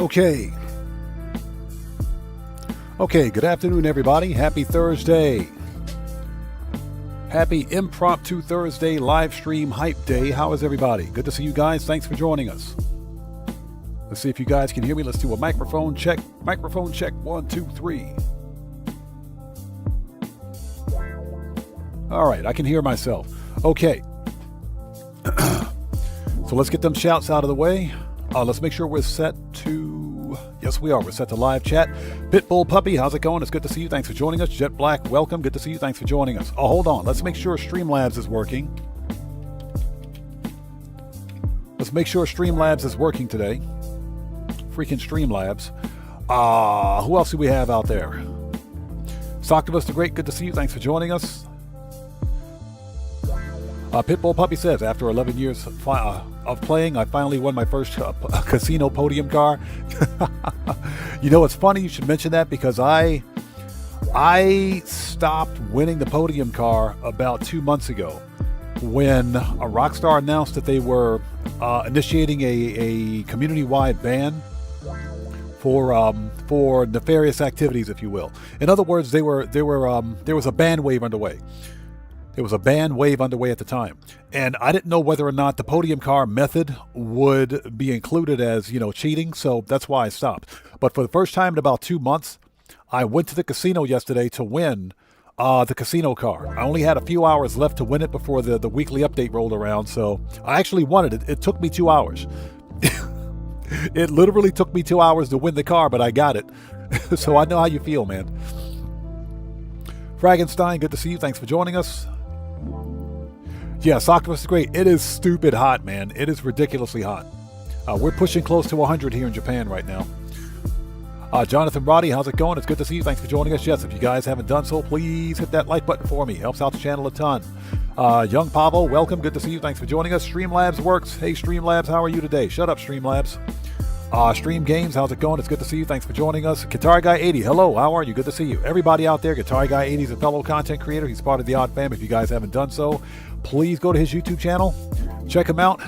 Okay. Okay, good afternoon, everybody. Happy Thursday. Happy Impromptu Thursday live stream hype day. How is everybody? Good to see you guys. Thanks for joining us. Let's see if you guys can hear me. Let's do a microphone check. Microphone check. 1, 2, 3. All right, I can hear myself. Okay. So let's get them shouts out of the way. Let's make sure we're set to... Yes, we are. We're set to live chat. Pitbull Puppy, how's it going? It's good to see you. Thanks for joining us. Jet Black, welcome. Good to see you. Thanks for joining us. Oh, hold on. Let's make sure Streamlabs is working. Let's make sure Streamlabs is working today. Freaking Streamlabs. Who else do we have out there? Socktivus the Great, good to see you. Thanks for joining us. Pitbull Puppy says, after 11 years of playing, I finally won my first casino podium car. You know, it's funny you should mention that because I stopped winning the podium car about 2 months ago when Rockstar announced that they were initiating a community-wide ban for nefarious activities, if you will. In other words, there was a ban wave underway. There was a ban wave underway at the time. And I didn't know whether or not the podium car method would be included as, you know, cheating. So that's why I stopped. But for the first time in about 2 months, I went to the casino yesterday to win the casino car. I only had a few hours left to win it before the weekly update rolled around. So I actually won it. It took me 2 hours. It literally took me 2 hours to win the car, but I got it. So I know how you feel, man. Fragenstein, good to see you. Thanks for joining us. Yeah, Socktivus is great. It is stupid hot, man. It is ridiculously hot. We're pushing close to 100 here in Japan right now. Jonathan Roddy, how's it going? It's good to see you. Thanks for joining us. Yes, if you guys haven't done so, please hit that like button for me. Helps out the channel a ton. Young Pavo, welcome. Good to see you. Thanks for joining us. Streamlabs works. Hey, Streamlabs, how are you today? Shut up, Streamlabs. Stream Games, how's it going? It's good to see you. Thanks for joining us. Guitar Guy 80, hello, how are you? Good to see you. Everybody out there, Guitar Guy 80 is a fellow content creator. He's part of the Odd Fam. If you guys haven't done so, please go to his YouTube channel. Check him out.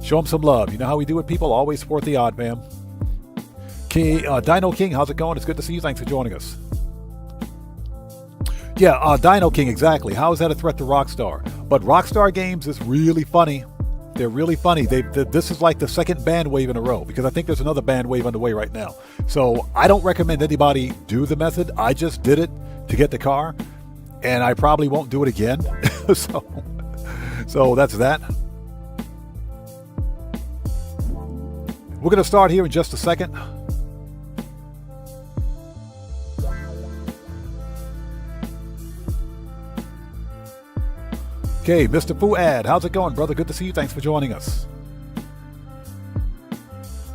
Show him some love. You know how we do it, people. Always support the Odd Fam. Dino King, how's it going? It's good to see you. Thanks for joining us. Yeah, Dino King, exactly. How is that a threat to Rockstar? But Rockstar Games is really funny. They're really funny. This is like the second ban wave in a row because I think there's another ban wave underway right now. So I don't recommend anybody do the method. I just did it to get the car, and I probably won't do it again. So that's that. We're going to start here in just a second. Okay, Mr. Fuad, how's it going, brother? Good to see you. Thanks for joining us.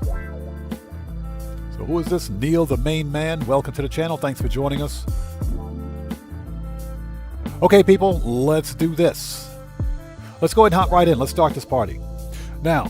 So who is this? Neil, the main man. Welcome to the channel. Thanks for joining us. Okay, people, let's do this. Let's go ahead and hop right in. Let's start this party. Now,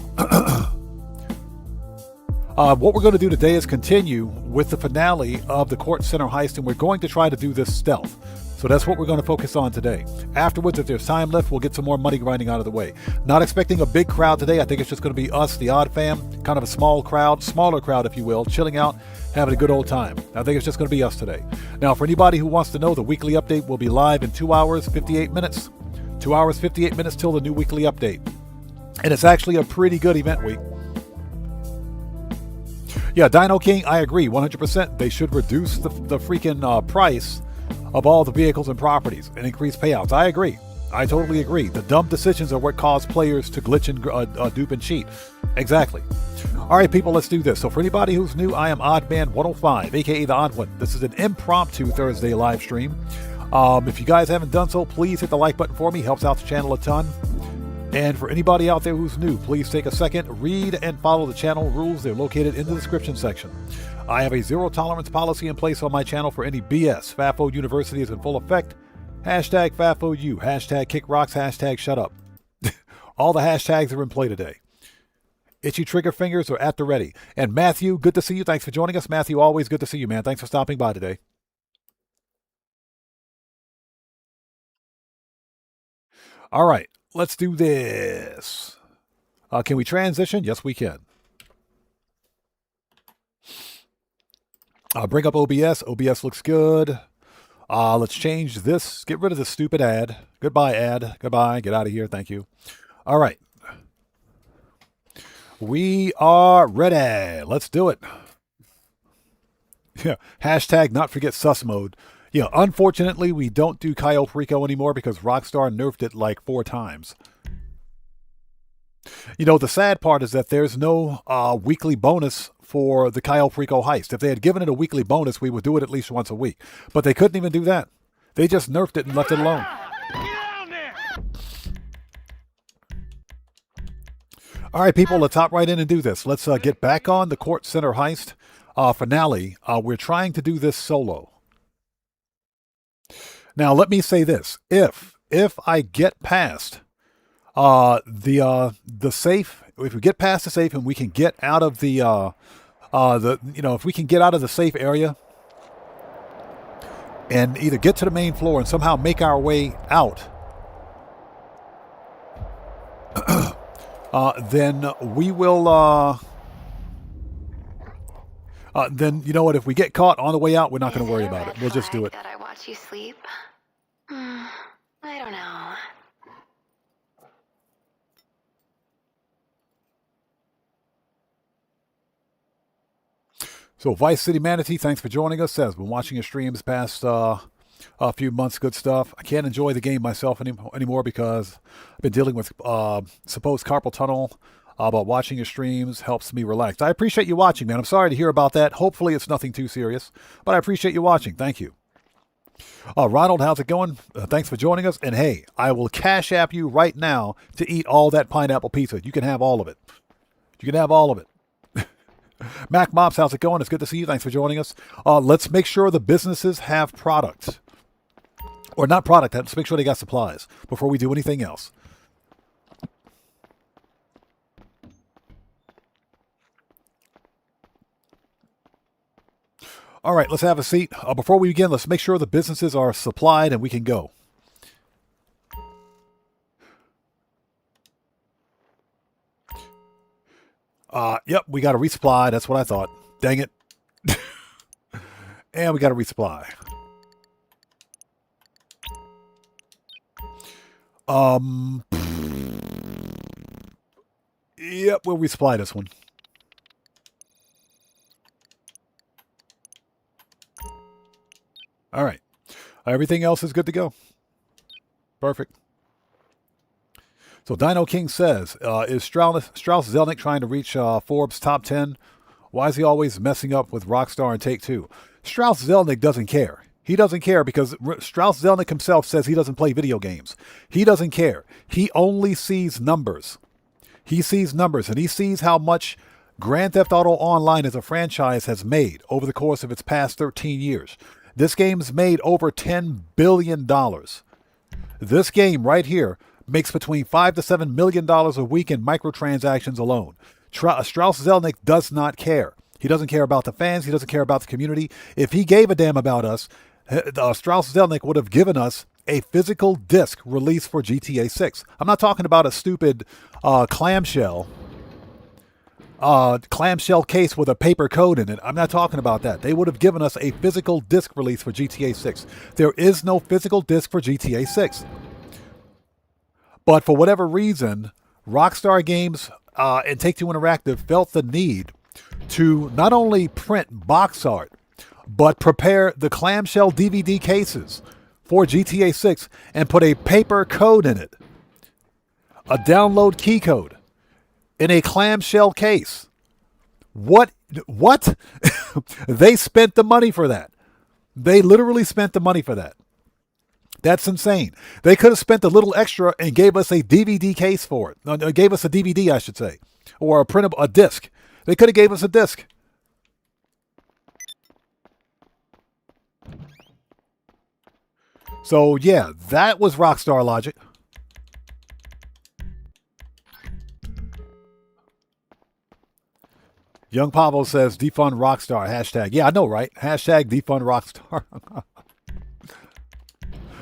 what we're going to do today is continue with the finale of the Kortz Center heist, and we're going to try to do this stealth. So that's what we're going to focus on today. Afterwards, if there's time left, we'll get some more money grinding out of the way. Not expecting a big crowd today. I think it's just going to be us, the Odd Fam, kind of a small crowd, smaller crowd, if you will, chilling out, having a good old time. I think it's just going to be us today. Now, for anybody who wants to know, the weekly update will be live in 2 hours, 58 minutes. 2 hours, 58 minutes till the new weekly update. And it's actually a pretty good event week. Yeah, Dino King, I agree, 100%. They should reduce the freaking price of all the vehicles and properties and increase payouts. I agree. I totally agree. The dumb decisions are what cause players to glitch and dupe and cheat. Exactly. All right, people, let's do this. So for anybody who's new, I am Oddman105, aka The Odd One. This is an impromptu Thursday live stream. If you guys haven't done so, please hit the like button for me. Helps out the channel a ton. And for anybody out there who's new, please take a second, read and follow the channel rules. They're located in the description section. I have a zero tolerance policy in place on my channel for any BS. FAFO University is in full effect. Hashtag FAFOU, hashtag kick rocks, hashtag shut up. All the hashtags are in play today. Itchy trigger fingers are at the ready. And Matthew, good to see you. Thanks for joining us. Matthew, always good to see you, man. Thanks for stopping by today. All right, let's do this. Can we transition? Yes, we can. Bring up OBS. OBS looks good. Let's change this. Get rid of the stupid ad. Goodbye, ad. Goodbye. Get out of here. Thank you. All right. We are ready. Let's do it. Yeah. Hashtag not forget sus mode. Yeah. Unfortunately, we don't do Cayo Perico anymore because Rockstar nerfed it like 4 times. You know, the sad part is that there's no weekly bonus for the Cayo Perico heist. If they had given it a weekly bonus, we would do it at least once a week. But they couldn't even do that. They just nerfed it and left it alone. All right, people, let's hop right in and do this. Let's get back on the Kortz Center heist finale. We're trying to do this solo. Now, let me say this. If I get past the safe, if we get past the safe and we can get out of if we can get out of the safe area and either get to the main floor and somehow make our way out, then we will, then, you know what, if we get caught on the way out, we're not going to worry about it. We'll just do it. That I watch you sleep? I don't know. So Vice City Manatee, thanks for joining us. Says, been watching your streams past a few months. Good stuff. I can't enjoy the game myself anymore because I've been dealing with supposed carpal tunnel. But watching your streams helps me relax. I appreciate you watching, man. I'm sorry to hear about that. Hopefully it's nothing too serious. But I appreciate you watching. Thank you. Ronald, how's it going? Thanks for joining us. And hey, I will cash app you right now to eat all that pineapple pizza. You can have all of it. You can have all of it. Mac Mops, how's it going? It's good to see you. Thanks for joining us. Let's make sure the businesses have product. Or not product. Let's make sure they got supplies before we do anything else. All right, let's have a seat. Before we begin, let's make sure the businesses are supplied and we can go. Yep, we got to resupply. That's what I thought. Dang it. And we got to resupply. Yep, we'll resupply this one. All right. Everything else is good to go. Perfect. So Dino King says, is Strauss Zelnick trying to reach Forbes top 10? Why is he always messing up with Rockstar and Take-Two? Strauss Zelnick doesn't care. He doesn't care because Strauss Zelnick himself says he doesn't play video games. He doesn't care. He only sees numbers. He sees numbers, and he sees how much Grand Theft Auto Online as a franchise has made over the course of its past 13 years. This game's made over $10 billion. This game right here makes between $5 to $7 million a week in microtransactions alone. Strauss Zelnick does not care. He doesn't care about the fans. He doesn't care about the community. If he gave a damn about us, Strauss Zelnick would have given us a physical disc release for GTA 6. I'm not talking about a stupid clamshell case with a paper code in it. I'm not talking about that. They would have given us a physical disc release for GTA 6. There is no physical disc for GTA 6. But for whatever reason, Rockstar Games and Take-Two Interactive felt the need to not only print box art, but prepare the clamshell DVD cases for GTA 6 and put a paper code in it. A download key code in a clamshell case. What? They spent the money for that. They literally spent the money for that. That's insane. They could have spent a little extra and gave us a DVD case for it. Gave us a DVD, I should say. Or a disc. They could have gave us a disc. So, yeah, that was Rockstar logic. Young Pablo says, defund Rockstar. Hashtag. Yeah, I know, right? Hashtag defund Rockstar.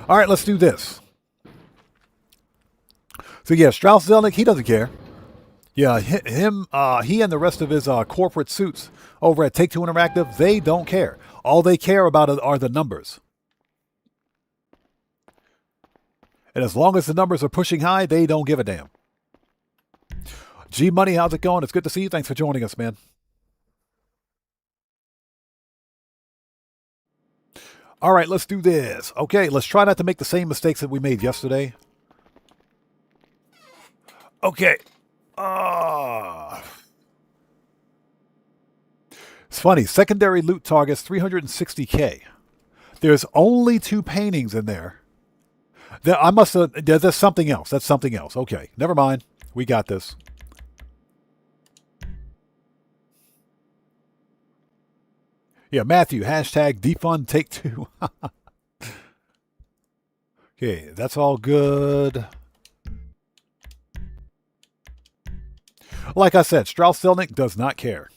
All right, let's do this. So, yeah, Strauss Zelnick, he doesn't care. Yeah, he and the rest of his corporate suits over at Take-Two Interactive, they don't care. All they care about are the numbers. And as long as the numbers are pushing high, they don't give a damn. G Money, how's it going? It's good to see you. Thanks for joining us, man. All right, let's do this. Okay, let's try not to make the same mistakes that we made yesterday. Okay. It's funny. Secondary loot targets 360K. There's only 2 paintings in there. I must have. There's something else. That's something else. Okay, never mind. We got this. Yeah, Matthew, hashtag defund take 2. Okay, that's all good. Like I said, Strauss-Zelnick does not care.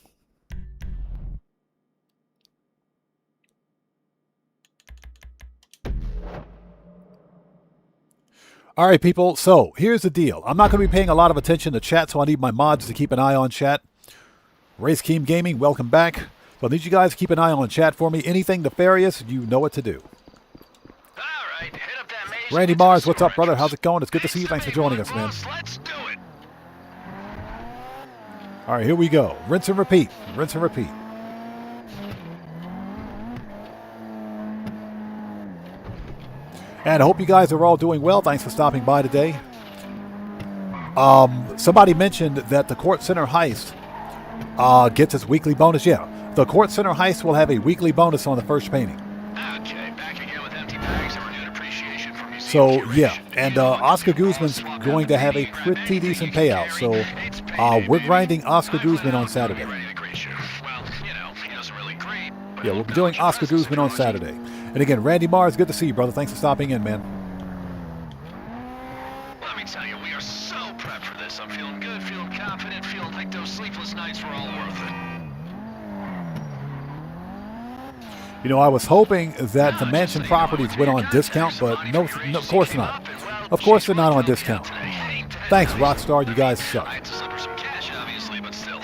All right, people. So here's the deal. I'm not going to be paying a lot of attention to chat, so I need my mods to keep an eye on chat. Race Keem Gaming, welcome back. So I need you guys to keep an eye on chat for me. Anything nefarious, you know what to do. All right, hit up that maze. Randy Mars, what's up, brother? How's it going? It's good to see you. Thanks for joining us, man. Let's do it. All right, here we go. Rinse and repeat. Rinse and repeat. And I hope you guys are all doing well. Thanks for stopping by today. Somebody mentioned that the Kortz Center Heist gets its weekly bonus. Yeah, the Kortz Center Heist will have a weekly bonus on the first painting. Okay, back again with empty bags and renewed appreciation from museum So, curation. yeah, and Oscar Guzman's going to have a pretty decent payout. So, we're grinding Oscar Guzman on Saturday. Well, you know, he doesn't really agree. Yeah, we'll be doing Oscar Guzman on Saturday. And again, Randy Mars, good to see you, brother. Thanks for stopping in, man. Let me tell you, we are so prepped for this. I'm feeling good, feeling confident, feeling like those sleepless nights were all worth it. You know, I was hoping that the mansion properties went on discount, but no, of course not. Of course they're not on discount. Thanks, Rockstar. You guys suck. I had to slip her some cash, obviously, but still.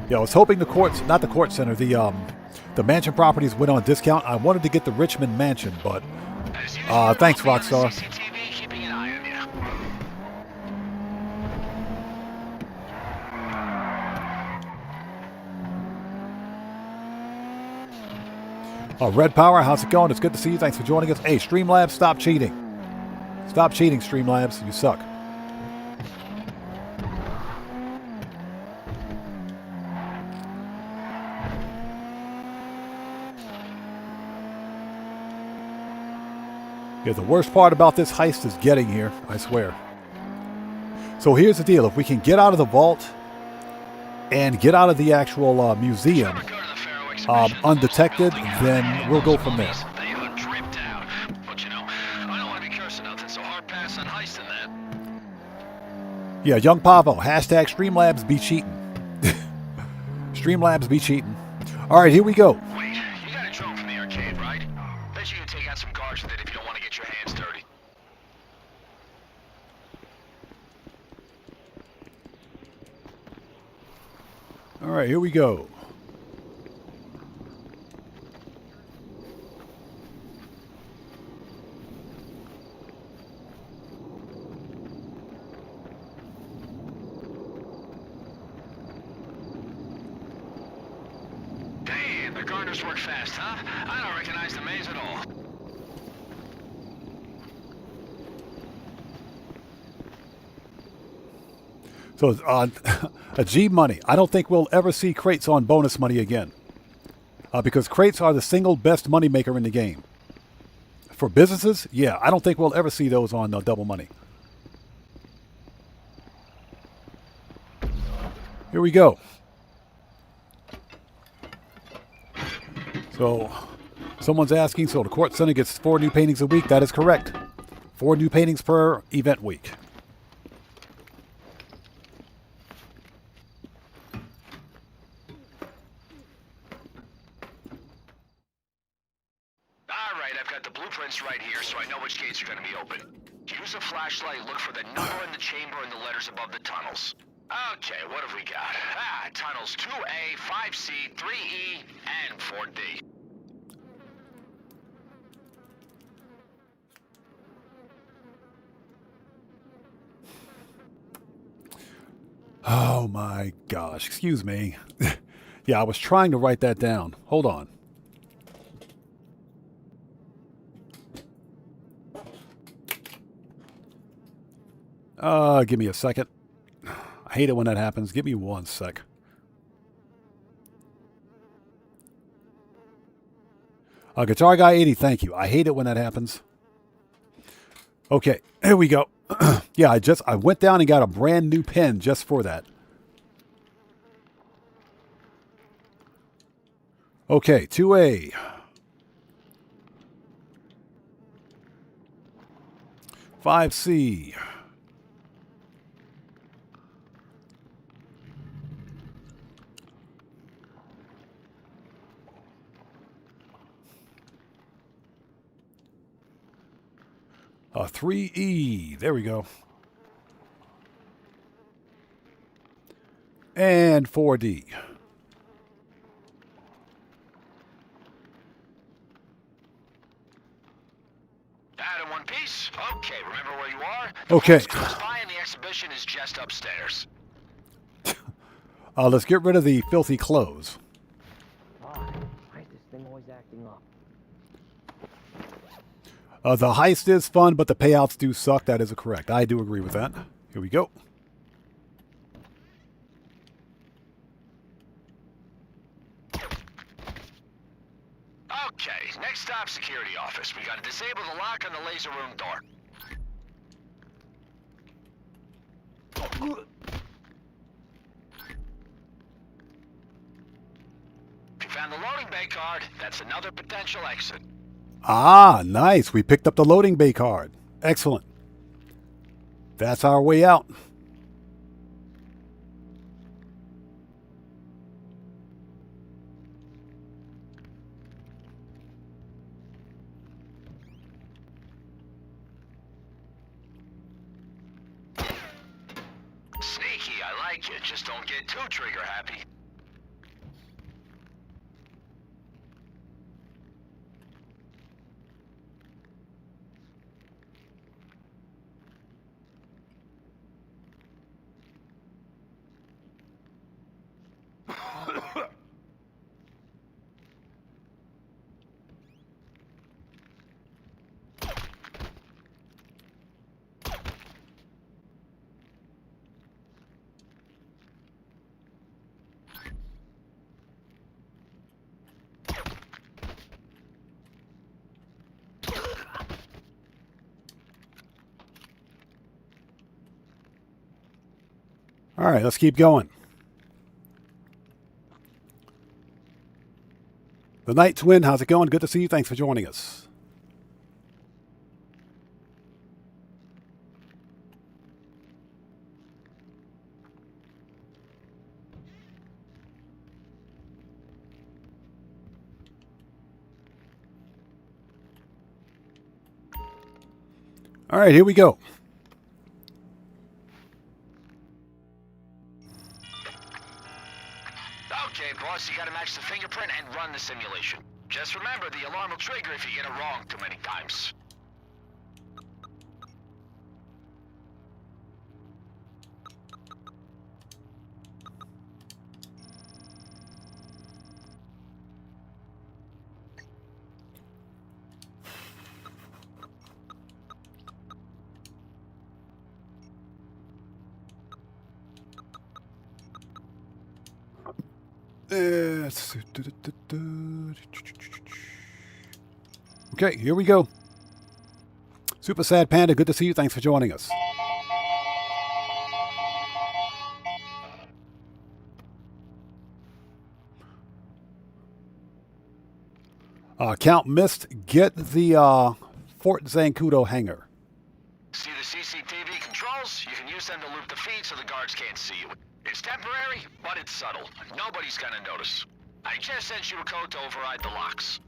Yeah, I was hoping the Kortz, not the Kortz Center, the mansion properties went on discount. I wanted to get the Richmond mansion, but thanks, Rockstar. CCTV keeping an eye on you. Red Power, how's it going? It's good to see you. Thanks for joining us. Hey, Streamlabs, stop cheating. Stop cheating, Streamlabs. You suck. Yeah, the worst part about this heist is getting here, I swear. So here's the deal. If we can get out of the vault and get out of the actual museum undetected, then we'll go from there. They are dripped out. But you know, I don't want to be cursing nothing, so hard pass on heisting that. Yeah, Young Pavo, hashtag Streamlabs be cheating. Streamlabs be cheating. All right, here we go. Wait, you got a drone from the arcade, right? Bet you can take out some guards with it if you don't want to get your hands dirty. All right, here we go. Damn, the gardeners work fast, huh? I don't recognize the maze at all. So, a G Money. I don't think we'll ever see crates on bonus money again. Because crates are the single best money maker in the game. For businesses, yeah, I don't think we'll ever see those on double money. Here we go. So, someone's asking, so the Kortz Center gets 4 new paintings a week. That is correct. 4 new paintings per event week. Alright, I've got the blueprints right here, so I know which gates are going to be open. Use a flashlight, look for the number in the chamber and the letters above the tunnels. Okay, what have we got? Tunnels 2A, 5C, 3E, and 4D. Oh my gosh, excuse me. Yeah, I was trying to write that down. Hold on. Give me a second. I hate it when that happens. Give me 1 sec. Guitar Guy 80, thank you. I hate it when that happens. Okay, here we go. Yeah, I went down and got a brand new pen just for that. Okay, 2A. $5C. $3E. There we go. And $4D. That in one piece? Okay, remember where you are? Okay. Close by and the exhibition is just upstairs. Let's get rid of the filthy clothes. Why is this thing always acting up? The heist is fun, but the payouts do suck. That is correct. I do agree with that. Here we go. Okay, next stop, security office. We gotta disable the lock on the laser room door. If you found the loading bay card, that's another potential exit. Ah, nice. We picked up the loading bay card. Excellent. That's our way out. Sneaky, I like it. Just don't get too trigger happy. All right, let's keep going. The Night Twin, how's it going? Good to see you. Thanks for joining us. All right, here we go. Okay, boss, you gotta match the fingerprint and run the simulation. Just remember, the alarm will trigger if you get it wrong too many times. Okay, here we go. Super Sad Panda, good to see you. Thanks for joining us. Count missed. Get the Fort Zancudo hangar. See the CCTV controls? You can use them to loop the feed so the guards can't see you. It's temporary, but it's subtle. Nobody's gonna notice. I just sent you a code to override the locks.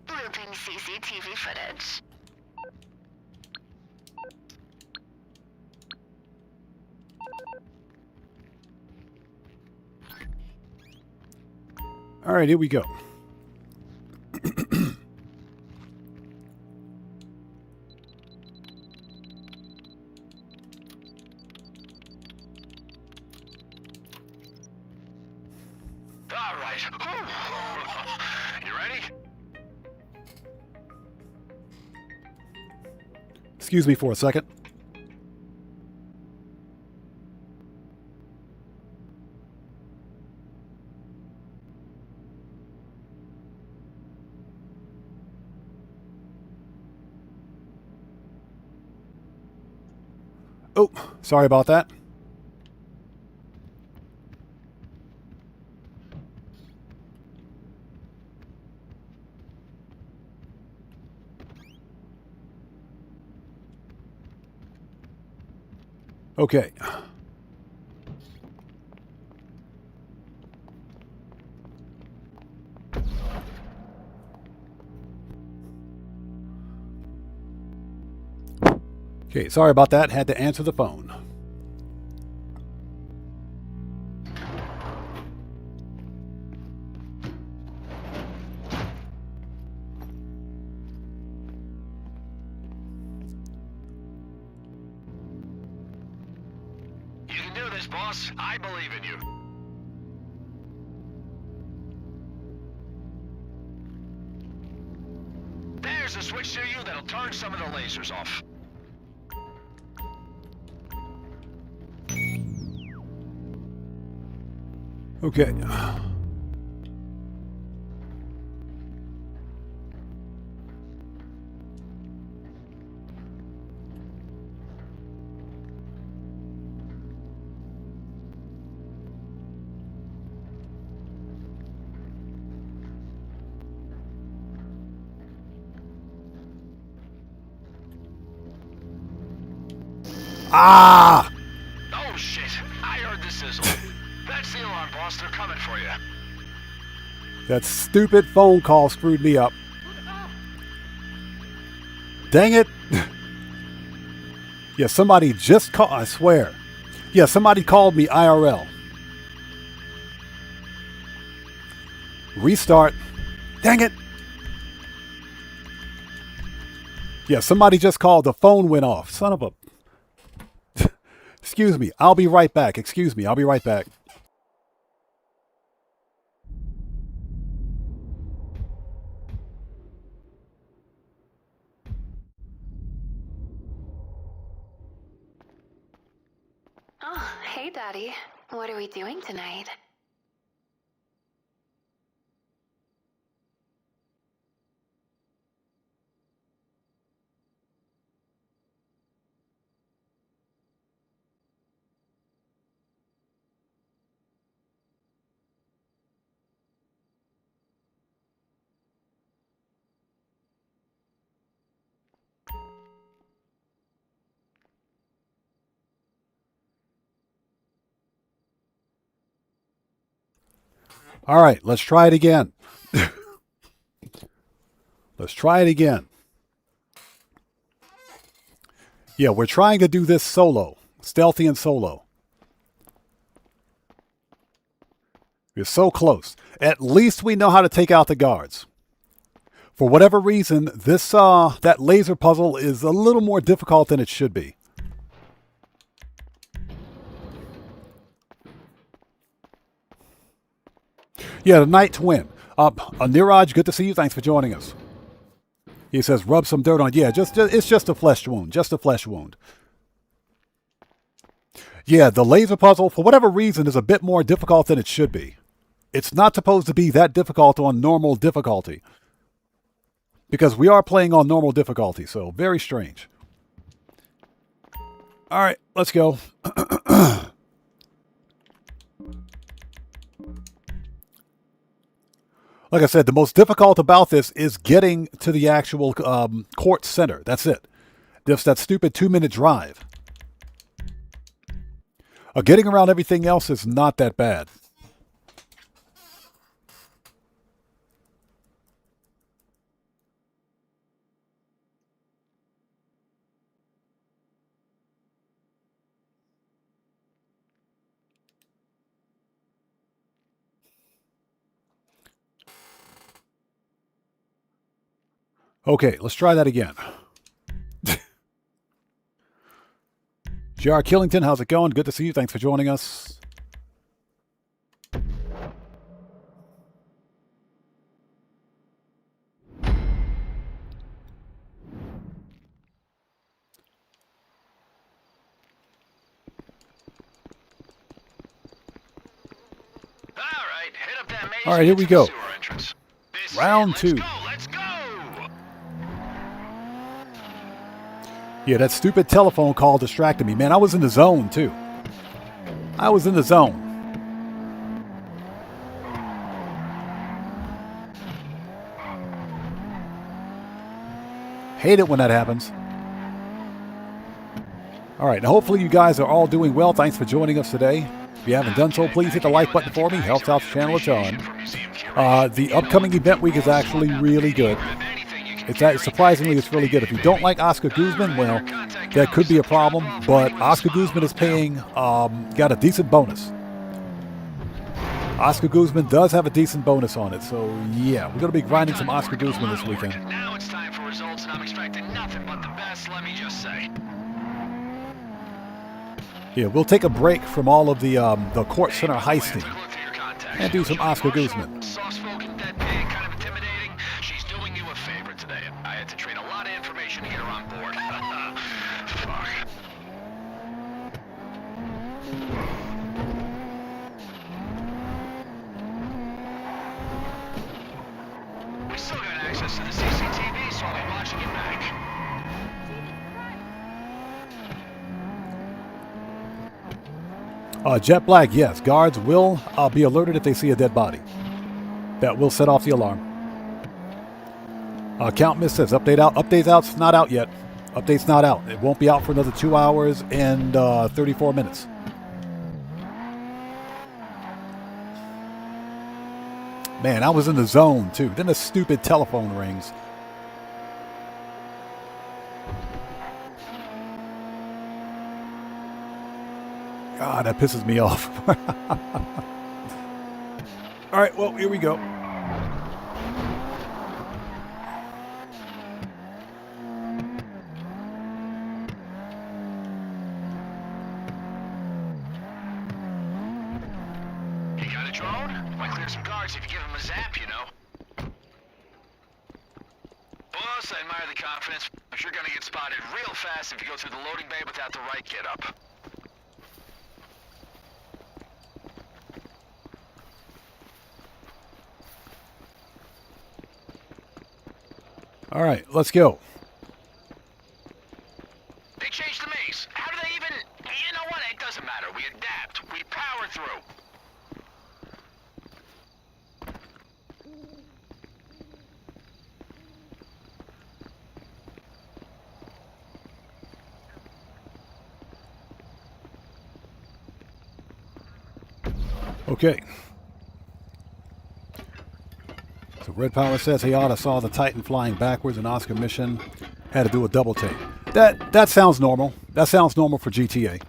Looping CCTV footage. All right, here we go. All right. You ready? Excuse me for a second. Oh, sorry about that. Okay. Okay, sorry about that. Had to answer the phone. You can do this, boss. I believe in you. There's a switch near you that'll turn some of the lasers off. Okay. Ah! Oh, shit. I heard the sizzle. That's the alarm, boss. They're coming for you. That stupid phone call screwed me up. Dang it. Yeah, somebody just called. I swear. Yeah, somebody called me IRL. Restart. Dang it. Yeah, somebody just called. The phone went off. Son of a... Excuse me. I'll be right back. Excuse me. I'll be right back. Oh, hey, Daddy. What are we doing tonight? All right, let's try it again. Let's try it again. Yeah, we're trying to do this solo. Stealthy and solo. We're so close. At least we know how to take out the guards. For whatever reason, this that laser puzzle is a little more difficult than it should be. Yeah, the Night Twin. Niraj, good to see you. Thanks for joining us. He says, rub some dirt on. Yeah, it's just a flesh wound. Just a flesh wound. Yeah, the laser puzzle, for whatever reason, is a bit more difficult than it should be. It's not supposed to be that difficult on normal difficulty. Because we are playing on normal difficulty, so very strange. All right, let's go. Like I said, the most difficult about this is getting to the actual Kortz center. That's it. Just that stupid 2-minute drive. Getting around everything else is not that bad. Okay, let's try that again. J.R. Killington, how's it going? Good to see you. Thanks for joining us. All right, here we go. Sewer entrance. This is Round it. 2. Let's go! Yeah, that stupid telephone call distracted me. Man, I was in the zone, too. I was in the zone. Hate it when that happens. All right, now hopefully you guys are all doing well. Thanks for joining us today. If you haven't done so, please hit the like button for me. Helps out the channel a ton. The upcoming event week is actually really good. Surprisingly, it's really good. If you don't like Oscar Guzman, well, that could be a problem. But Oscar Guzman is paying, got a decent bonus. Oscar Guzman does have a decent bonus on it. So, yeah, we're going to be grinding some Oscar Guzman this weekend. Now it's time for results, and I'm expecting nothing but the best, let me just say. Yeah, we'll take a break from all of the Kortz Center heisting and do some Oscar Guzman. Soft-spoken, dead pig, kind of intimidating. She's doing you a favor today. I had to train a lot of information to get her on board. Fuck. We still got access to the CCTV, so I'll be watching it back. Jet Black, yes. Guards will be alerted if they see a dead body. That will set off the alarm. Count Miss says, update out. Update's out. It's not out yet. Update's not out. It won't be out for another 2 hours and 34 minutes. Man, I was in the zone, too. Then the stupid telephone rings. God, that pisses me off. All right, well, here we go. You got a drone? Might clear some guards if you give him a zap, you know. Boss, I admire the confidence. But you're gonna get spotted real fast if you go through the loading bay without the right get-up. All right, let's go. They changed the maze. How do they even... You know what? It doesn't matter. We adapt. We power through. Okay. So Red Power says he ought to saw the Titan flying backwards in Oscar mission. Had to do a double take. That sounds normal. That sounds normal for GTA.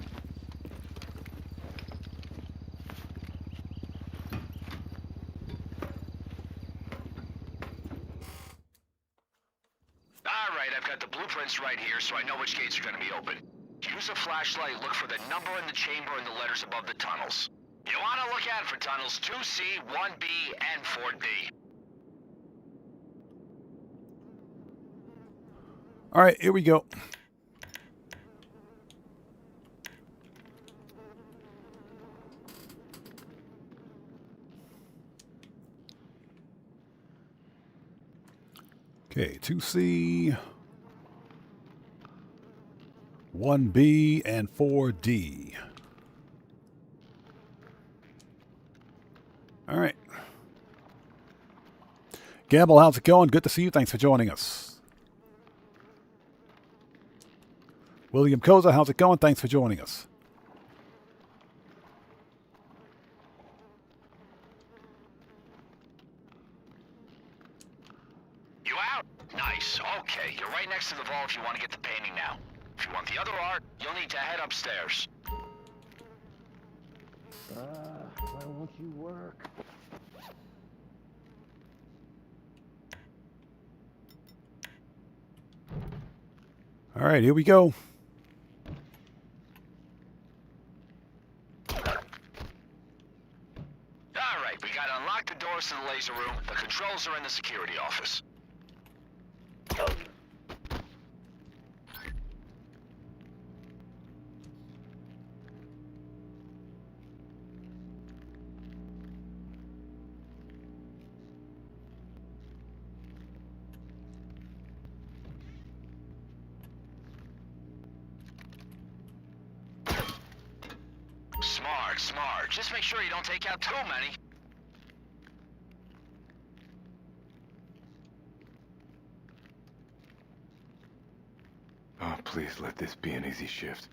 Alright, I've got the blueprints right here, so I know which gates are going to be open. Use a flashlight, look for the number in the chamber and the letters above the tunnels. You want to look out for tunnels 2C, 1B, and 4D. All right, here we go. Okay, 2C, 1B, and 4D. All right. Gamble, how's it going? Good to see you. Thanks for joining us. William Koza, how's it going? Thanks for joining us. You out? Nice. Okay, you're right next to the vault if you want to get the painting now. If you want the other art, you'll need to head upstairs. Why won't you work? All right, here we go. Alright, we gotta unlock the doors to the laser room. The controls are in the security office. Smart, smart. Just make sure you don't take out too many. Oh, please let this be an easy shift.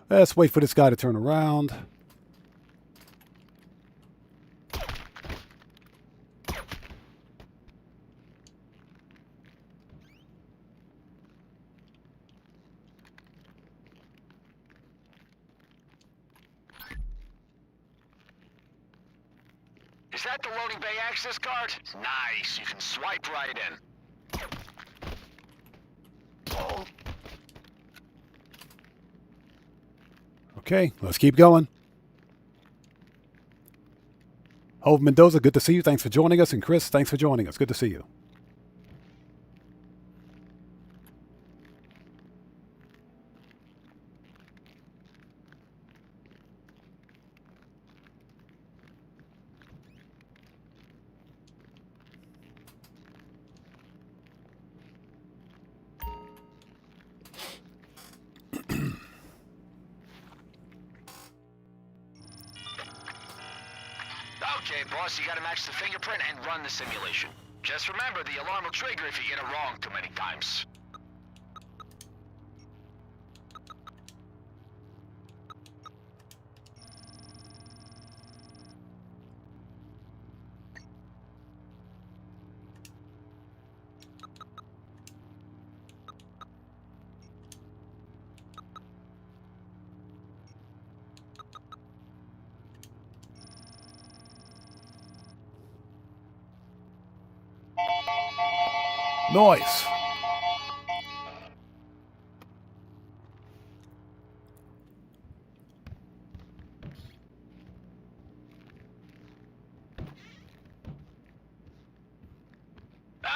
Let's wait for this guy to turn around. Is that the loading bay access card? Nice, you can swipe right in. Oh. Okay, let's keep going. Hove Mendoza, good to see you. Thanks for joining us. And Chris, thanks for joining us. Good to see you. Okay, boss, you gotta match the fingerprint and run the simulation. Just remember, the alarm will trigger if you get it wrong too many times. Nice.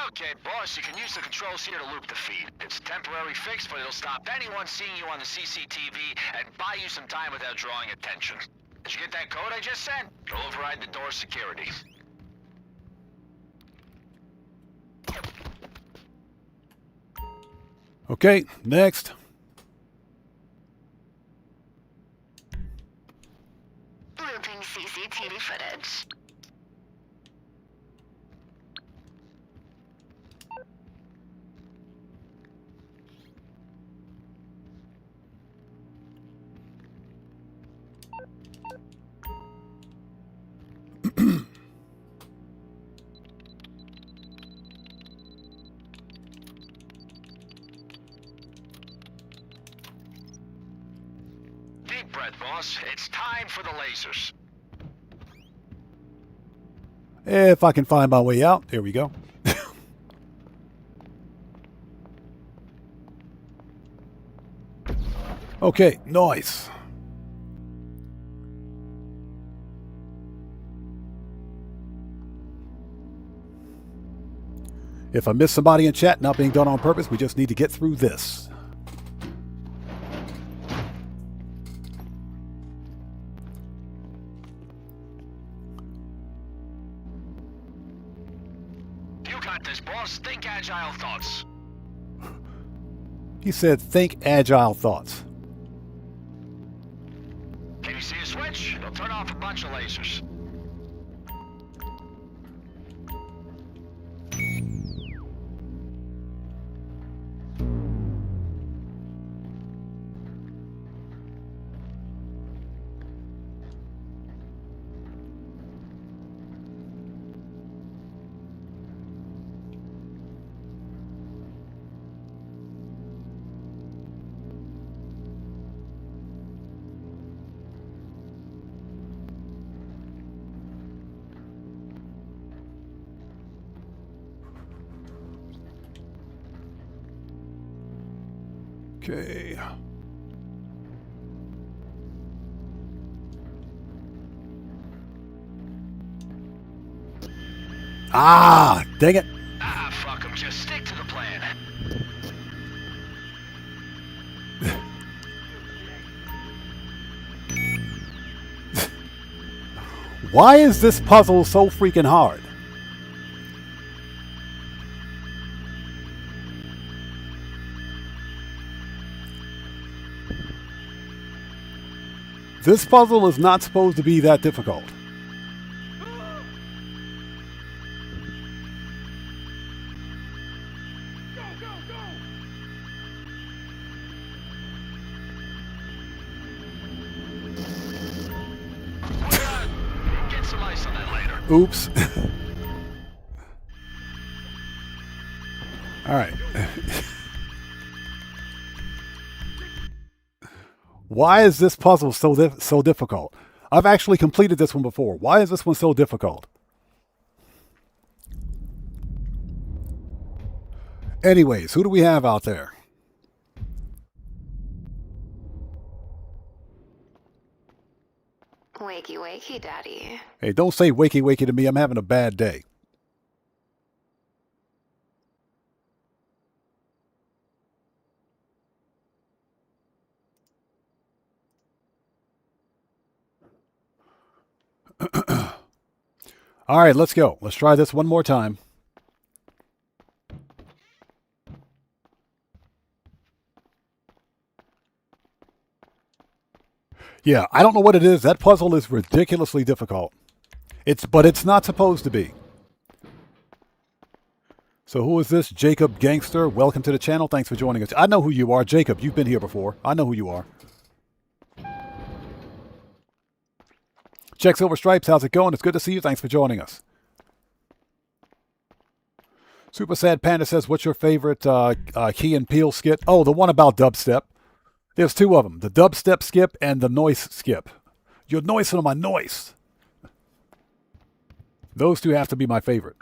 Okay, boss, you can use the controls here to loop the feed. It's a temporary fix, but it'll stop anyone seeing you on the CCTV and buy you some time without drawing attention. Did you get that code I just sent? It'll override the door security. Okay, next. Looping CCTV footage. Deep breath, boss. It's time for the lasers. If I can find my way out. There we go. Okay, nice. If I miss somebody in chat, not being done on purpose, we just need to get through this. You got this, boss. Think agile thoughts. He said, think agile thoughts. Can you see a switch? It'll turn off a bunch of lasers. Okay. Ah, dang it. Ah, fuck 'em. Just stick to the plan. Why is this puzzle so freaking hard? This puzzle is not supposed to be that difficult. Get some ice on that later. Oops. All right. Why is this puzzle so difficult? I've actually completed this one before. Why is this one so difficult? Anyways, who do we have out there? Wakey, wakey, Daddy. Hey, don't say wakey wakey to me. I'm having a bad day. All right, let's go. Let's try this one more time. Yeah, I don't know what it is. That puzzle is ridiculously difficult. But it's not supposed to be. So who is this? Jacob Gangster. Welcome to the channel. Thanks for joining us. I know who you are, Jacob. You've been here before. I know who you are. Check Silver Stripes. How's it going? It's good to see you. Thanks for joining us. Super Sad Panda says, what's your favorite Key and Peele skit? Oh, the one about dubstep. There's two of them. The dubstep skip and the noise skip. You're noising on my noise. Those two have to be my favorite.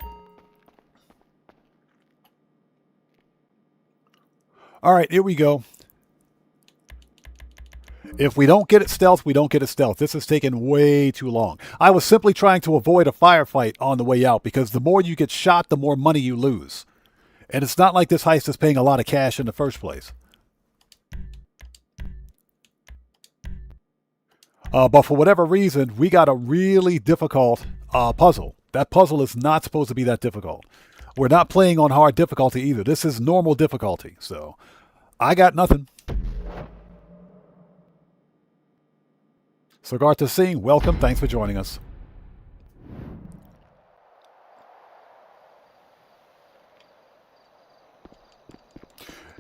All right, here we go. If we don't get it stealth, we don't get it stealth. This has taken way too long. I was simply trying to avoid a firefight on the way out because the more you get shot, the more money you lose. And it's not like this heist is paying a lot of cash in the first place. But for whatever reason, we got a really difficult puzzle. That puzzle is not supposed to be that difficult. We're not playing on hard difficulty either. This is normal difficulty. So I got nothing. Sagartha Singh, welcome. Thanks for joining us.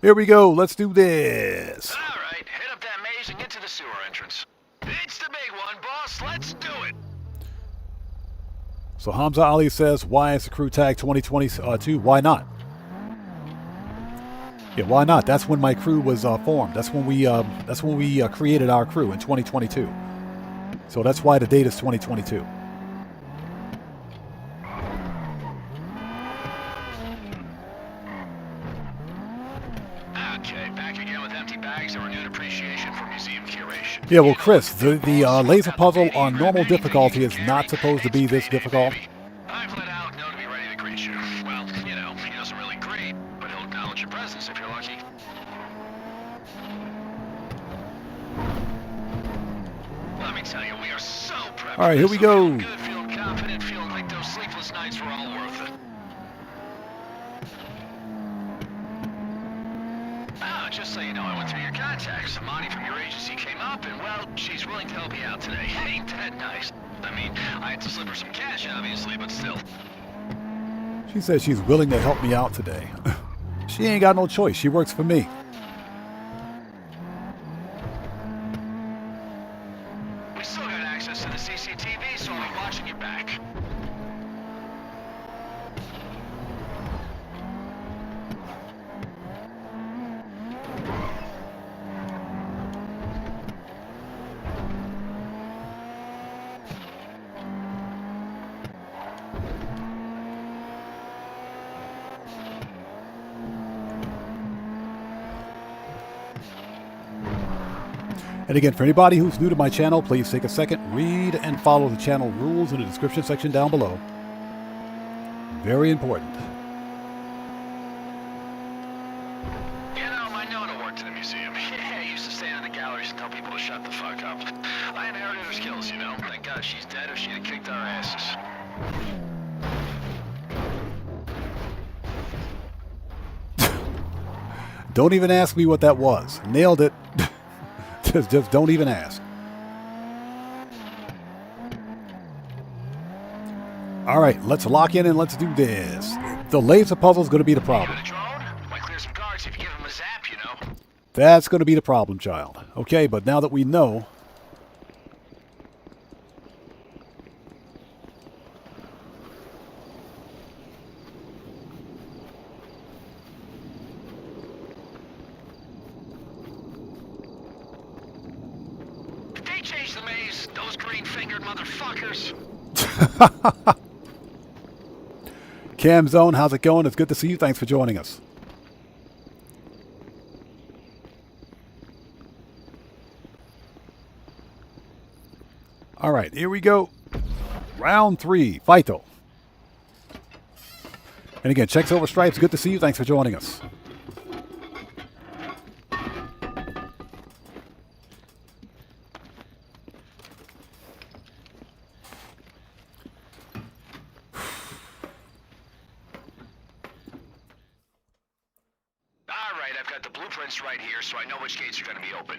Here we go. Let's do this. All right, hit up that maze and get to the sewer entrance. It's the big one, boss. Let's do it. So Hamza Ali says, why is the crew tag 2022? Why not? Yeah, why not? That's when my crew was formed. That's when we created our crew in 2022. So that's why the date is 2022. Okay, back again with empty bags and renewed appreciation for museum curation. Yeah, well, Chris, the laser puzzle on normal difficulty is not supposed to be this difficult. I've let out know to be ready to greet you. Well, you know, he doesn't really greet, but he'll acknowledge your presence if you're lucky. Let me tell you, we are so prepped. All right, here we go. Feeling good, feeling confident, feeling like those sleepless nights were all worth it. Ah, just so you know, I went through your contacts. Monty from your agency came up, and well, she's willing to help you out today. Ain't that nice? I mean, I had to slip her some cash, obviously, but still. She says she's willing to help me out today. She ain't got no choice. She works for me. We still got access to the CCTV, so I'll be watching your back. And again, for anybody who's new to my channel, please take a second, read and follow the channel rules in the description section down below. Very important. You know, my nonna worked in the museum. Yeah, I used to stand in the galleries and tell people to shut the fuck up. I inherited her skills, you know. Thank God out she's dead or she'd have kicked our asses. Don't even ask me what that was. Nailed it. just don't even ask. All right, let's lock in and let's do this. The laser puzzle is going to be the problem. You got a drone? Might clear some guards if you give him a zap, you know. That's going to be the problem, child. Okay, but now that we know... They changed the maze, those green-fingered motherfuckers. Cam Zone, how's it going? It's good to see you. Thanks for joining us. All right, here we go. Round 3, Fighto. And again, Checks Over Stripes, good to see you. Thanks for joining us. Right here, so I know which gates are going to be open.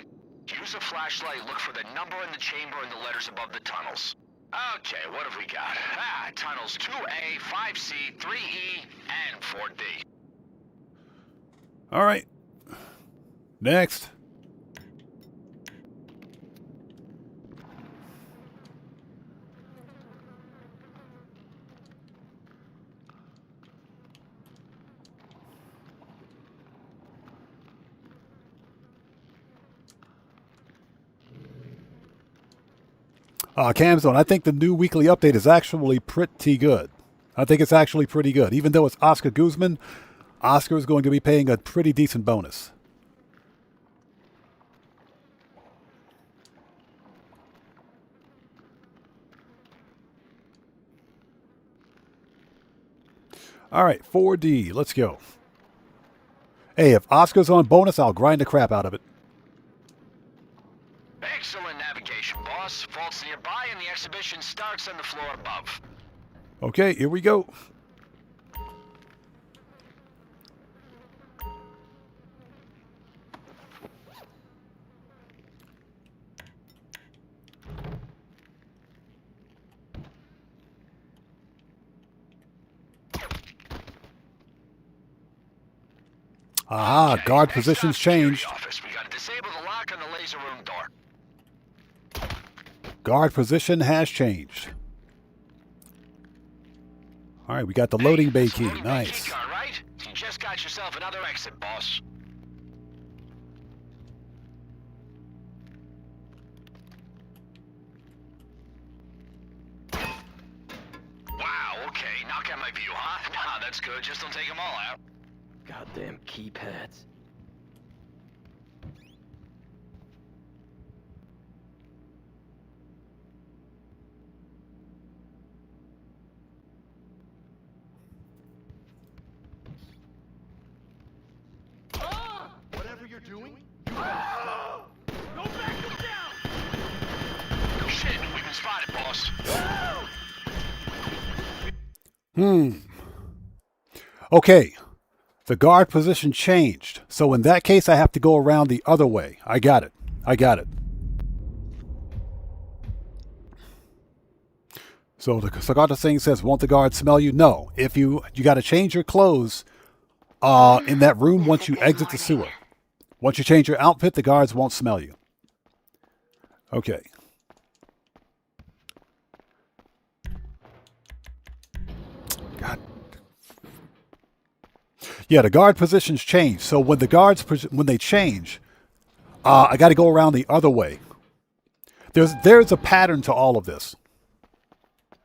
Use a flashlight, look for the number in the chamber and the letters above the tunnels. Okay, what have we got? Tunnels 2A, 5C, 3E, and 4D. All right. Next. Camzone, I think the new weekly update is actually pretty good. I think it's actually pretty good. Even though it's Oscar Guzman, Oscar is going to be paying a pretty decent bonus. All right, 4D, let's go. Hey, if Oscar's on bonus, I'll grind the crap out of it. Excellent navigation, boss. Vault's nearby and the exhibition starts on the floor above. Okay, here we go. Aha, okay, guard positions changed. We gotta disable the lock on the laser room door. Guard position has changed. All right, we got the loading bay key. Nice. Key card, right? You just got yourself another exit, boss. Wow, okay. Knock out my view, huh? Nah, that's good. Just don't take them all out. Goddamn keypads. Whatever you're doing, you go back and down. Oh shit, we've been spotted, boss. Okay. The guard position changed. So in that case, I have to go around the other way. I got it. I got it. So the Sagata thing says, won't the guard smell you? No. If you got to change your clothes in that room once you exit the sewer. Once you change your outfit, the guards won't smell you. Okay. God. Yeah, the guard positions change. So when the guards, when they change, I got to go around the other way. There's a pattern to all of this.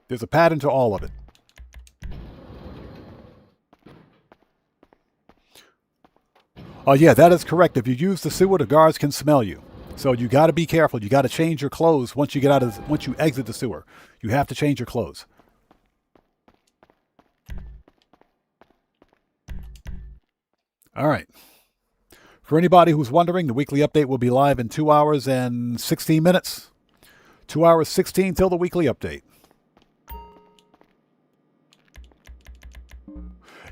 There's a pattern to all of it. Oh, yeah, that is correct. If you use the sewer, the guards can smell you. So you got to be careful. You got to change your clothes once you once you exit the sewer. You have to change your clothes. All right. For anybody who's wondering, the weekly update will be live in 2 hours and 16 minutes. 2 hours 16 till the weekly update.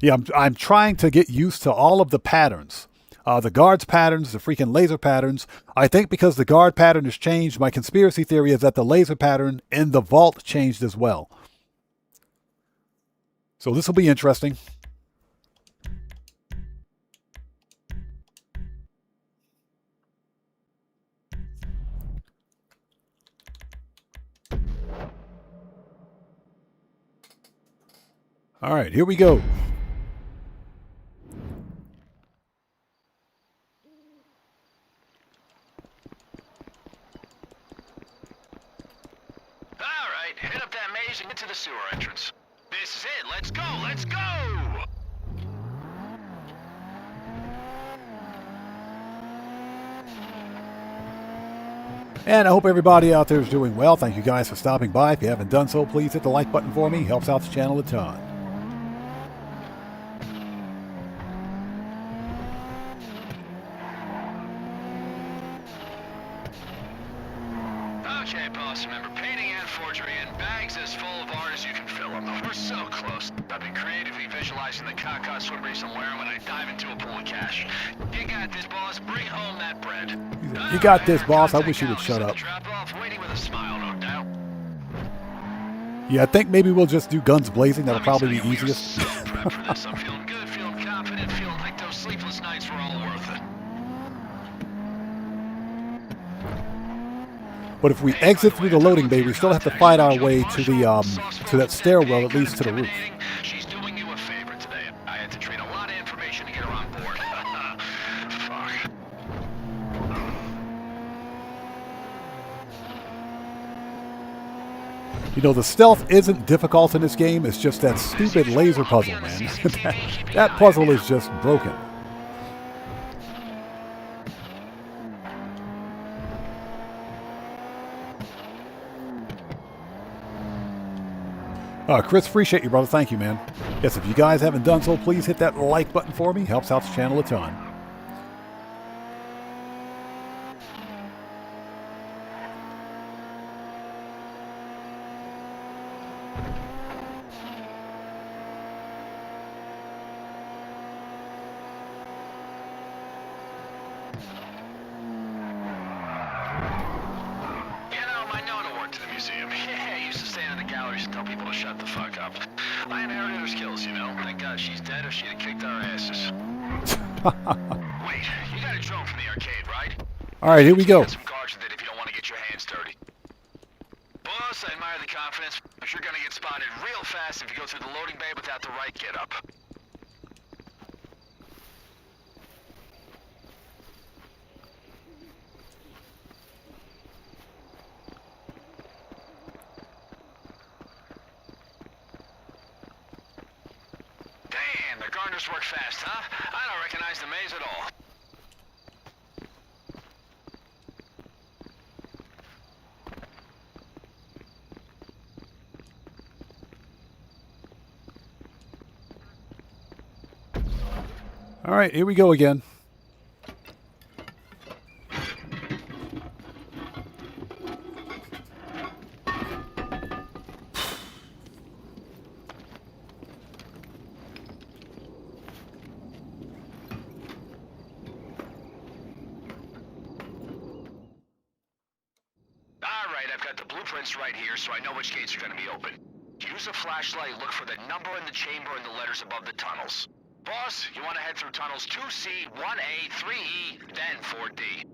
Yeah, I'm trying to get used to all of the patterns. The guards patterns, the freaking laser patterns. I think because the guard pattern has changed, my conspiracy theory is that the laser pattern in the vault changed as well. So this will be interesting. All right, here we go. Head up that maze and get to the sewer entrance. This is it. Let's go. Let's go. And I hope everybody out there is doing well. Thank you guys for stopping by. If you haven't done so, please hit the like button for me. Helps out the channel a ton. Okay, boss. Remember, painting and forgery and bags as full of art as you can fill them. We're so close. I've been creatively visualizing the caca swimmery somewhere when I dive into a pool of cash. You got this, boss. Bring home that bread. You got this, boss. I wish you would shut up. Drop off, waiting with a smile, no doubt. Yeah, I think maybe we'll just do guns blazing. That'll probably be easiest. So prepped for this. I'm feeling good, feeling confident, feeling like those sleepless nights were all worth it. But if we exit through the loading bay, we still have to fight our way to the to that stairwell that leads to the roof. She's doing you a favor today. I had to trade a lot of information to get her on board. Fuck. You know, the stealth isn't difficult in this game. It's just that stupid laser puzzle, man. that puzzle is just broken. Chris, appreciate you, brother. Thank you, man. Yes, if you guys haven't done so, please hit that like button for me. Helps out the channel a ton. Wait, you got a drone from the arcade, right? All right, here we go. Some guards with it if you don't want to get your hands dirty. Boss, I admire the confidence, but you're gonna get spotted real fast if you go through the loading bay without the right get-up. Damn, the gardeners work fast, huh? I don't recognize the maze at all. All right, here we go again. Right here, so I know which gates are going to be open. Use a flashlight, look for the number in the chamber and the letters above the tunnels. Boss, you want to head through tunnels 2C, 1A, 3E, then 4D.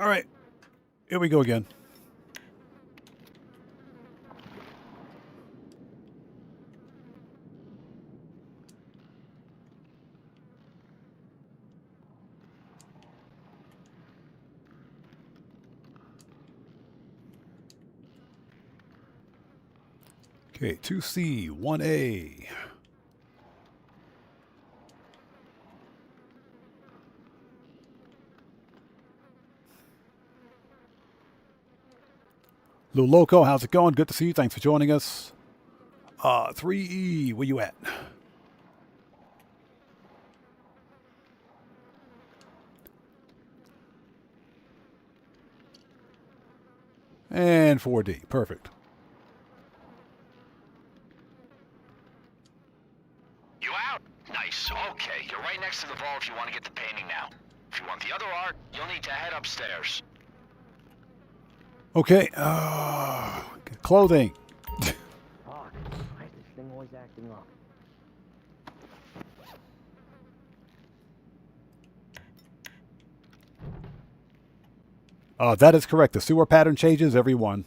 All right, here we go again. Okay, 2C, 1A. Lou Loco, how's it going? Good to see you. Thanks for joining us. 3E, where you at? And 4D. Perfect. You out? Nice. Okay, you're right next to the vault if you want to get the painting now. If you want the other art, you'll need to head upstairs. Okay. Clothing. Fuck. Why is this thing always acting up? That is correct. The sewer pattern changes every one.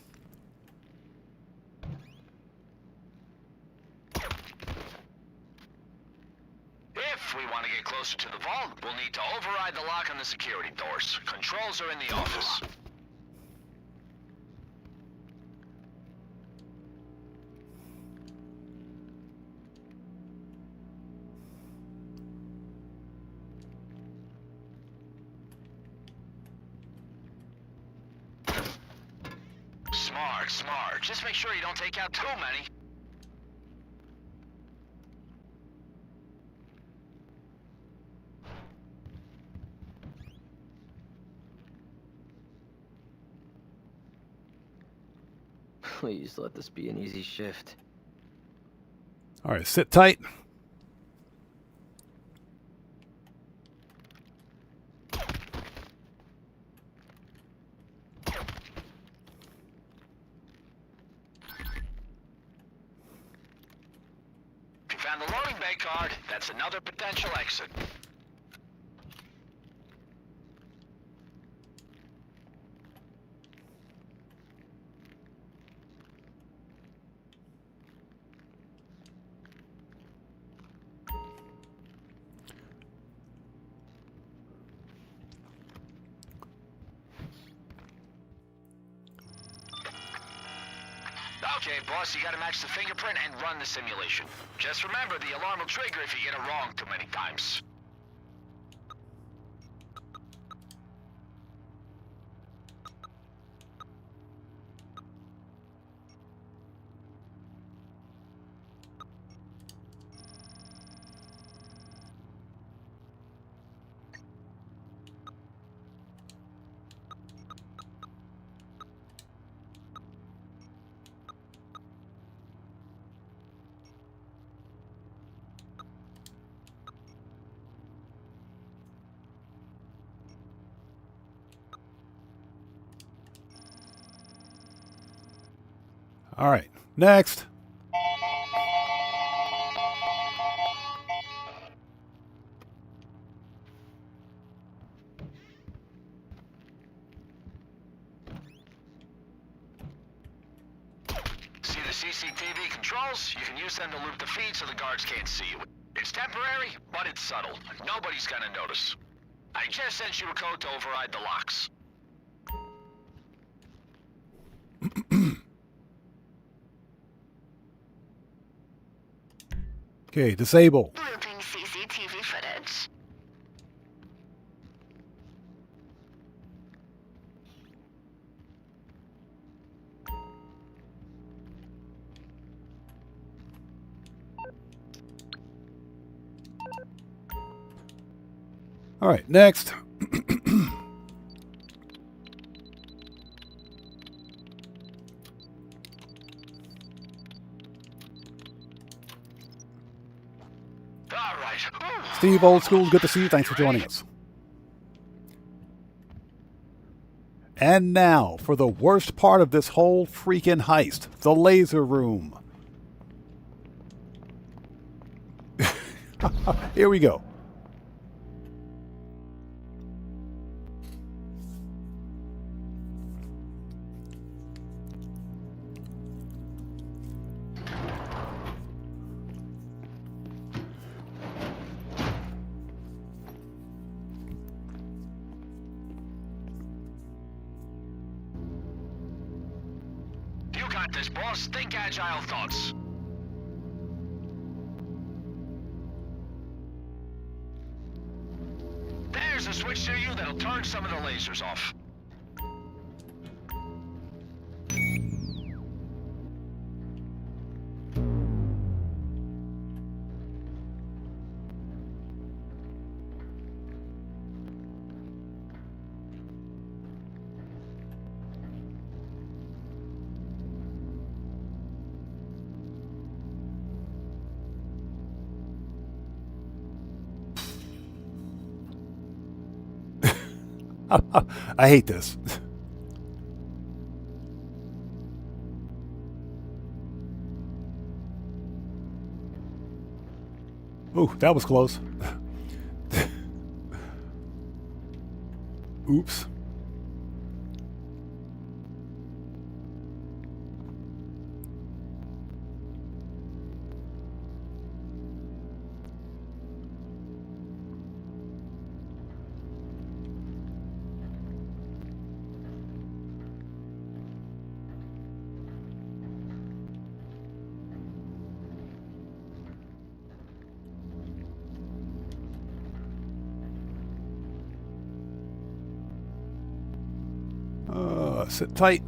If we want to get closer to the vault, we'll need to override the lock on the security doors. Controls are in the office. Smart, smart. Just make sure you don't take out too many. Please let this be an easy shift. All right, sit tight. If you found the loading bay card, that's another potential exit. Okay, boss, you gotta match the fingerprint and run the simulation. Just remember, the alarm will trigger if you get it wrong too many times. All right, next. See the CCTV controls? You can use them to loop the feed so the guards can't see you. It's temporary, but it's subtle. Nobody's gonna notice. I just sent you a code to override the locks. Okay, disable. Looping CCTV footage. All right, next. All right. Steve, old school, good to see you. Thanks for joining us. And now, for the worst part of this whole freaking heist, the laser room. Here we go. You got this, boss. Think agile thoughts. There's a switch near you that'll turn some of the lasers off. I hate this. Ooh, that was close. Oops. Sit tight.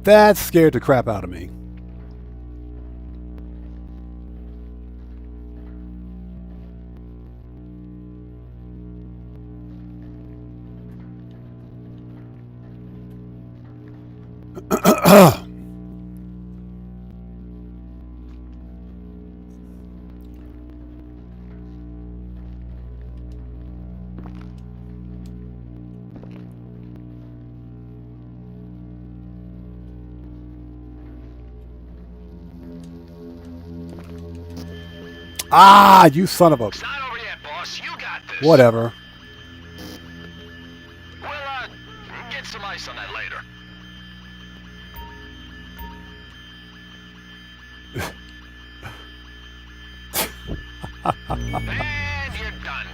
That scared the crap out of me. Ah, you son of a... It's not over yet, boss. You got this. Whatever. We'll, get some ice on that later. And you're done.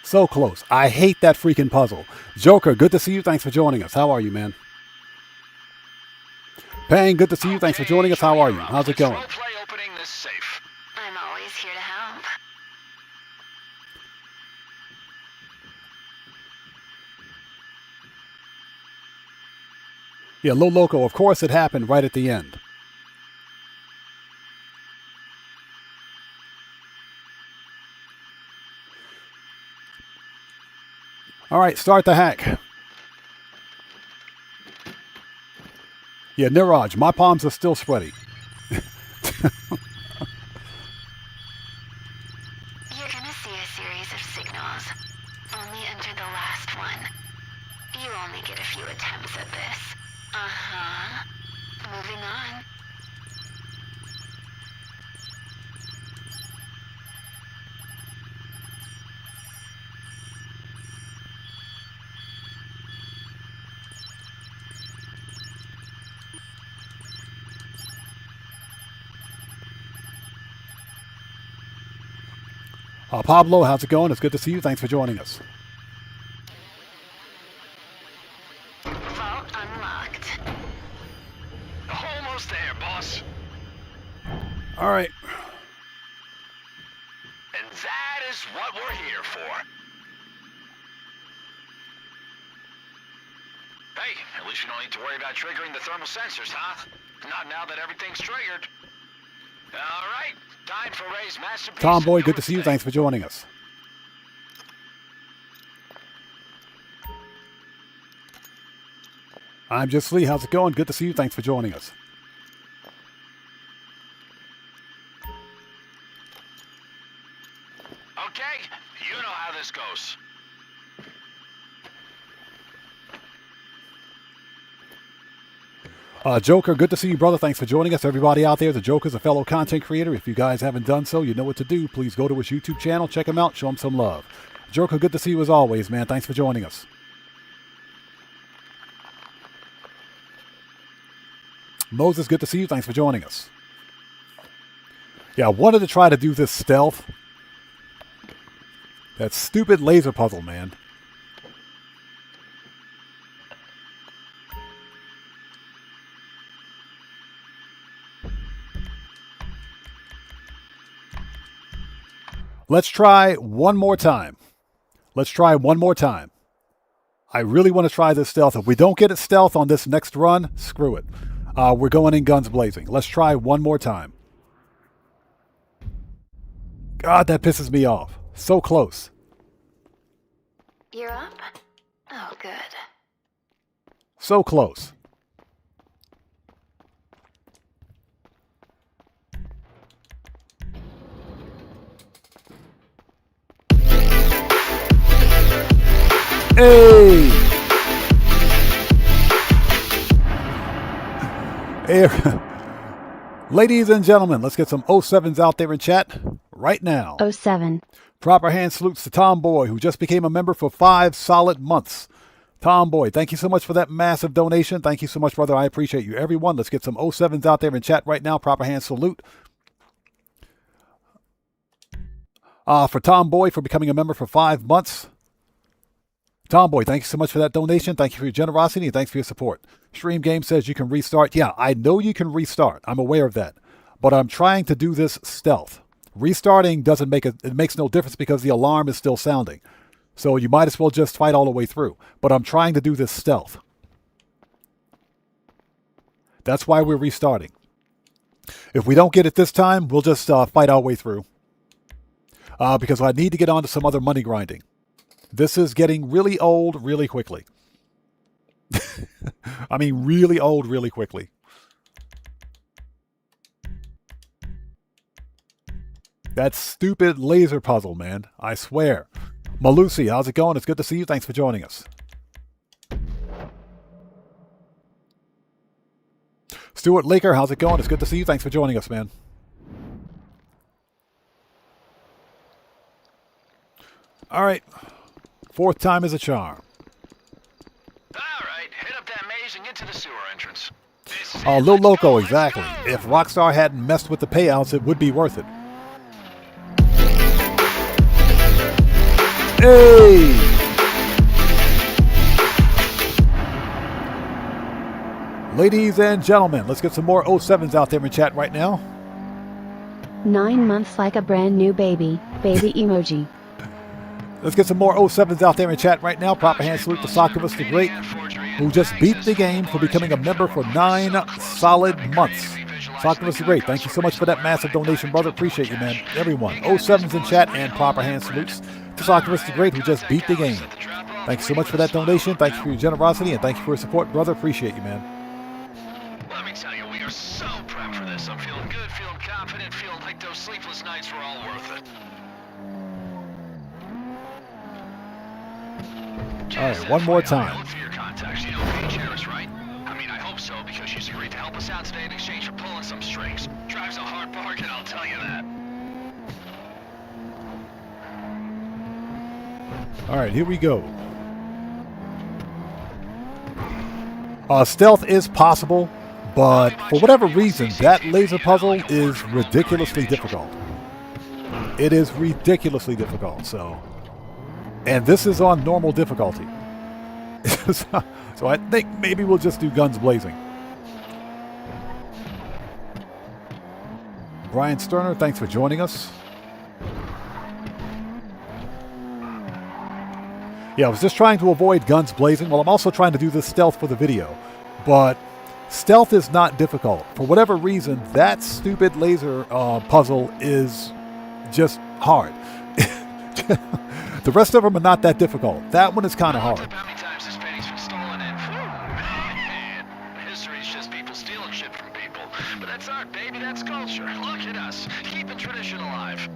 So close. I hate that freaking puzzle. Joker, good to see you. Thanks for joining us. How are you, man? Pang, good to see you. Thanks for joining us. How are you? How's it going? Let's role-play opening this safe. I'm always here to help. Yeah, Low Loco, of course it happened right at the end. All right, start the hack. Yeah, Niraj, my palms are still sweaty. You're gonna see a series of signals. Only enter the last one. You only get a few attempts at this. Uh-huh. Moving on. Pablo, how's it going? It's good to see you. Thanks for joining us. Vault unlocked. Almost there, boss. All right. And that is what we're here for. Hey, at least you don't need to worry about triggering the thermal sensors, huh? Not now that everything's triggered. All right, time for Ray's masterpiece. Tomboy, good to see you. Thanks for joining us. I'm Just Lee. How's it going? Good to see you. Thanks for joining us. Okay, you know how this goes. Joker, good to see you, brother. Thanks for joining us. Everybody out there, the Joker's a fellow content creator. If you guys haven't done so, you know what to do. Please go to his YouTube channel, check him out, show him some love. Joker, good to see you as always, man. Thanks for joining us. Moses, good to see you. Thanks for joining us. Yeah, I wanted to try to do this stealth. That stupid laser puzzle, man. Let's try one more time. Let's try one more time. I really want to try this stealth. If we don't get it stealth on this next run, screw it. We're going in guns blazing. Let's try one more time. God, that pisses me off. So close. You're up? Oh, good. So close. Hey! Hey. Ladies and gentlemen, let's get some 07s out there in chat right now. 07. Proper hand salutes to Tomboy, who just became a member for 5 solid months. Tomboy, thank you so much for that massive donation. Thank you so much, brother. I appreciate you. Everyone, let's get some 07s out there in chat right now. Proper hand salute. For Tomboy for becoming a member for 5 months. Tomboy, thank you so much for that donation. Thank you for your generosity and thanks for your support. Stream Game says you can restart. Yeah, I know you can restart. I'm aware of that. But I'm trying to do this stealth. Restarting doesn't make it makes no difference because the alarm is still sounding. So you might as well just fight all the way through. But I'm trying to do this stealth. That's why we're restarting. If we don't get it this time, we'll just fight our way through. Because I need to get on to some other money grinding. This is getting really old really quickly. I mean, really old really quickly. That stupid laser puzzle, man. I swear. Malusi, how's it going? It's good to see you. Thanks for joining us. Stuart Laker, how's it going? It's good to see you. Thanks for joining us, man. All right. 4th time is a charm. Alright, hit up that maze and get to the sewer entrance. Lil Loco, exactly. If Rockstar hadn't messed with the payouts, it would be worth it. Hey! Ladies and gentlemen, let's get some more 07s out there in chat right now. 9 months like a brand new baby. Baby emoji. Let's get some more 07s out there in chat right now. Proper hand salute to Sockivus the Great, who just beat the game for becoming a member for 9 solid months. Sockivus the Great, thank you so much for that massive donation, brother. Appreciate you, man. Everyone, 07s in chat and proper hand salutes to Sockivus the Great, who just beat the game. Thank you so much for that donation. Thank you for your generosity, and thank you for your support, brother. Appreciate you, man. Let me tell you, we are so prepped for this. I'm feeling good, feeling confident, feeling like those sleepless nights were all worth it. All right, one more time. Look for your contacts. You know Paige Harris, right? I mean, I hope so, because she's agreed to help us out today in exchange for pulling some strings. Drives a hard bargain, I'll tell you that. All right, here we go. Stealth is possible, but for whatever reason, that laser puzzle is ridiculously difficult. It is ridiculously difficult, so... And this is on normal difficulty. So I think maybe we'll just do guns blazing. Brian Sterner, thanks for joining us. Yeah, I was just trying to avoid guns blazing. Well, I'm also trying to do this stealth for the video. But stealth is not difficult. For whatever reason, that stupid laser puzzle is just hard. The rest of them are not that difficult. That one is kind of hard. How many times this penny's been stolen in? Man, history's just people stealing shit from people. But that's art, baby. That's culture. Look at us, keeping tradition alive.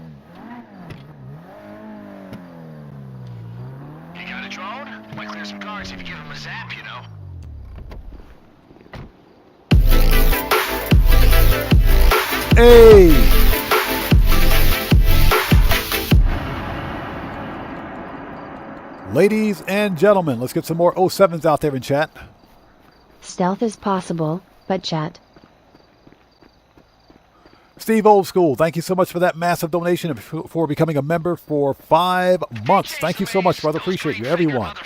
You got a drone? Might clear some cars if you give them a zap, you know. Hey! Ladies and gentlemen, let's get some more 07s out there in chat. Stealth is possible, but chat. Steve Old School, thank you so much for that massive donation and for becoming a member for 5 months. Thank you so much, brother. Appreciate you, everyone.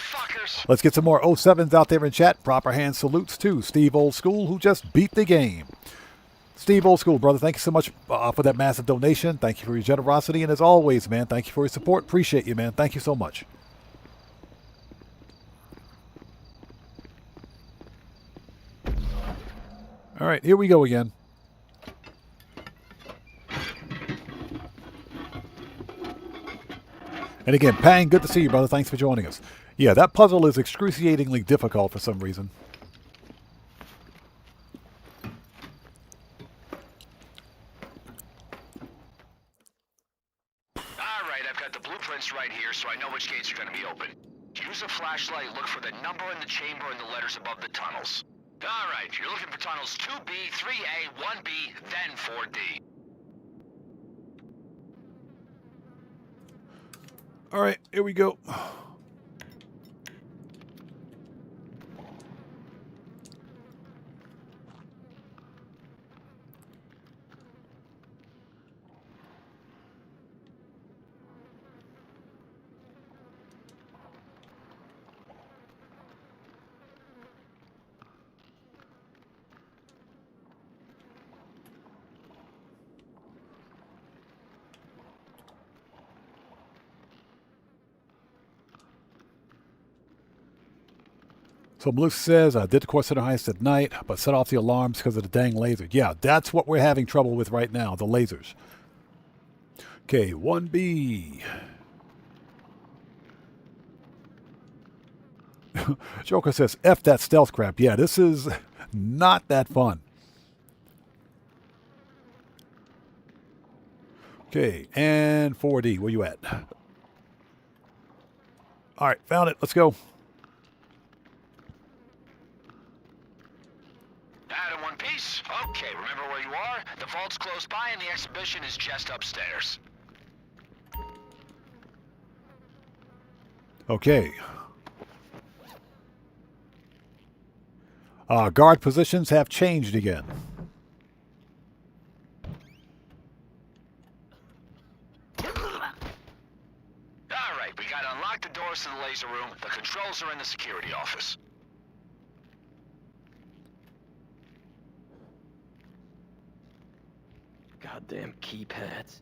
Let's get some more 07s out there in chat. Proper hand salutes to Steve Old School, who just beat the game. Steve Old School, brother, thank you so much for that massive donation. Thank you for your generosity. And as always, man, thank you for your support. Appreciate you, man. Thank you so much. All right, here we go again. And again, Pang, good to see you, brother. Thanks for joining us. Yeah, that puzzle is excruciatingly difficult for some reason. Alright, I've got the blueprints right here, so I know which gates are going to be open. Use a flashlight, look for the number in the chamber and the letters above the tunnels. Alright, you're looking for tunnels 2B, 3A, 1B, then 4D. All right, here we go. So Melissa says, I did the Kortz Center heist at night, but set off the alarms because of the dang laser. Yeah, that's what we're having trouble with right now, the lasers. Okay, 1B. Joker says, F that stealth crap. Yeah, this is not that fun. Okay, and 4D, where you at? All right, found it. Let's go. Out in one piece? Okay, remember where you are? The vault's close by and the exhibition is just upstairs. Okay. Guard positions have changed again. Alright, we gotta unlock the doors to the laser room. The controls are in the security office. Goddamn keypads.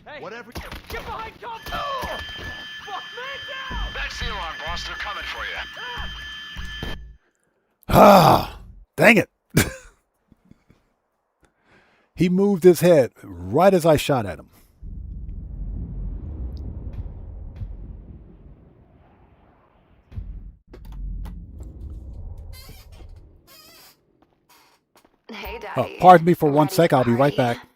Hey, whatever. Get behind cover! Oh! Fuck, man down! That's the alarm, boss. They're coming for you. Ah, dang it. He moved his head right as I shot at him. Hey, Daddy. Pardon me for one Ready sec. to I'll be right party? back.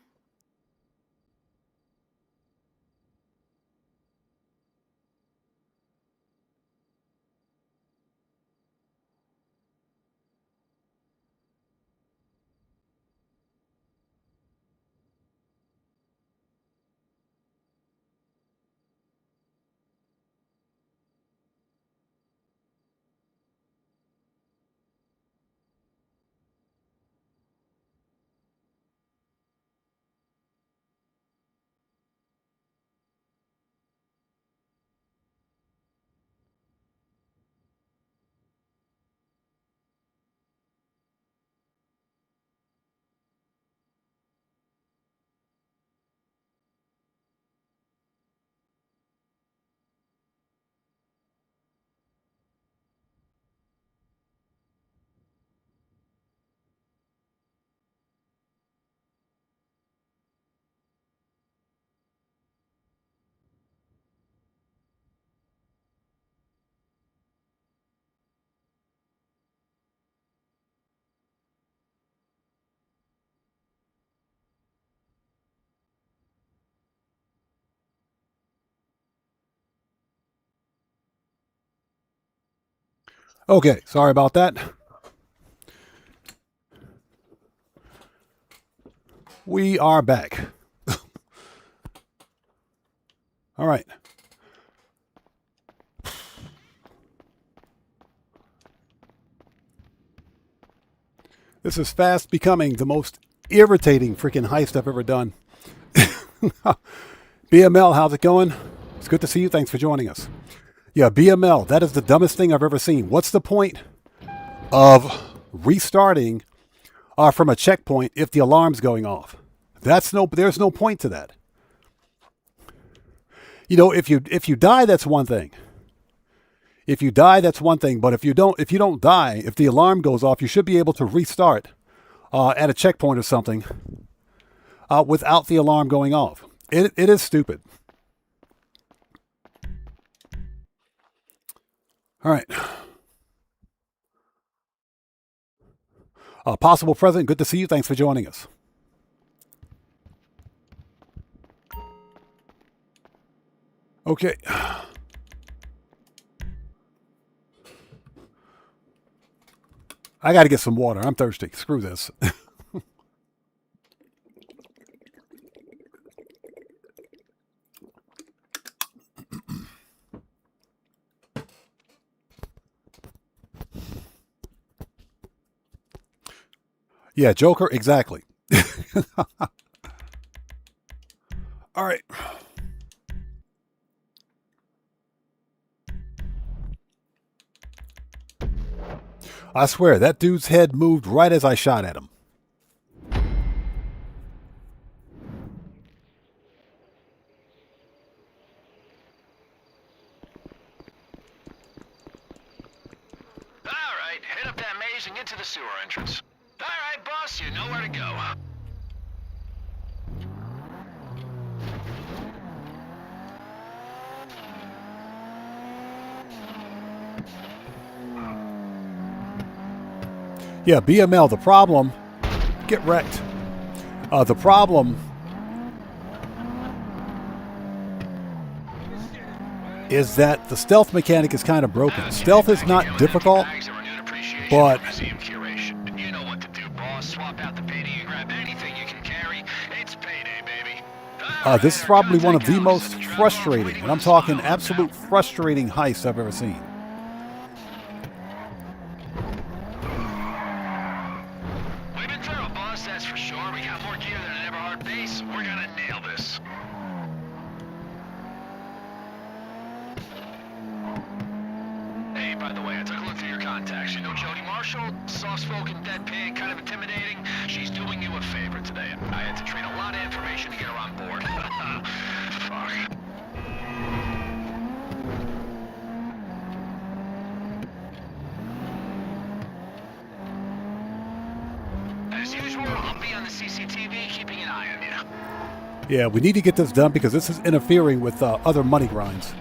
Okay, sorry about that. We are back. All right. This is fast becoming the most irritating freaking heist I've ever done. BML, how's it going? It's good to see you. Thanks for joining us. Yeah, BML, that is the dumbest thing I've ever seen. What's the point of restarting from a checkpoint if the alarm's going off? There's no point to that. You know, if you die, that's one thing. If you die, that's one thing. But if you don't die, if the alarm goes off, you should be able to restart at a checkpoint or something without the alarm going off. It is stupid. All right. Possible President, good to see you. Thanks for joining us. Okay. I got to get some water. I'm thirsty. Screw this. Yeah, Joker, exactly. All right. I swear, that dude's head moved right as I shot at him. All right, head up that maze and get to the sewer entrance. All right, boss, you know where to go. Yeah, BML, the problem... Get wrecked. The problem... is that the stealth mechanic is kind of broken. Stealth is not difficult, but... You know what to do, boss. Swap out the painting and grab anything you can carry. It's payday, baby. this is probably one of the most frustrating, and I'm talking absolute frustrating heists I've ever seen. We've been thorough, boss, that's for sure. We got more gear than an Everhard base. We're gonna nail this. Hey, by the way, I took a look through your contacts. You know Jody Marshall? Soft-spoken, deadpan, kind of intimidating. She's doing you a favor today. I had to train a lot of information to get her on board. Fuck. As usual, I'll be on the CCTV, keeping an eye on you. Yeah, we need to get this done because this is interfering with other money grinds.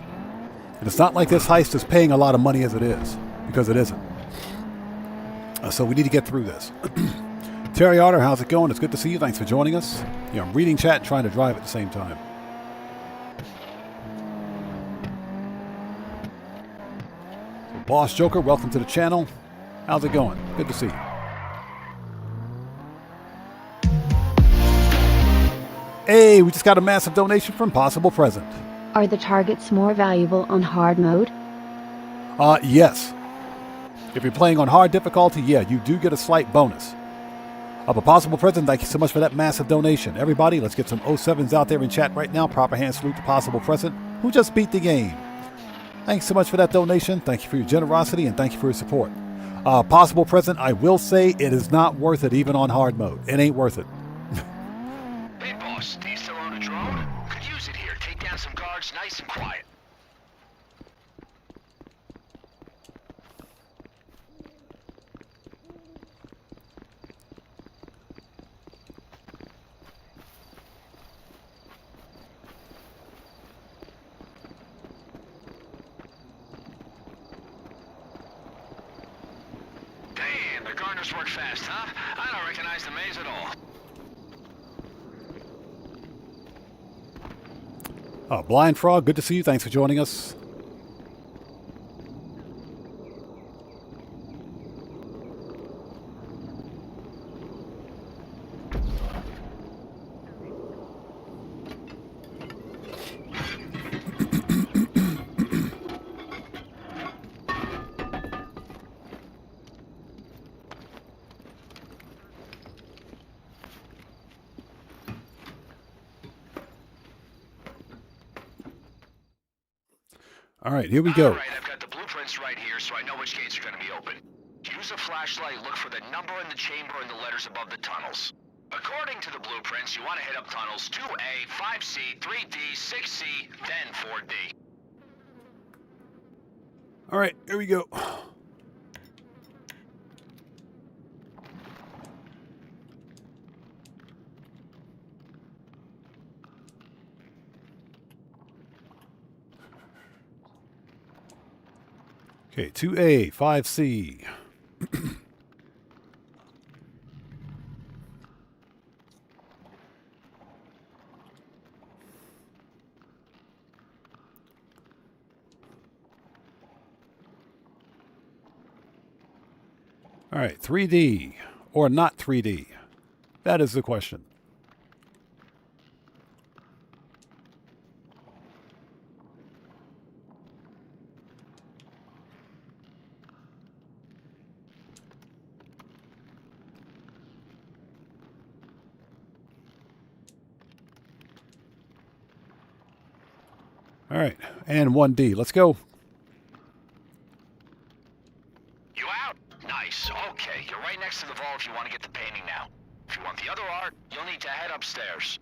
And it's not like this heist is paying a lot of money as it is, because it isn't. So we need to get through this. Terry Otter, how's it going? It's good to see you. Thanks for joining us. Yeah, I'm reading chat and trying to drive at the same time. So Boss Joker, welcome to the channel. How's it going? Good to see you. Hey, we just got a massive donation from Possible Present. Are the targets more valuable on hard mode? Yes. If you're playing on hard difficulty, yeah, you do get a slight bonus. But Possible Present, thank you so much for that massive donation. Everybody, let's get some 07s out there in chat right now. Proper hand salute to Possible Present, who just beat the game. Thanks so much for that donation. Thank you for your generosity and thank you for your support. Possible Present, I will say it is not worth it even on hard mode. It ain't worth it. Hey, boss, do you still own a drone? Could use it here. Take down some guards nice and quiet. Damn, the gardeners work fast, huh? I don't recognize the maze at all. Blind Frog, good to see you. Thanks for joining us. All right, here we go. All right, I've got the blueprints right here, so I know which gates are going to be open. Use a flashlight, look for the number in the chamber and the letters above the tunnels. According to the blueprints, you want to hit up tunnels 2A, 5C, 3D, 6C, then 4D. All right, here we go. Okay, 2A, 5C. All right, 3D or not 3D? That is the question. All right, and 1D. Let's go. You out? Nice. Okay, you're right next to the vault if you want to get the painting now. If you want the other art, you'll need to head upstairs.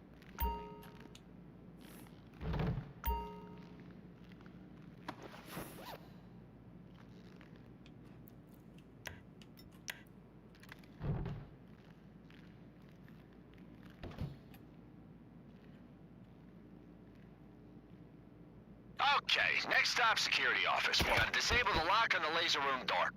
Okay, next stop, security office. We gotta disable the lock on the laser room door.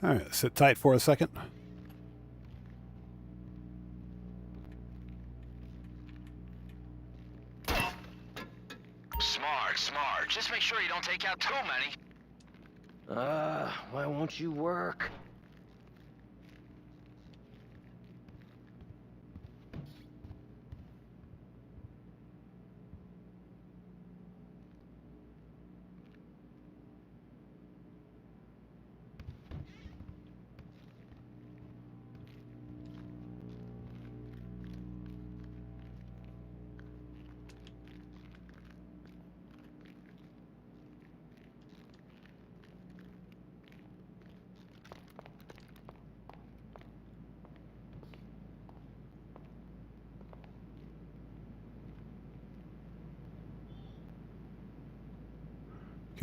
All right, sit tight for a second. Smart. Just make sure you don't take out too many. Why won't you work?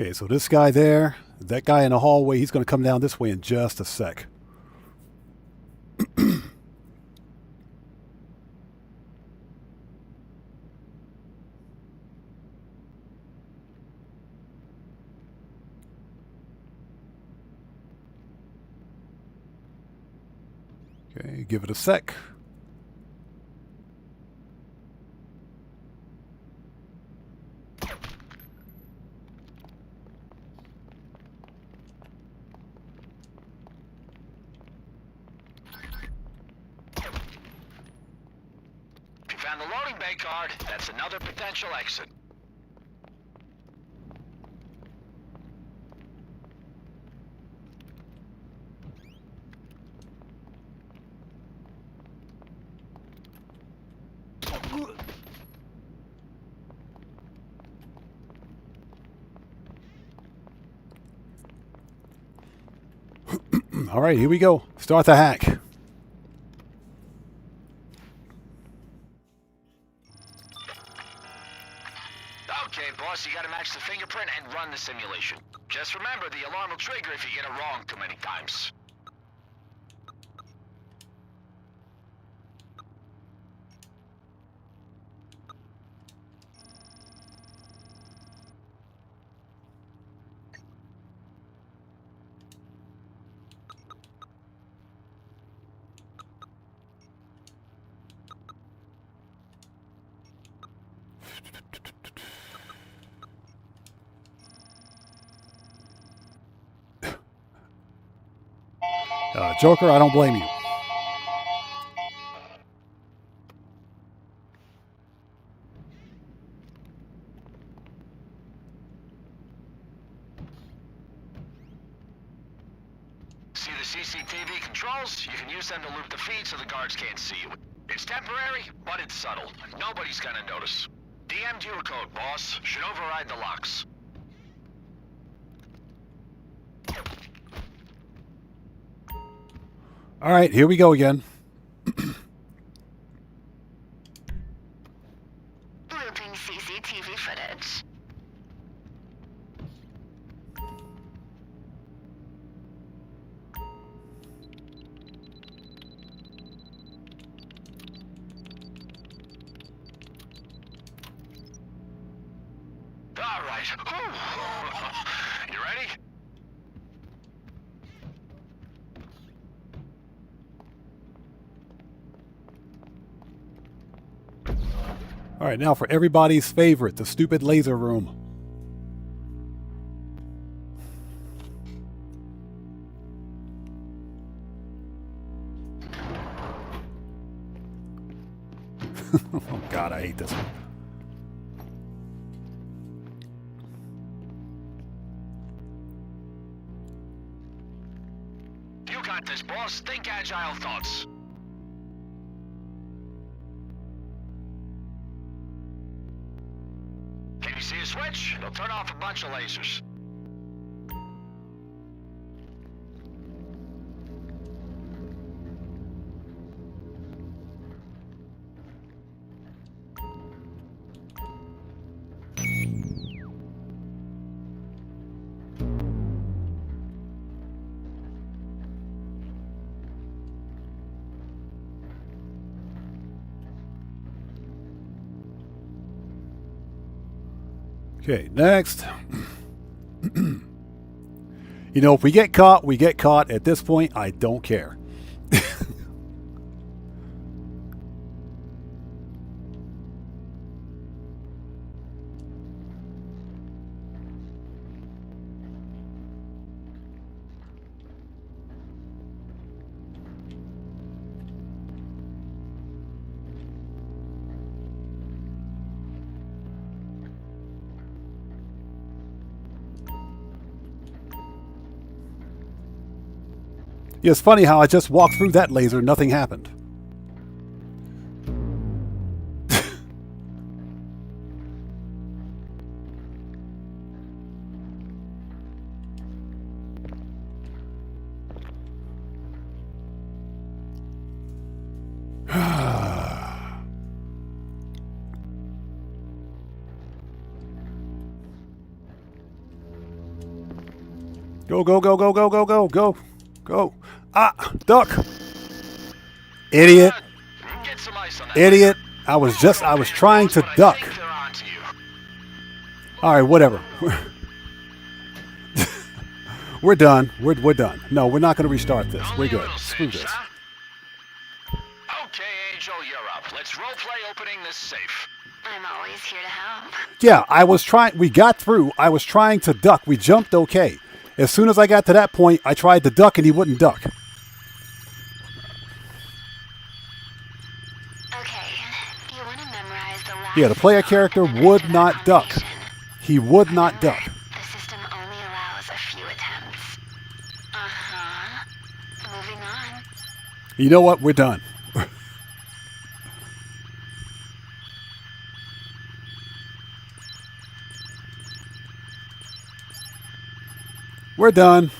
Okay, so this guy there, that guy in the hallway, he's going to come down this way in just a sec. Okay, give it a sec. Found the loading bay card. That's another potential exit. All right, here we go. Start the hack. Okay, boss, you gotta match the fingerprint and run the simulation. Just remember, the alarm will trigger if you get it wrong too many times. Joker, I don't blame you. See the CCTV controls? You can use them to loop the feed so the guards can't see you. It's temporary, but it's subtle. Nobody's gonna notice. DM'd you a code, boss. Should override the locks. All right, here we go again. Looping CCTV footage. All right. You ready? All right, now for everybody's favorite, the stupid laser room. Oh God, I hate this one. You got this, boss. Think agile thoughts. Can you see a switch? It'll turn off a bunch of lasers. Okay, next. You know, if we get caught, we get caught. At this point, I don't care. Yeah, it's funny how I just walked through that laser, nothing happened. Go, go, go, go, go, go, go, go, go. Ah, duck. Idiot. Get some ice on that. Idiot. I was trying to duck. I think they're onto you. All right, whatever. We're done. We're done. No, we're not going to restart this. We're Only a good. little Screw cinch, this. huh? Okay, Angel, you're up. Let's roleplay opening this safe. I'm always here to help. Yeah, we got through. I was trying to duck. We jumped okay. As soon as I got to that point, I tried to duck and he wouldn't duck. Okay, you want to memorize the last... Yeah, the player character and then would after not that duck. combination. He would not duck. The system only allows a few attempts. Uh-huh. Moving on. You know what? We're done. We're done.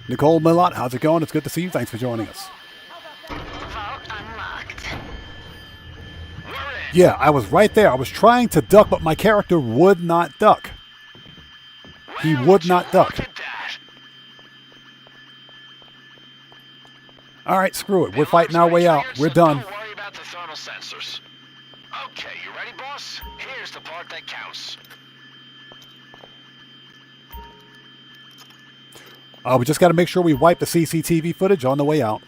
Nicole Millot, how's it going? It's good to see you. Thanks for joining us. Vault unlocked. We're in. Yeah, I was right there. I was trying to duck, but my character would not duck. He Well, would not look duck. at that. All right, screw it. We're The fighting our alarm's way right out. here, We're so done. Don't worry about the thermal sensors. Okay, you ready, boss? Here's the part that counts. We just got to make sure we wipe the CCTV footage on the way out.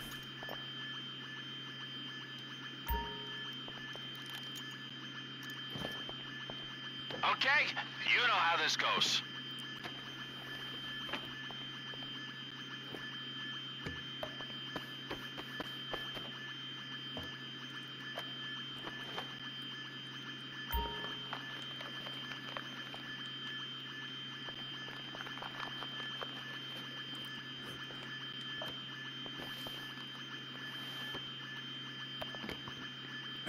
Okay, you know how this goes.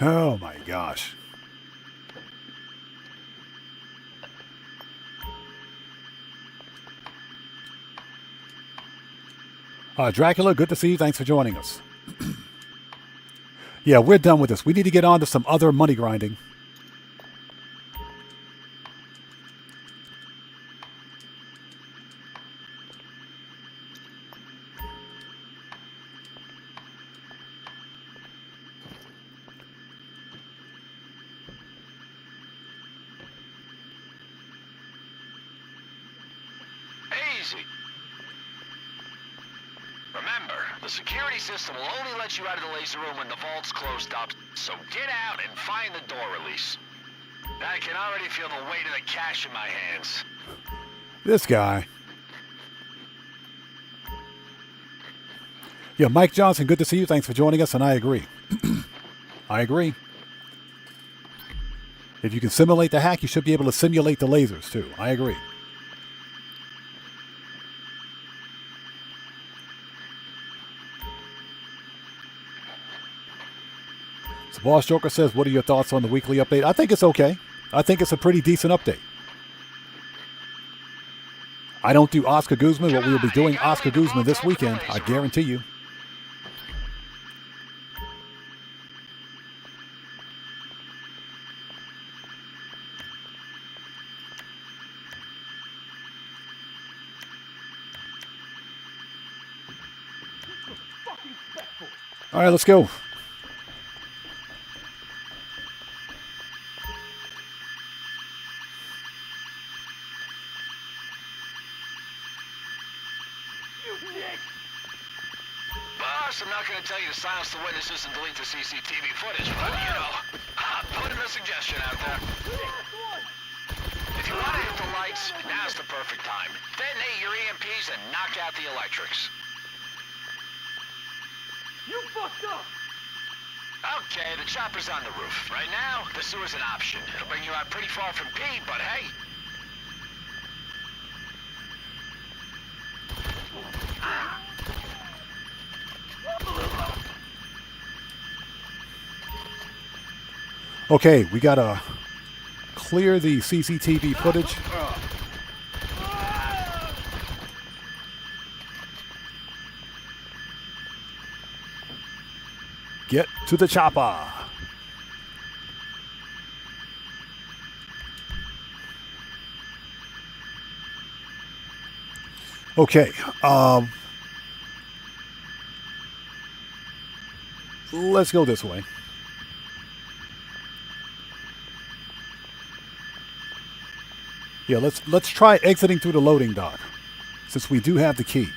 Oh my gosh. Dracula, good to see you. Thanks for joining us. Yeah, we're done with this. We need to get on to some other money grinding. Easy. Remember, the security system will only let you out of the laser room when the vault's closed up, so get out and find the door release. I can already feel the weight of the cash in my hands. This guy. Yeah, Mike Johnson, good to see you. Thanks for joining us, and I agree. I agree. If you can simulate the hack, you should be able to simulate the lasers, too. I agree. So Boss Joker says, what are your thoughts on the weekly update? I think it's okay. I think it's a pretty decent update. I don't do Oscar Guzman, but we will be doing Oscar Guzman this weekend. I guarantee you. All right, let's go. Boss, I'm not going to tell you to silence the witnesses and delete the CCTV footage, but, you know, putting a suggestion out there. If you want to hit the lights, now's the perfect time. Detonate your EMPs and knock out the electrics. You fucked up! Okay, the chopper's on the roof. Right now, the sewer's an option. It'll bring you out pretty far from Pete, but hey. Okay, we gotta clear the CCTV footage. Get to the chopper. Okay. Let's go this way. Yeah, let's try exiting through the loading dock, since we do have the key.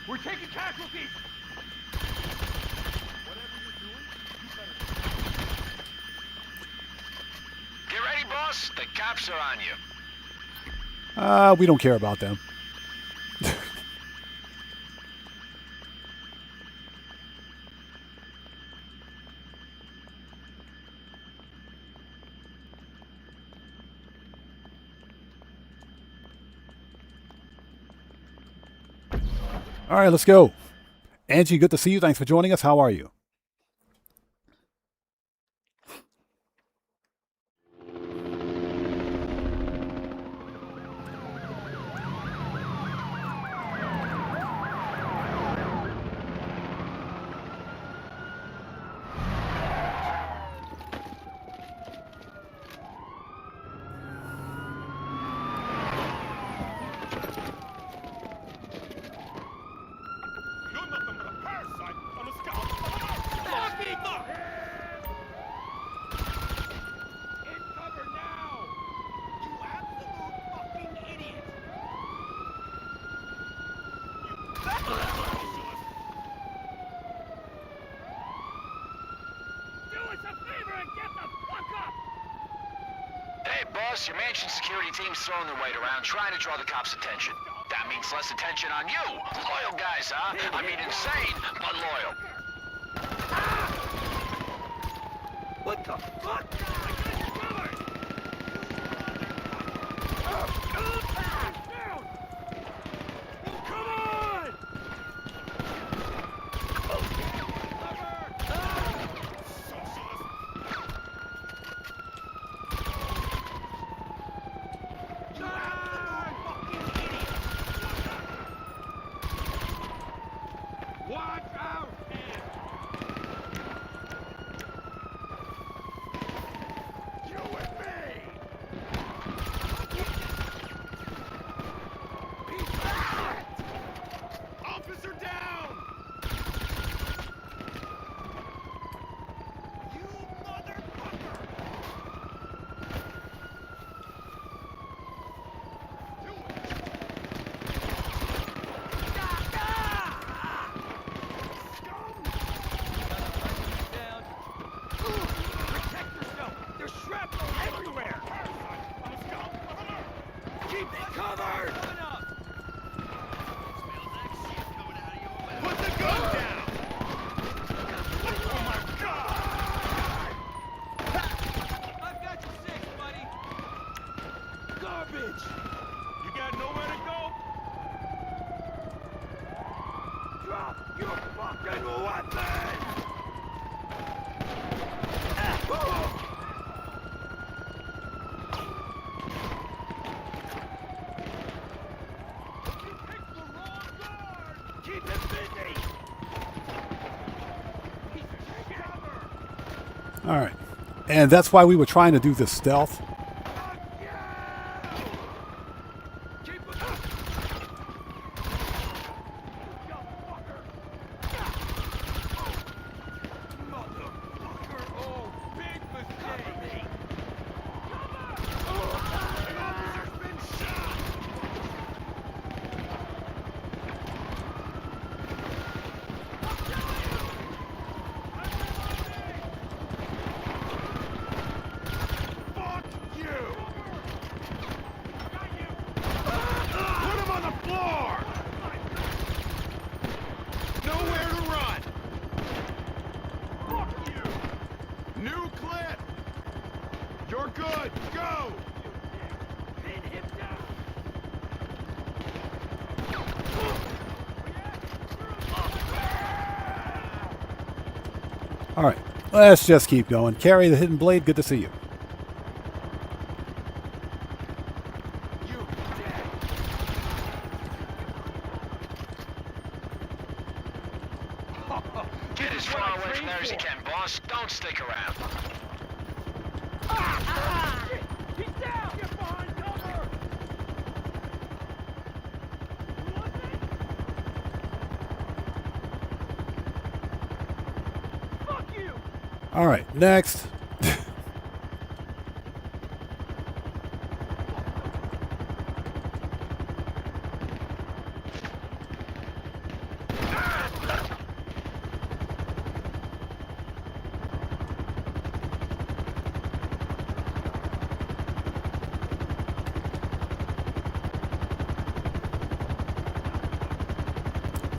We're taking casualties! Whatever you're doing, you better... Get ready, boss. The cops are on you. We don't care about them. All right, let's go. Angie, good to see you. Thanks for joining us. How are you? Hey, boss, your mansion security team's throwing their weight around, trying to draw the cops' attention. That means less attention on you. Loyal guys, huh? I mean, insane, but loyal. What the fuck? Come on! Watch out! You and me! He's hit! Officer down! You motherfucker! Do it! Protect yourself! There's shrapnel everywhere! Keep it covered! Put the gun down! Oh my god! I've got you six, buddy! Garbage! You got nowhere to go? Drop your fucking weapon! Keep it busy! All right. And that's why we were trying to do this stealth. Keep it up! Motherfucker! Oh, big mistake! An officer's been shot! Fuck you! Put him on the floor! Nowhere to run! Fuck you! New clip! You're good! Go! Pin him down! All right. Let's just keep going. Carry the hidden blade. Good to see you. You dead! Get as far away from there as you can, boss. Don't stick around. He's down! Get behind cover! Fuck you! All right. Next.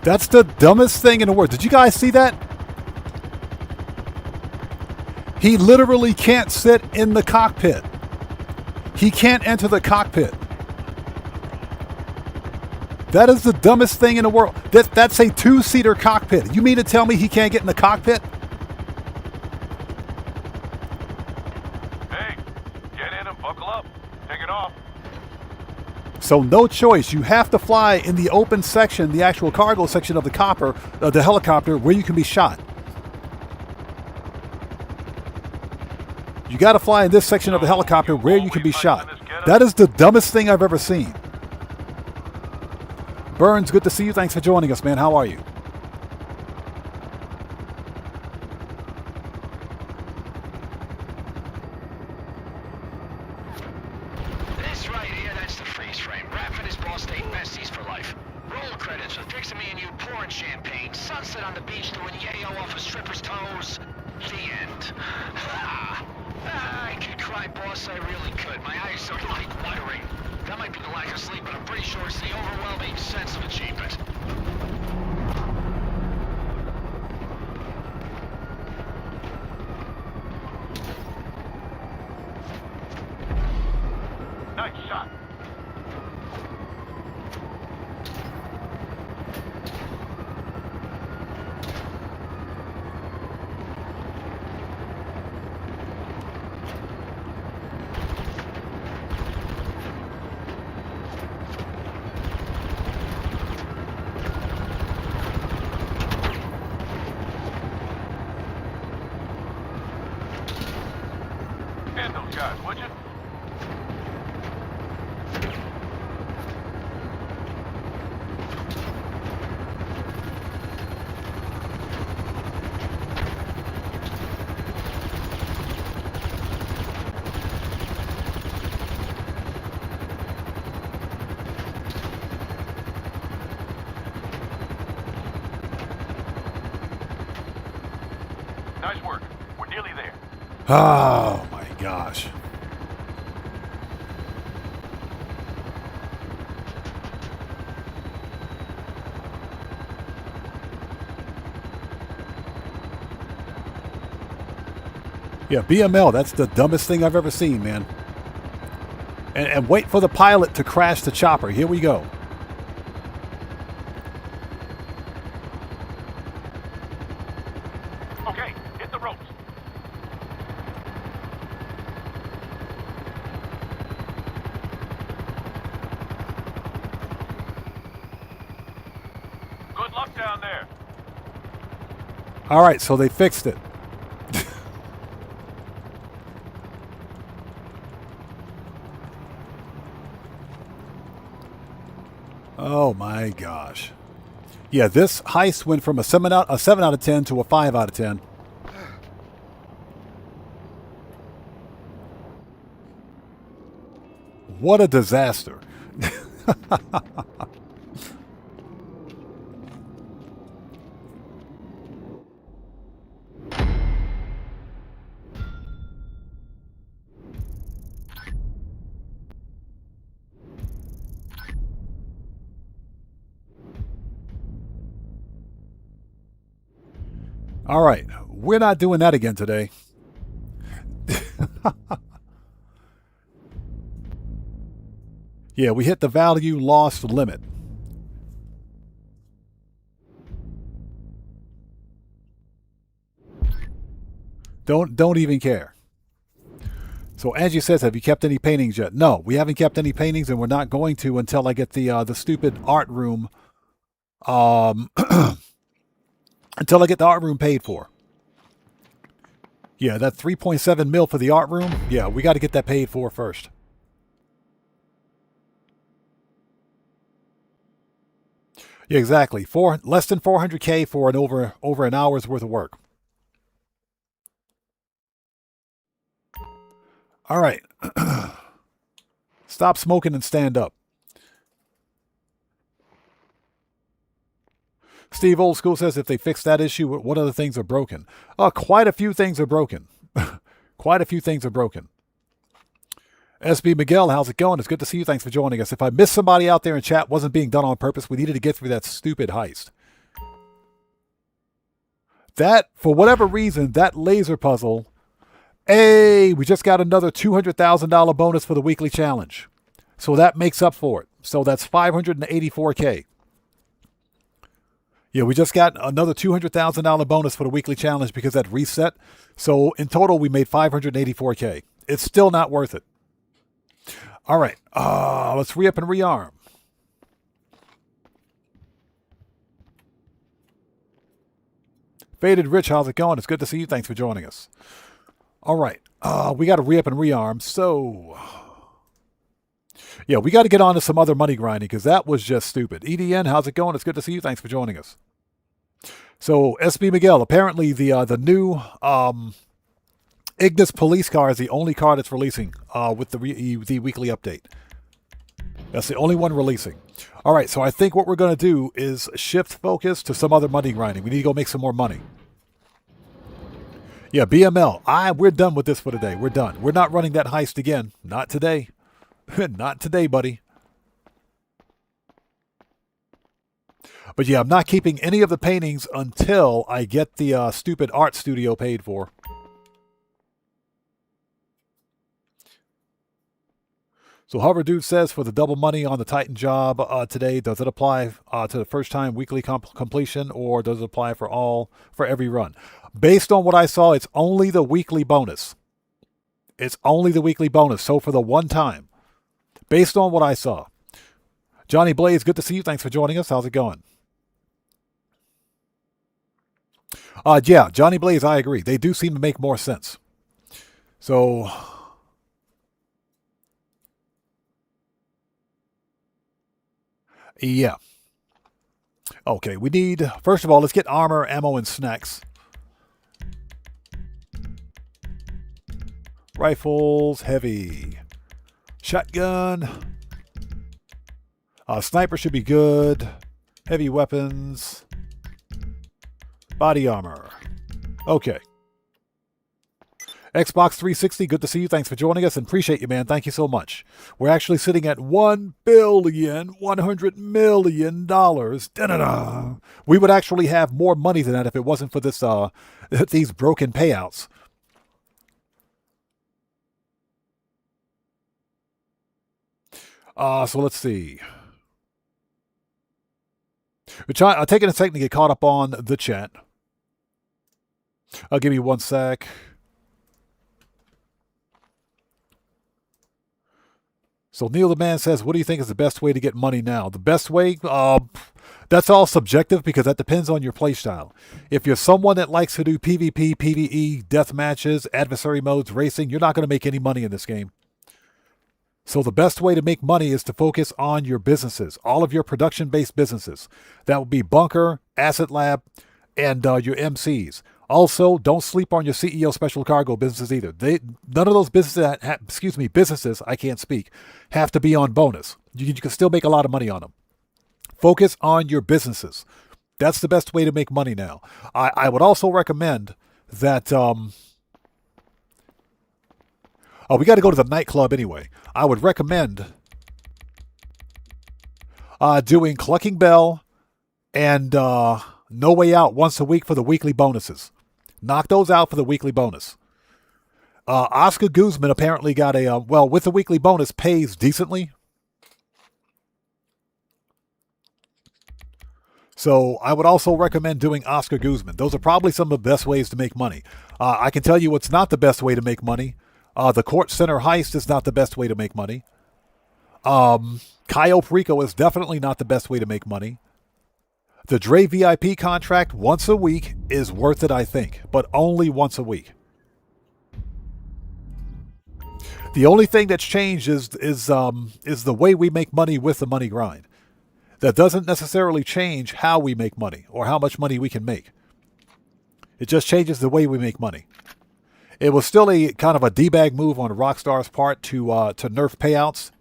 That's the dumbest thing in the world. Did you guys see that? He literally can't sit in the cockpit. He can't enter the cockpit. That is the dumbest thing in the world. That's a two-seater cockpit. You mean to tell me he can't get in the cockpit? Hey, get in and buckle up. Take it off. So no choice. You have to fly in the open section, the actual cargo section of the helicopter, where you can be shot. You got to fly in this section of the helicopter where you can be shot. That is the dumbest thing I've ever seen. Burns, good to see you. Thanks for joining us, man. How are you? This right here, that's the freeze frame. Raph and his boss stay besties for life. Roll credits with Pixie and you pouring champagne, sunset on the beach doing yayo off a stripper's toes. The end. I could cry, boss, I really could. Nice shot. Hit those guys, would you? Nice work. We're nearly there. Oh my gosh. Yeah, BML, that's the dumbest thing I've ever seen, man. And wait for the pilot to crash the chopper. Here we go. Okay, hit the ropes. Good luck down there. All right, so they fixed it. Oh my gosh. Yeah, this heist went from a 7 out of 10 to a 5 out of 10. What a disaster. All right, we're not doing that again today. Yeah, we hit the value loss limit. Don't even care. So Angie says, have you kept any paintings yet? No, we haven't kept any paintings, and we're not going to until I get the stupid art room until I get the art room paid for. Yeah, that 3.7 mil for the art room. Yeah, we got to get that paid for first. Yeah, exactly. Less than 400K for an over an hour's worth of work. All right. Stop smoking and stand up. Steve Old School says if they fix that issue, what other things are broken? Quite a few things are broken. Quite a few things are broken. SB Miguel, how's it going? It's good to see you. Thanks for joining us. If I missed somebody out there in chat, wasn't being done on purpose. We needed to get through that stupid heist. That, for whatever reason, that laser puzzle. Hey, we just got another $200,000 bonus for the weekly challenge. So that makes up for it. So that's 584K. Yeah, we just got another $200,000 bonus for the weekly challenge because that reset. So in total, we made 584K. It's still not worth it. All right, let's re-up and rearm. Faded Rich, how's it going? It's good to see you. Thanks for joining us. All right, we got to re-up and rearm. So, yeah, we got to get on to some other money grinding because that was just stupid. EDN, how's it going? It's good to see you. Thanks for joining us. So, SB Miguel, apparently the new Ignis police car is the only car that's releasing with the weekly update. That's the only one releasing. All right, so I think what we're going to do is shift focus to some other money grinding. We need to go make some more money. Yeah, BML, we're done with this for today. We're done. We're not running that heist again. Not today. Not today, buddy. But yeah, I'm not keeping any of the paintings until I get the stupid art studio paid for. So Hover Dude says for the double money on the Titan job today, does it apply to the first time weekly completion, or does it apply for every run? Based on what I saw, it's only the weekly bonus. It's only the weekly bonus. So for the one time, based on what I saw. Johnny Blaze, good to see you. Thanks for joining us. How's it going? Yeah, Johnny Blaze, I agree. They do seem to make more sense. So, yeah. Okay, we need, first of all, let's get armor, ammo, and snacks. Rifles, heavy. Shotgun. Sniper should be good. Heavy weapons. Body armor. Okay. Xbox 360, good to see you. Thanks for joining us and appreciate you, man. Thank you so much. We're actually sitting at $1,100 million. Da-da-da. We would actually have more money than that if it wasn't for this these broken payouts. So let's see. I'll take it a second to get caught up on the chat. I'll give you 1 sec. So Neil the Man says, what do you think is the best way to get money now? The best way? That's all subjective because that depends on your playstyle. If you're someone that likes to do PvP, PvE, death matches, adversary modes, racing, you're not going to make any money in this game. So the best way to make money is to focus on your businesses, all of your production-based businesses. That would be Bunker, Asset Lab, and your MCs. Also, don't sleep on your CEO special cargo businesses either. None of those businesses, businesses, I can't speak, have to be on bonus. You can still make a lot of money on them. Focus on your businesses. That's the best way to make money now. I would also recommend that... we got to go to the nightclub anyway. I would recommend doing Clucking Bell and No Way Out once a week for the weekly bonuses. Knock those out for the weekly bonus. Oscar Guzman apparently got a, with the weekly bonus, pays decently. So I would also recommend doing Oscar Guzman. Those are probably some of the best ways to make money. I can tell you what's not the best way to make money. The Kortz Center Heist is not the best way to make money. Cayo Perico is definitely not the best way to make money. The Dre VIP contract once a week is worth it, I think, but only once a week. The only thing that's changed is the way we make money with the money grind. That doesn't necessarily change how we make money or how much money we can make. It just changes the way we make money. It was still a kind of a D-bag move on Rockstar's part to nerf payouts.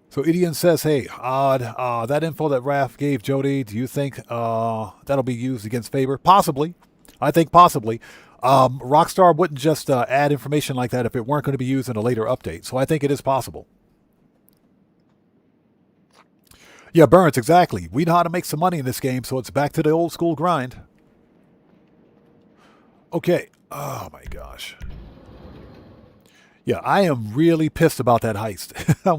So Idian says, hey, Odd, that info that Raph gave Jody, do you think that'll be used against Faber? Possibly. I think possibly. Rockstar wouldn't just add information like that if it weren't going to be used in a later update. So I think it is possible. Yeah, Burns, exactly. We know how to make some money in this game, so it's back to the old school grind. Okay. Oh, my gosh. Yeah, I am really pissed about that heist. I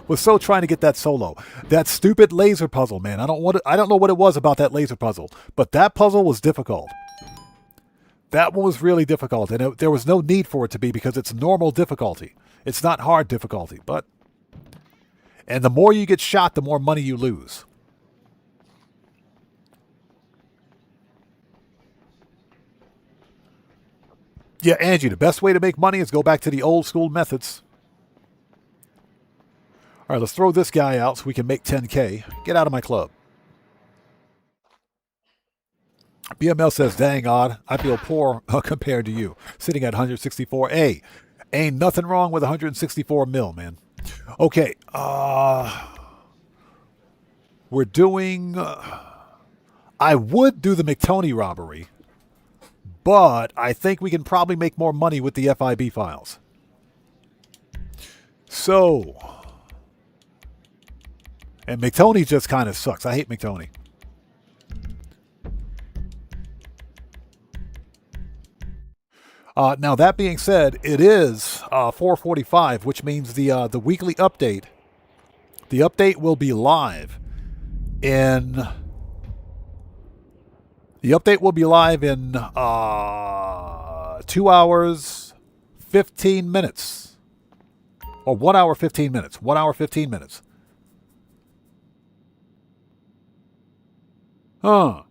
was so trying to get that solo. That stupid laser puzzle, man. I don't know what it was about that laser puzzle, but that puzzle was difficult. That one was really difficult, and there was no need for it to be because it's normal difficulty. It's not hard difficulty, but... And the more you get shot, the more money you lose. Yeah, Angie, the best way to make money is go back to the old school methods. All right, let's throw this guy out so we can make 10K. Get out of my club. BML says, dang, Odd, I feel poor compared to you. Sitting at 164. Hey, ain't nothing wrong with 164 mil, man. Okay. We're doing... I would do the McTony robbery. But I think we can probably make more money with the FIB files. So, And McTony just kind of sucks. I hate McTony. Now, that being said, it is 4:45, which means the weekly update, the update will be live in... The update will be live in 2 hours, 15 minutes. Or 1 hour, 15 minutes. 1 hour, 15 minutes. Huh.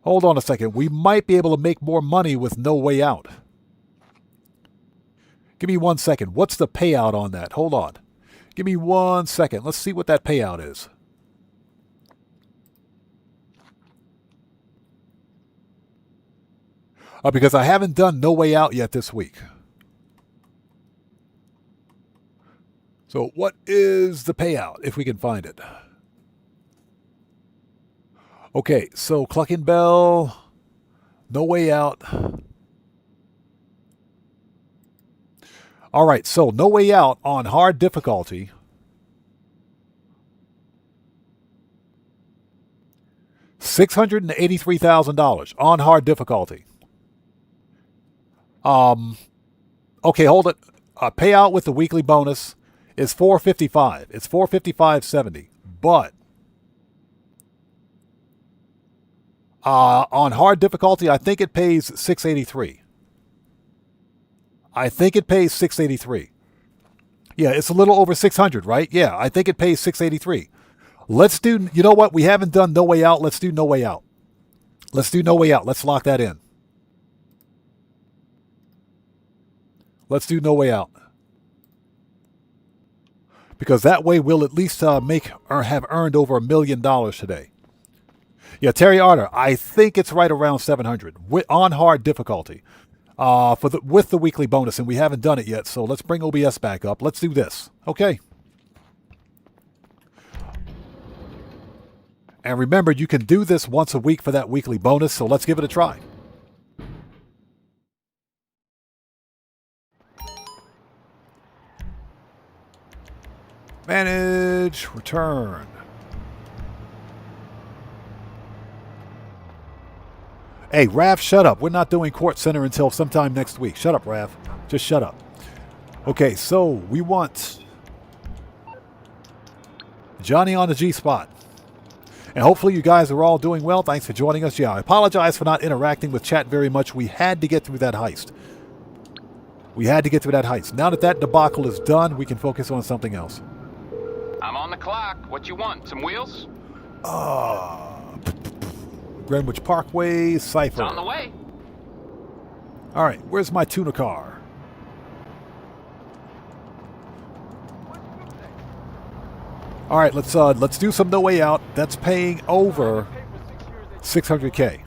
Hold on a second. We might be able to make more money with No Way Out. Give me 1 second. What's the payout on that? Hold on. Give me 1 second. Let's see what that payout is. Because I haven't done No Way Out yet this week. So what is the payout, if we can find it? Okay, so Clucking Bell, No Way Out. All right, so No Way Out on hard difficulty. $683,000 on hard difficulty. Okay, hold it. Payout with the weekly bonus is $455. It's $455.70. But on hard difficulty, I think it pays $683. I think it pays $683. Yeah, it's a little over $600, right? Yeah, I think it pays $683. Let's do, you know what? We haven't done No Way Out. Let's do No Way Out. Let's do No Way Out. Let's lock that in. Let's do No Way Out. Because that way we'll at least have earned over $1 million today. Yeah, Terry Arter, I think it's right around 700 on hard difficulty with the weekly bonus, and we haven't done it yet, so let's bring OBS back up. Let's do this. Okay. And remember, you can do this once a week for that weekly bonus, so let's give it a try. Manage, return. Hey, Raph, shut up. We're not doing Kortz Center until sometime next week. Shut up, Raph. Just shut up. Okay, so we want Johnny on the G-spot. And hopefully you guys are all doing well. Thanks for joining us. Yeah, I apologize for not interacting with chat very much. We had to get through that heist. We had to get through that heist. Now that that debacle is done, we can focus on something else. I'm on the clock. What you want? Some wheels? Greenwich Parkway, Cypher. It's on the way. All right, where's my tuna car? All right, let's do some No Way Out. That's paying over $600K.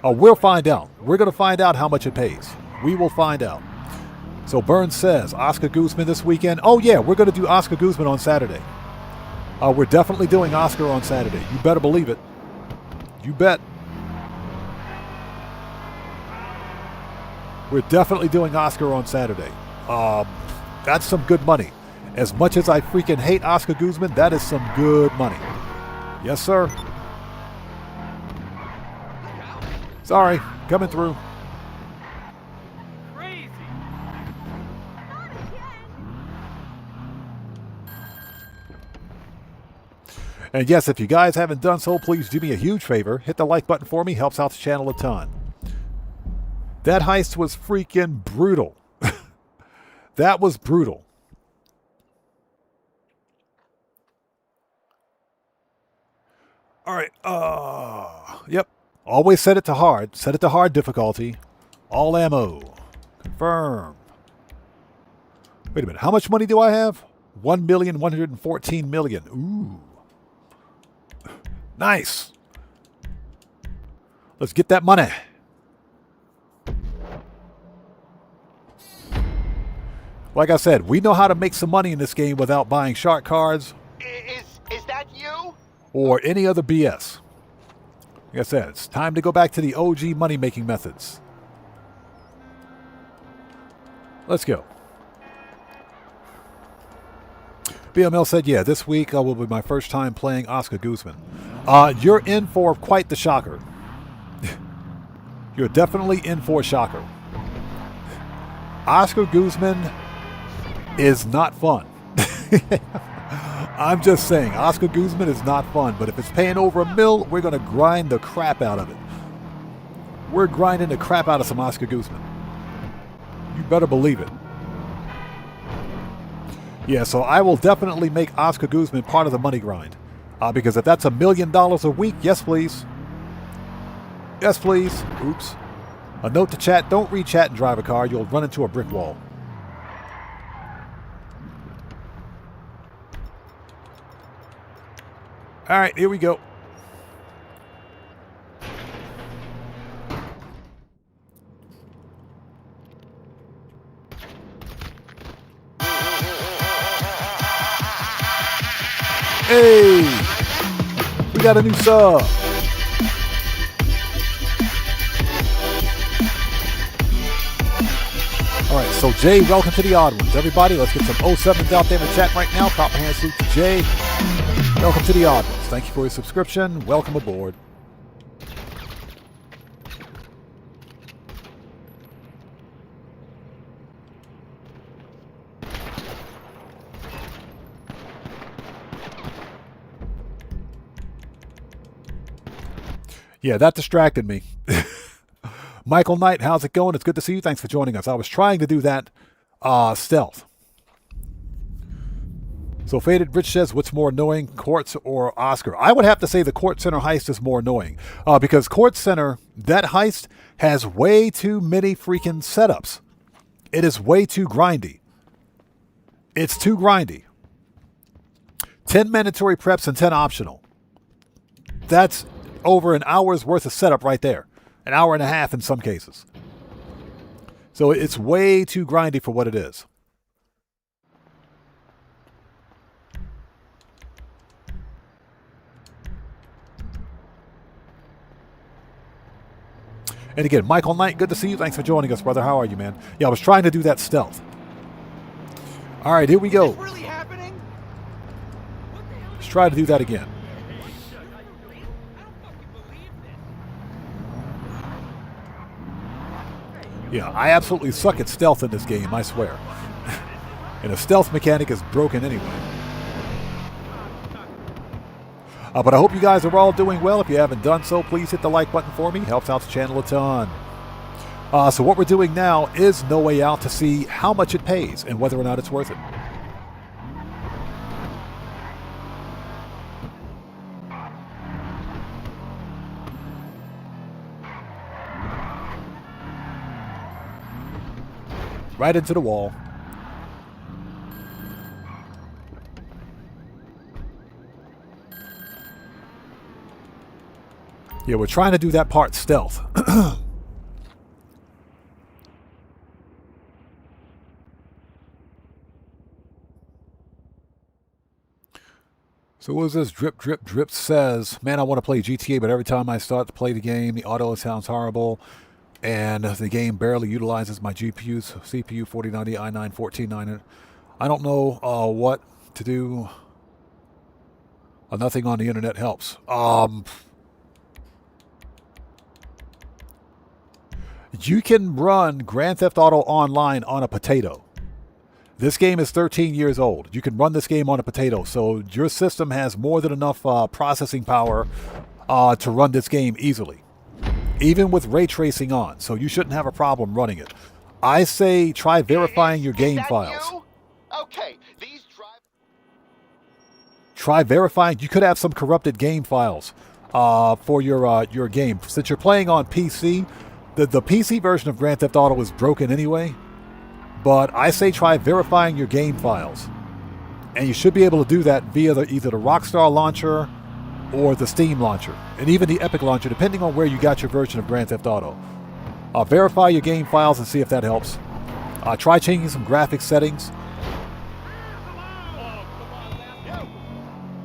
Oh, we'll find out. We're going to find out how much it pays. We will find out. So Burns says, Oscar Guzman this weekend. Oh, yeah, we're going to do Oscar Guzman on Saturday. We're definitely doing Oscar on Saturday. You better believe it. You bet. We're definitely doing Oscar on Saturday. That's some good money. As much as I freaking hate Oscar Guzman, that is some good money. Yes, sir. Sorry, coming through. Crazy. And yes, if you guys haven't done so, please do me a huge favor. Hit the like button for me. Helps out the channel a ton. That heist was freaking brutal. That was brutal. All right. Yep. Always set it to hard. Set it to hard difficulty. All ammo. Confirm. Wait a minute. How much money do I have? 1,114,000,000. Ooh. Nice. Let's get that money. Like I said, we know how to make some money in this game without buying shark cards. Is that you? Or any other BS. Like I said, it's time to go back to the OG money-making methods. Let's go. BML said, yeah, this week will be my first time playing Oscar Guzman. You're in for quite the shocker. You're definitely in for a shocker. Oscar Guzman is not fun. I'm just saying, Oscar Guzman is not fun, but if it's paying over $1 million, we're going to grind the crap out of it. We're grinding the crap out of some Oscar Guzman. You better believe it. Yeah, so I will definitely make Oscar Guzman part of the money grind. Because if that's $1 million a week, yes please. Yes please. Oops. A note to chat, don't read chat and drive a car, you'll run into a brick wall. Alright, here we go. Hey! We got a new sub. Alright, so Jay, welcome to the odd ones. Everybody, let's get some 07s out there in the chat right now. Proper hand salute to Jay. Welcome to the odd ones. Thank you for your subscription. Welcome aboard. Yeah, that distracted me. Michael Knight, how's it going? It's good to see you. Thanks for joining us. I was trying to do that stealth. So Faded Rich says, what's more annoying, Kortz or Oscar? I would have to say the Kortz Center heist is more annoying. Because Kortz Center, that heist has way too many freaking setups. It is way too grindy. It's too grindy. 10 mandatory preps and 10 optional. That's over an hour's worth of setup right there. An hour and a half in some cases. So it's way too grindy for what it is. And again, Michael Knight, good to see you. Thanks for joining us, brother. How are you, man? Yeah, I was trying to do that stealth. All right, here we go. Is this really happening? Let's try to do that again. Yeah, I absolutely suck at stealth in this game, I swear. And the stealth mechanic is broken anyway. But I hope you guys are all doing well. If you haven't done so, please hit the like button for me. Helps out the channel a ton. So what we're doing now is No Way Out to see how much it pays and whether or not it's worth it. Right into the wall. Yeah, we're trying to do that part stealth. So what is this? Drip, drip, drip says, man, I want to play GTA, but every time I start to play the game, the auto sounds horrible. And the game barely utilizes my GPU's CPU 4090 i9 14900. I don't know what to do. Nothing on the internet helps. You can run Grand Theft Auto Online on a potato. This game is 13 years old. You can run this game on a potato, so your system has more than enough processing power to run this game easily. Even with ray tracing on, so you shouldn't have a problem running it. I say try verifying your game files. You? Okay, these Try verifying. You could have some corrupted game files for your game. Since you're playing on PC, the PC version of Grand Theft Auto is broken anyway. But I say try verifying your game files, and you should be able to do that via either the Rockstar launcher or the Steam launcher, and even the Epic launcher, depending on where you got your version of Grand Theft Auto. Verify your game files and see if that helps. Try changing some graphics settings.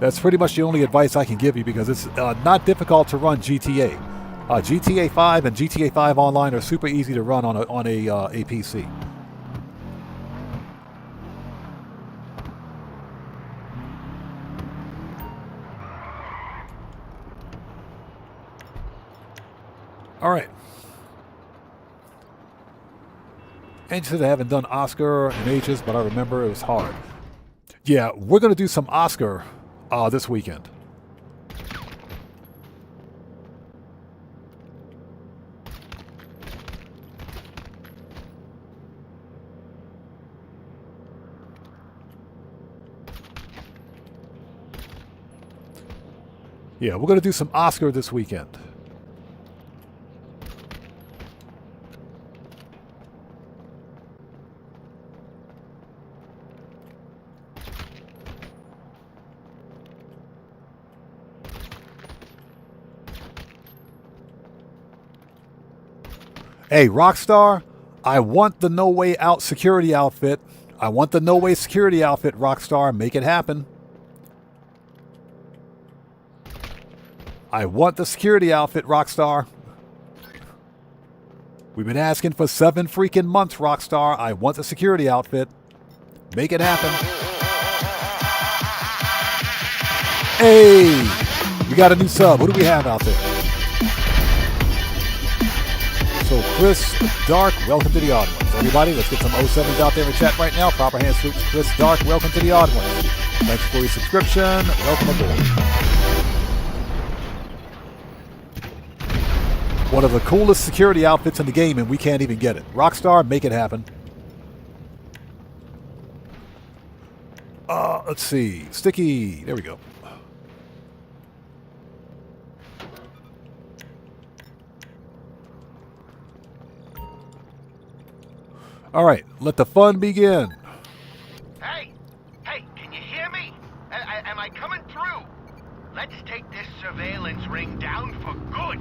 That's pretty much the only advice I can give you, because it's not difficult to run GTA. GTA 5 and GTA 5 Online are super easy to run on a PC. All right. And you said I haven't done Oscar in ages, but I remember it was hard. Yeah, we're going to do some Oscar this weekend. Yeah, we're going to do some Oscar this weekend. Hey, Rockstar, I want the No Way Out security outfit. I want the No Way security outfit, Rockstar. Make it happen. I want the security outfit, Rockstar. We've been asking for 7 freaking months, Rockstar. I want the security outfit. Make it happen. Hey! We got a new sub. What do we have out there? So Chris Dark, welcome to the Odd Ones. Everybody, let's get some 07s out there in the chat right now. Proper hand salute to Chris Dark, welcome to the Odd Ones. Thanks for your subscription. Welcome aboard. One of the coolest security outfits in the game, and we can't even get it. Rockstar, make it happen. Let's see. Sticky. There we go. All right, let the fun begin. Hey, can you hear me? Am I coming through? Let's take this surveillance ring down for good.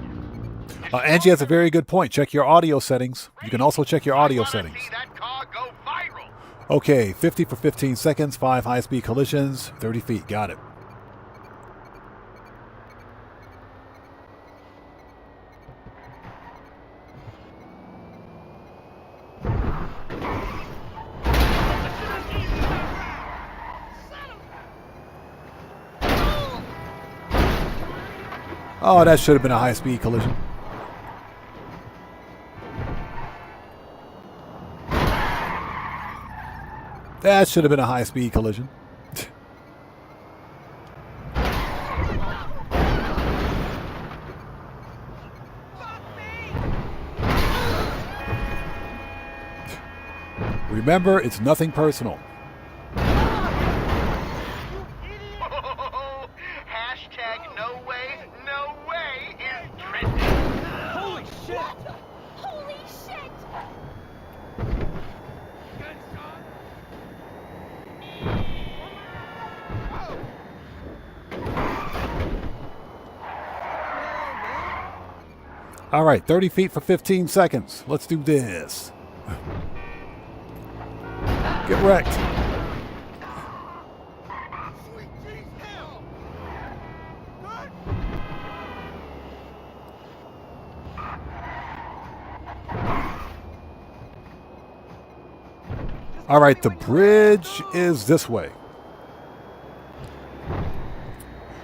Angie has a very good point. Check your audio settings. You can also check your audio I wanna settings. see that car go viral. Okay, 50 for 15 seconds, 5 high-speed collisions, 30 feet. Got it. Oh, that should have been a high-speed collision. That should have been a high-speed collision. Remember, it's nothing personal. Hashtag no way is trending. Holy shit! Holy shit! All right, 30 feet for 15 seconds. Let's do this. Get wrecked. Sweet cheese hell! Good. All right, the bridge is this way.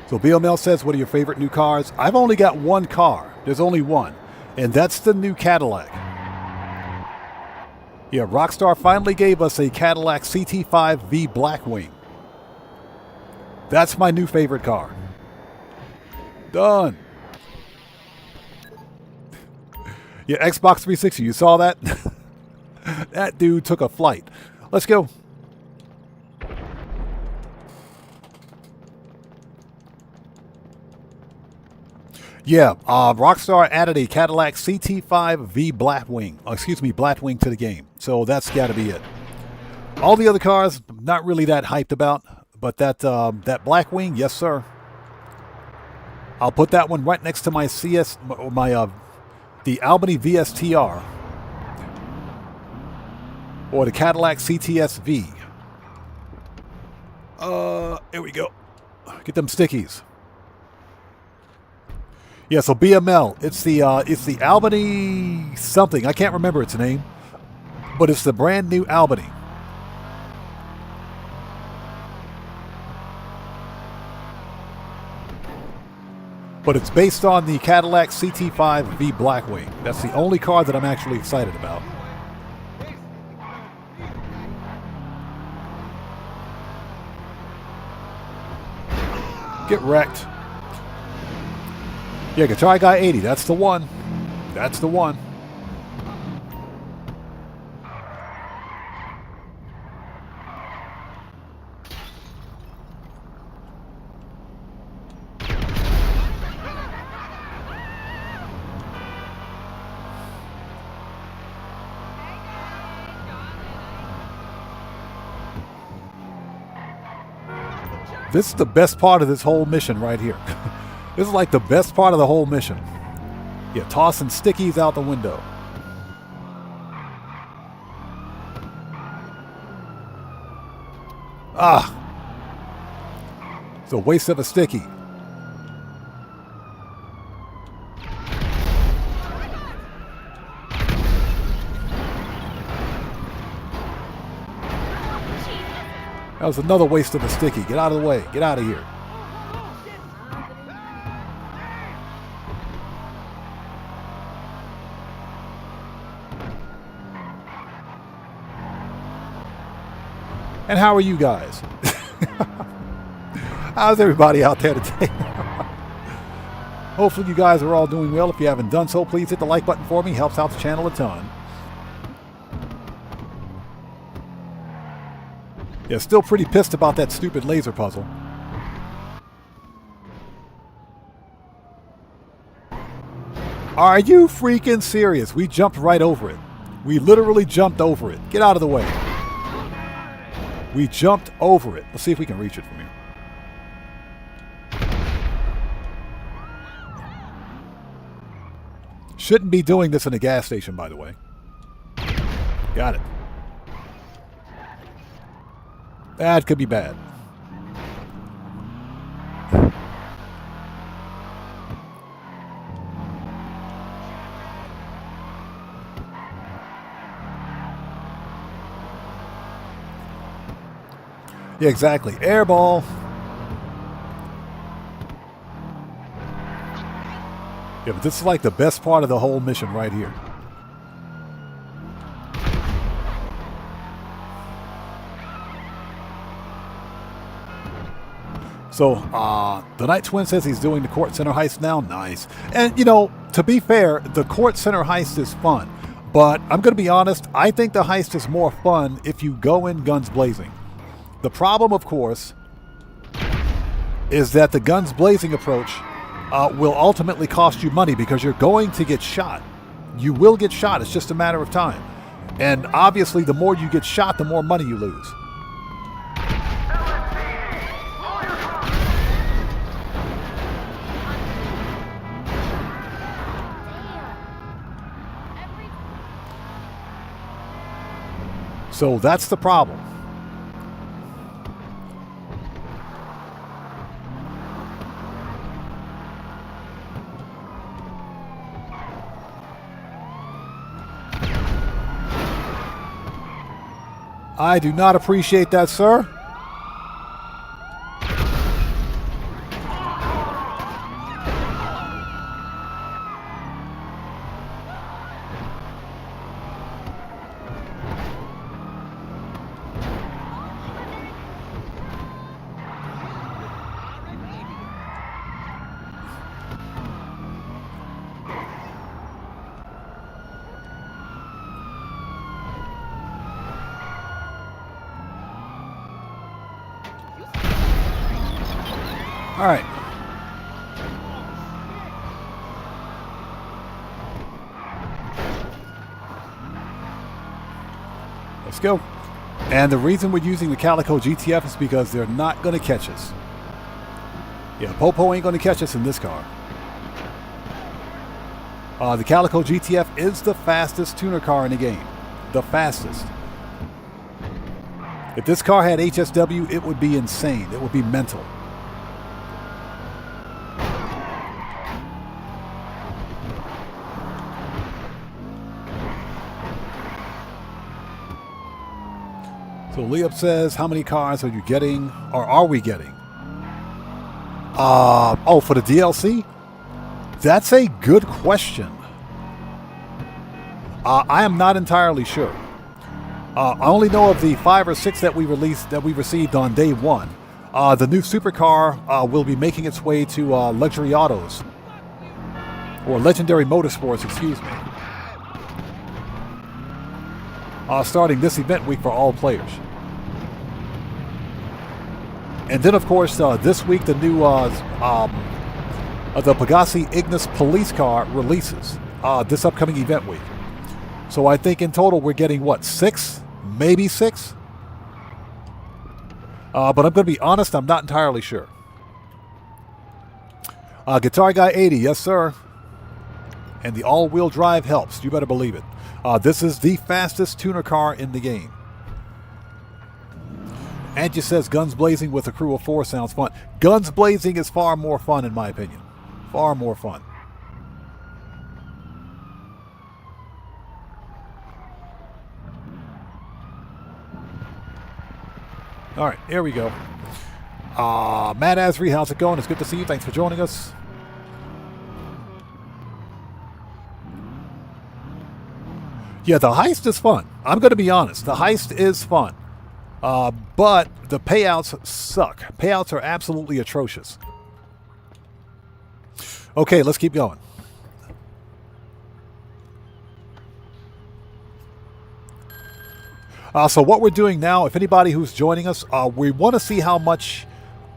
So BML says, what are your favorite new cars? I've only got one car. There's only one. And that's the new Cadillac. Yeah, Rockstar finally gave us a Cadillac CT5V Blackwing. That's my new favorite car. Done. Yeah, Xbox 360, you saw that? That dude took a flight. Let's go. Yeah, Rockstar added a Cadillac CT5V Blackwing. Blackwing to the game. So that's got to be it. All the other cars, not really that hyped about, but that Blackwing, yes sir. I'll put that one right next to my the Albany VSTR or the Cadillac CTS-V. Here we go. Get them stickies. Yeah, so BML, it's the Albany something. I can't remember its name, but it's the brand new Albany. But it's based on the Cadillac CT5 V Blackwing. That's the only car that I'm actually excited about. Get wrecked. Yeah, Guitar Guy 80. That's the one. That's the one. This is the best part of this whole mission right here. This is like the best part of the whole mission. Yeah, tossing stickies out the window. Ah! It's a waste of a sticky. That was another waste of a sticky. Get out of the way. Get out of here. And how are you guys? How's everybody out there today? Hopefully you guys are all doing well. If you haven't done so, please hit the like button for me. Helps out the channel a ton. Yeah, still pretty pissed about that stupid laser puzzle. Are you freaking serious? We jumped right over it. We literally jumped over it. Get out of the way. We jumped over it. Let's see if we can reach it from here. Shouldn't be doing this in a gas station, by the way. Got it. That could be bad. Yeah, exactly. Airball. Yeah, but this is like the best part of the whole mission right here. So, the Night Twin says he's doing the Kortz Center heist now. Nice. And, you know, to be fair, the Kortz Center heist is fun. But I'm going to be honest, I think the heist is more fun if you go in guns blazing. The problem, of course, is that the guns blazing approach will ultimately cost you money because you're going to get shot. You will get shot. It's just a matter of time. And obviously, the more you get shot, the more money you lose. So that's the problem. I do not appreciate that, sir. All right. Let's go. And the reason we're using the Calico GTF is because they're not going to catch us. Yeah, Popo ain't going to catch us in this car. The Calico GTF is the fastest tuner car in the game. The fastest. If this car had HSW, it would be insane. It would be mental. So Leop says, how many cars are you getting, or are we getting? Oh, for the DLC? That's a good question. I am not entirely sure. I only know of the 5 or 6 that we received on day 1. The new supercar will be making its way to Luxury Autos, or Legendary Motorsports, excuse me. Starting this event week for all players. And then, of course, this week the new the Pegassi Ignis police car releases this upcoming event week. So I think in total we're getting, what, 6? Maybe 6? But I'm going to be honest, I'm not entirely sure. Guitar Guy 80, yes sir. And the all-wheel drive helps, you better believe it. This is the fastest tuner car in the game. Angie says guns blazing with a crew of 4 sounds fun. Guns blazing is far more fun in my opinion. Far more fun. All right, here we go. Matt Asri, how's it going? It's good to see you. Thanks for joining us. Yeah, the heist is fun. I'm going to be honest. The heist is fun. But the payouts suck. Payouts are absolutely atrocious. Okay, let's keep going. So what we're doing now, if anybody who's joining us, we want to see how much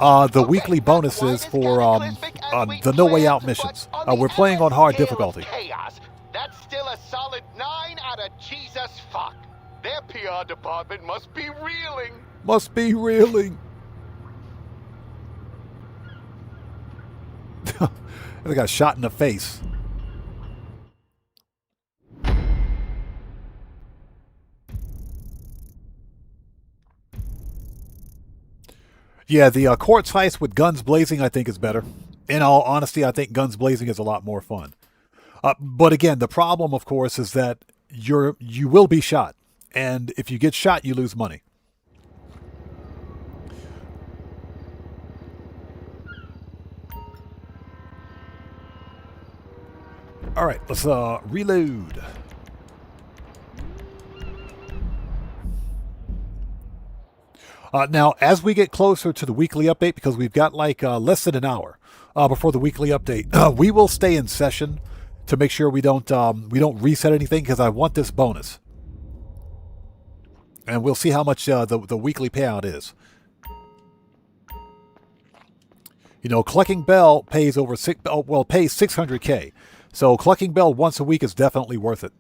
the weekly bonus is for the No Way Out missions. We're playing on hard difficulty. Chaos. That's still a solid 9 out of Jesus fuck. Their PR department must be reeling. Must be reeling. I got shot in the face. Yeah, the Kortz heist with guns blazing I think is better. In all honesty, I think guns blazing is a lot more fun. But again, the problem, of course, is that you will be shot. And if you get shot, you lose money. All right, let's reload. Now, as we get closer to the weekly update, because we've got like less than an hour before the weekly update, we will stay in session to make sure we don't reset anything, because I want this bonus. And we'll see how much the weekly payout is. You know, Clucking Bell pays over pays 600K. So Clucking Bell once a week is definitely worth it.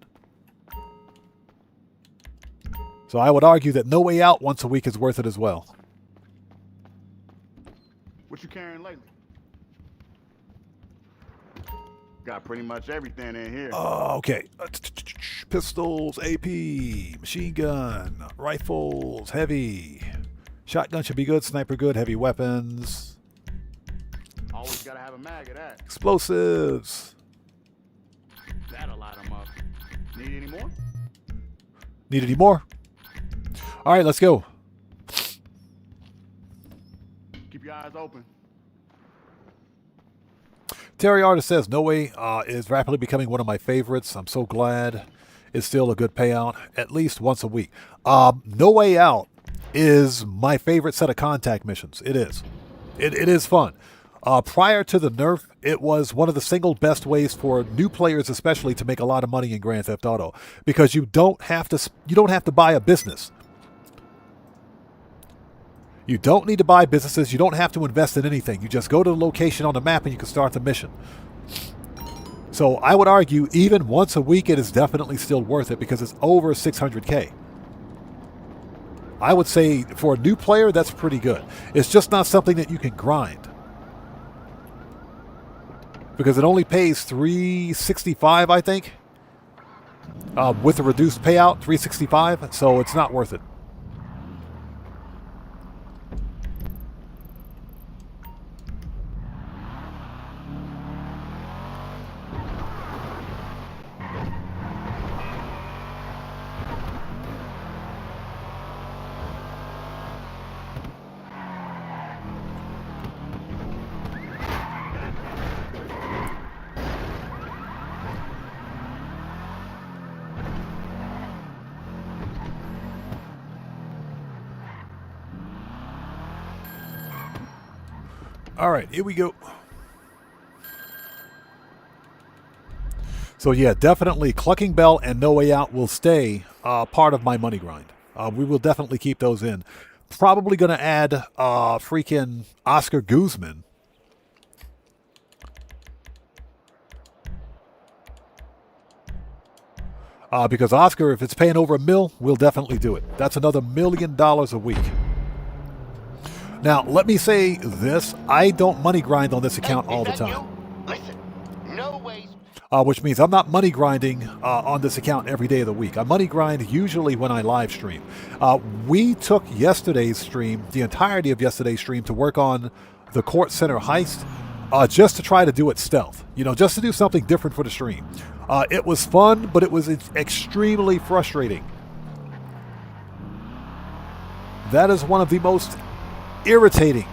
So I would argue that No Way Out once a week is worth it as well. What you carrying lately? Got pretty much everything in here. Okay. Pistols, AP, machine gun, rifles, heavy. Shotgun should be good, sniper good, heavy weapons. Always gotta have a mag of that. Explosives. That'll light them up. Need any more? Need any more? All right, let's go. Keep your eyes open. Terry Artist says, No Way is rapidly becoming one of my favorites. I'm so glad it's still a good payout, at least once a week. No Way Out is my favorite set of contact missions. It is. It is fun. Prior to the nerf, it was one of the single best ways for new players especially to make a lot of money in Grand Theft Auto, because you don't have to buy a business. You don't need to buy businesses. You don't have to invest in anything. You just go to the location on the map and you can start the mission. So I would argue even once a week it is definitely still worth it, because it's over 600K. I would say for a new player that's pretty good. It's just not something that you can grind, because it only pays $365, I think, with a reduced payout, $365. So it's not worth it. All right, here we go. So yeah, definitely Clucking Bell and No Way Out will stay part of my money grind. We will definitely keep those in. Probably going to add freaking Oscar Guzman. Because Oscar, if it's paying over $1 million, we'll definitely do it. That's another $1 million a week. Now, let me say this. I don't money grind on this account all the time. Listen, no ways. Which means I'm not money grinding on this account every day of the week. I money grind usually when I live stream. We took yesterday's stream, the entirety of yesterday's stream, to work on the Kortz Center heist, just to try to do it stealth. You know, just to do something different for the stream. It was fun, but it was extremely frustrating. That is one of the most irritating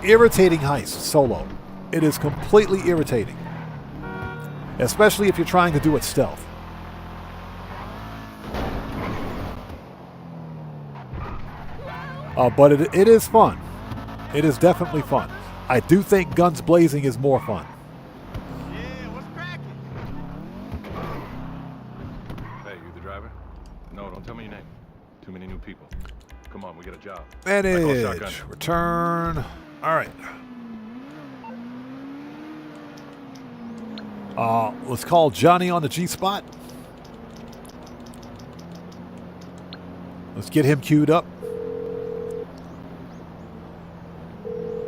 heists solo. It is completely irritating. Especially if you're trying to do it stealth. But it is fun. It is definitely fun. I do think guns blazing is more fun. Yeah, what's cracking? Hey, you the driver? No, don't tell me your name. Too many new people. Come on, we got a job. Manage. Return. All right. Let's call Johnny on the G-spot. Let's get him queued up.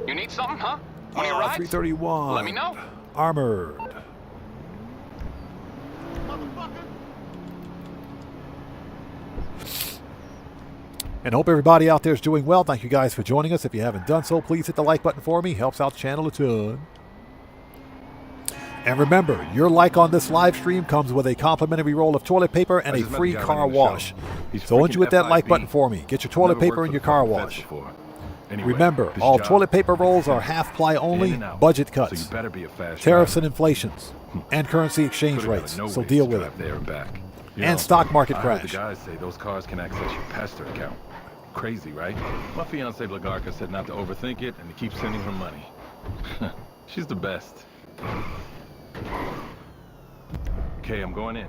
You need something, huh? One of your rides? 331. Let me know. Armored. And hope everybody out there is doing well. Thank you guys for joining us. If you haven't done so, please hit the like button for me. Helps out the channel a ton. And remember, your like on this live stream comes with a complimentary roll of toilet paper and a free car wash. So once you hit that like button for me, get your toilet paper and your car wash. Remember, all toilet paper rolls are half-ply only, budget cuts, tariffs and inflations, and currency exchange rates, so deal with it. And stock market crash. The guys say those cars can access your Pastor account. Crazy, right? My fiance Blagarka said not to overthink it and to keep sending her money. She's the best. Okay, I'm going in.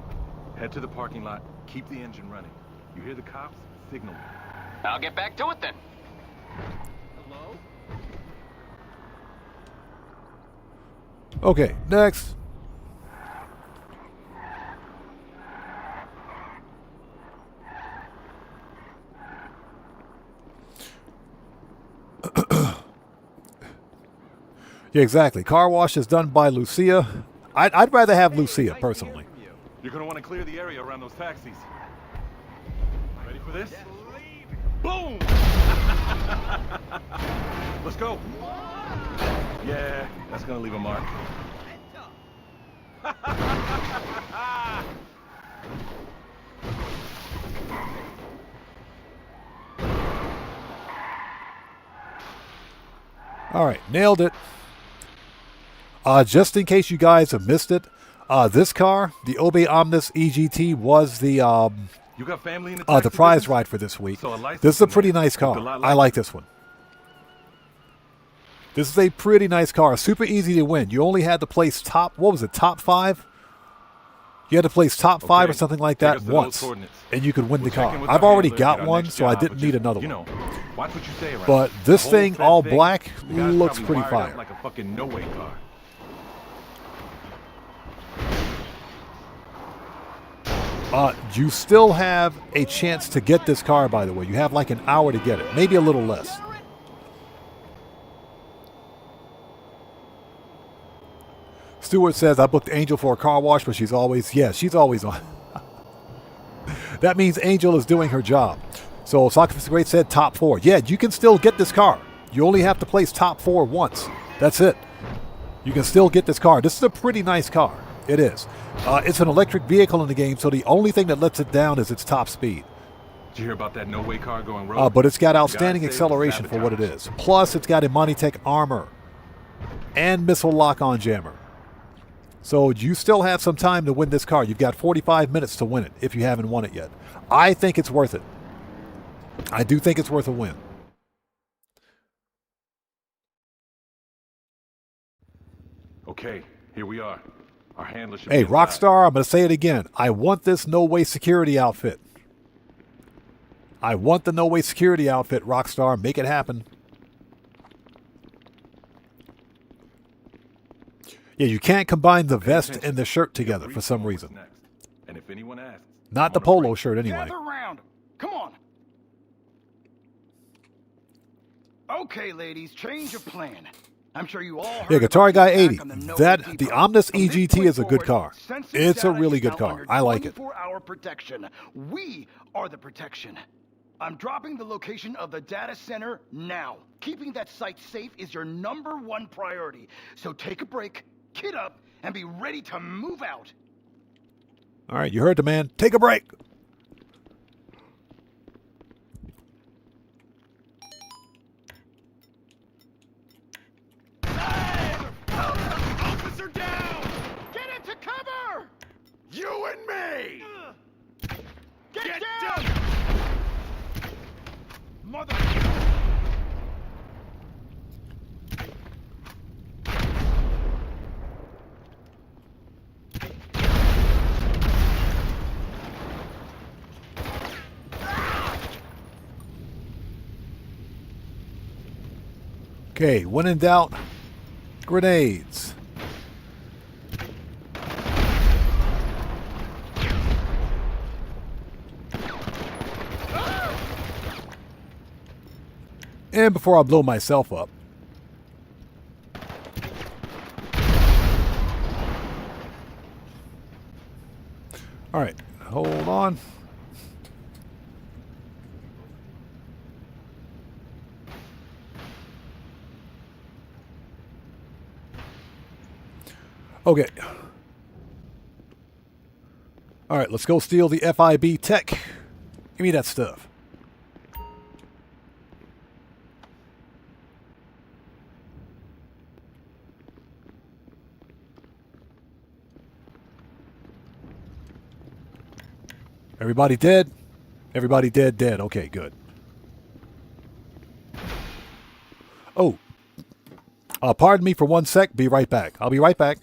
Head to the parking lot. Keep the engine running. You hear the cops? Signal me. I'll get back to it then. Hello? Okay, next. Yeah, exactly. Car wash is done by Lucia. I'd rather have Lucia, personally. You're gonna want to clear the area around those taxis. Ready for this? Boom! Let's go. Yeah, that's gonna leave a mark. All right, nailed it. Just in case you guys have missed it, this car, the Obey Omnis EGT, was the You got family in the prize business? ride for this week. So a license This is a in pretty there. nice car. Looked a lot I like like this one. This is a pretty nice car. Super easy to win. You only had to place top, what was it, top 5? You had to place top 5 or Okay. something like Take that us to those once, coordinates. and you could win the We'll check car. in with I've our already handlers, got get our one, next so I job, didn't but need just, another you one. know, watch what you say around. But The this whole thing, Fed all thing, black, the guy's looks probably pretty wired up fire. like a fucking no-way car. You still have a chance to get this car, by the way. You have like an hour to get it, maybe a little less. Stewart says, I booked Angel for a car wash, but she's always on. That means Angel is doing her job. So Socrates the Great said top 4. Yeah, you can still get this car. You only have to place top 4 once. That's it. You can still get this car. This is a pretty nice car. It is. It's an electric vehicle in the game, so the only thing that lets it down is its top speed. Did you hear about that no-way car going rogue? But it's got The guy outstanding saved acceleration for what it sabotage. is. Plus, it's got Imani-Tech armor and missile lock-on jammer. So you still have some time to win this car. You've got 45 minutes to win it if you haven't won it yet. I think it's worth it. I do think it's worth a win. Okay, here we are. Our handler should Hey, be inside. Rockstar, I'm going to say it again. I want this no-way security outfit. I want the no-way security outfit, Rockstar. Make it happen. Yeah, you can't combine the vest and the shirt together for some reason. Next. And if anyone asks, Not the polo shirt, anyway. Gather round. Come on. Okay, ladies, change of plan. I'm sure you all heard Yeah, Guitar about Guy the 80. attack on the No That Way the Depot. Omnis From this EGT point is a good forward, car. Sensitive It's a data really is good now car. under I like it. 24-hour protection. We are the protection. I'm dropping the location of the data center now. Keeping that site safe is your #1 priority. So take a break, kit up, and be ready to move out. All right, you heard the man. Take a break. Officer down! Get into cover! You and me! Get down! Mother... Okay, when in doubt, grenades. And before I blow myself up. All right, hold on. Okay. All right, let's go steal the FIB tech. Give me that stuff. Everybody dead? Everybody dead, dead. Okay, good. Oh. Pardon me for 1 sec. Be right back. I'll be right back.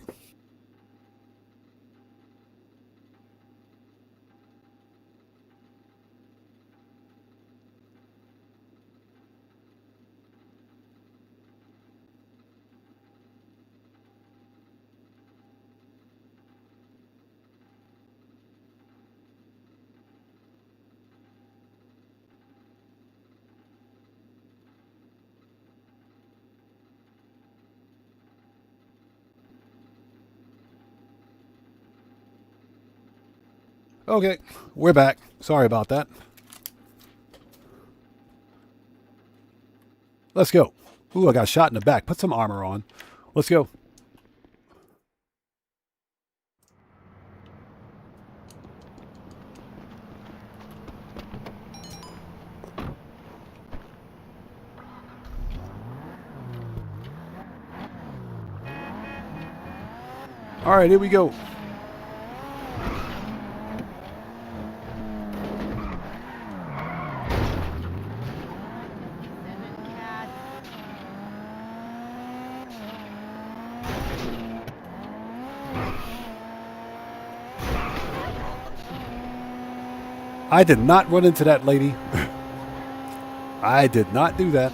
Okay, we're back. Sorry about that. Let's go. Ooh, I got shot in the back. Put some armor on. Let's go. All right, here we go. I did not run into that lady. I did not do that.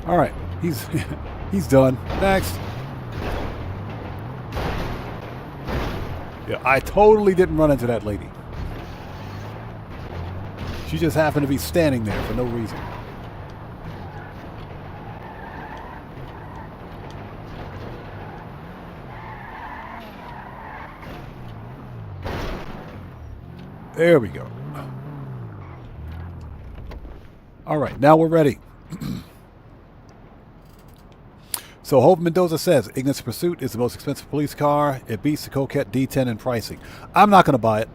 All right, he's done. Next. Yeah, I totally didn't run into that lady. She just happened to be standing there for no reason. There we go. All right, now we're ready. So Hope Mendoza says Ignis Pursuit is the most expensive police car. It beats the Coquette D10 in pricing. I'm not going to buy it.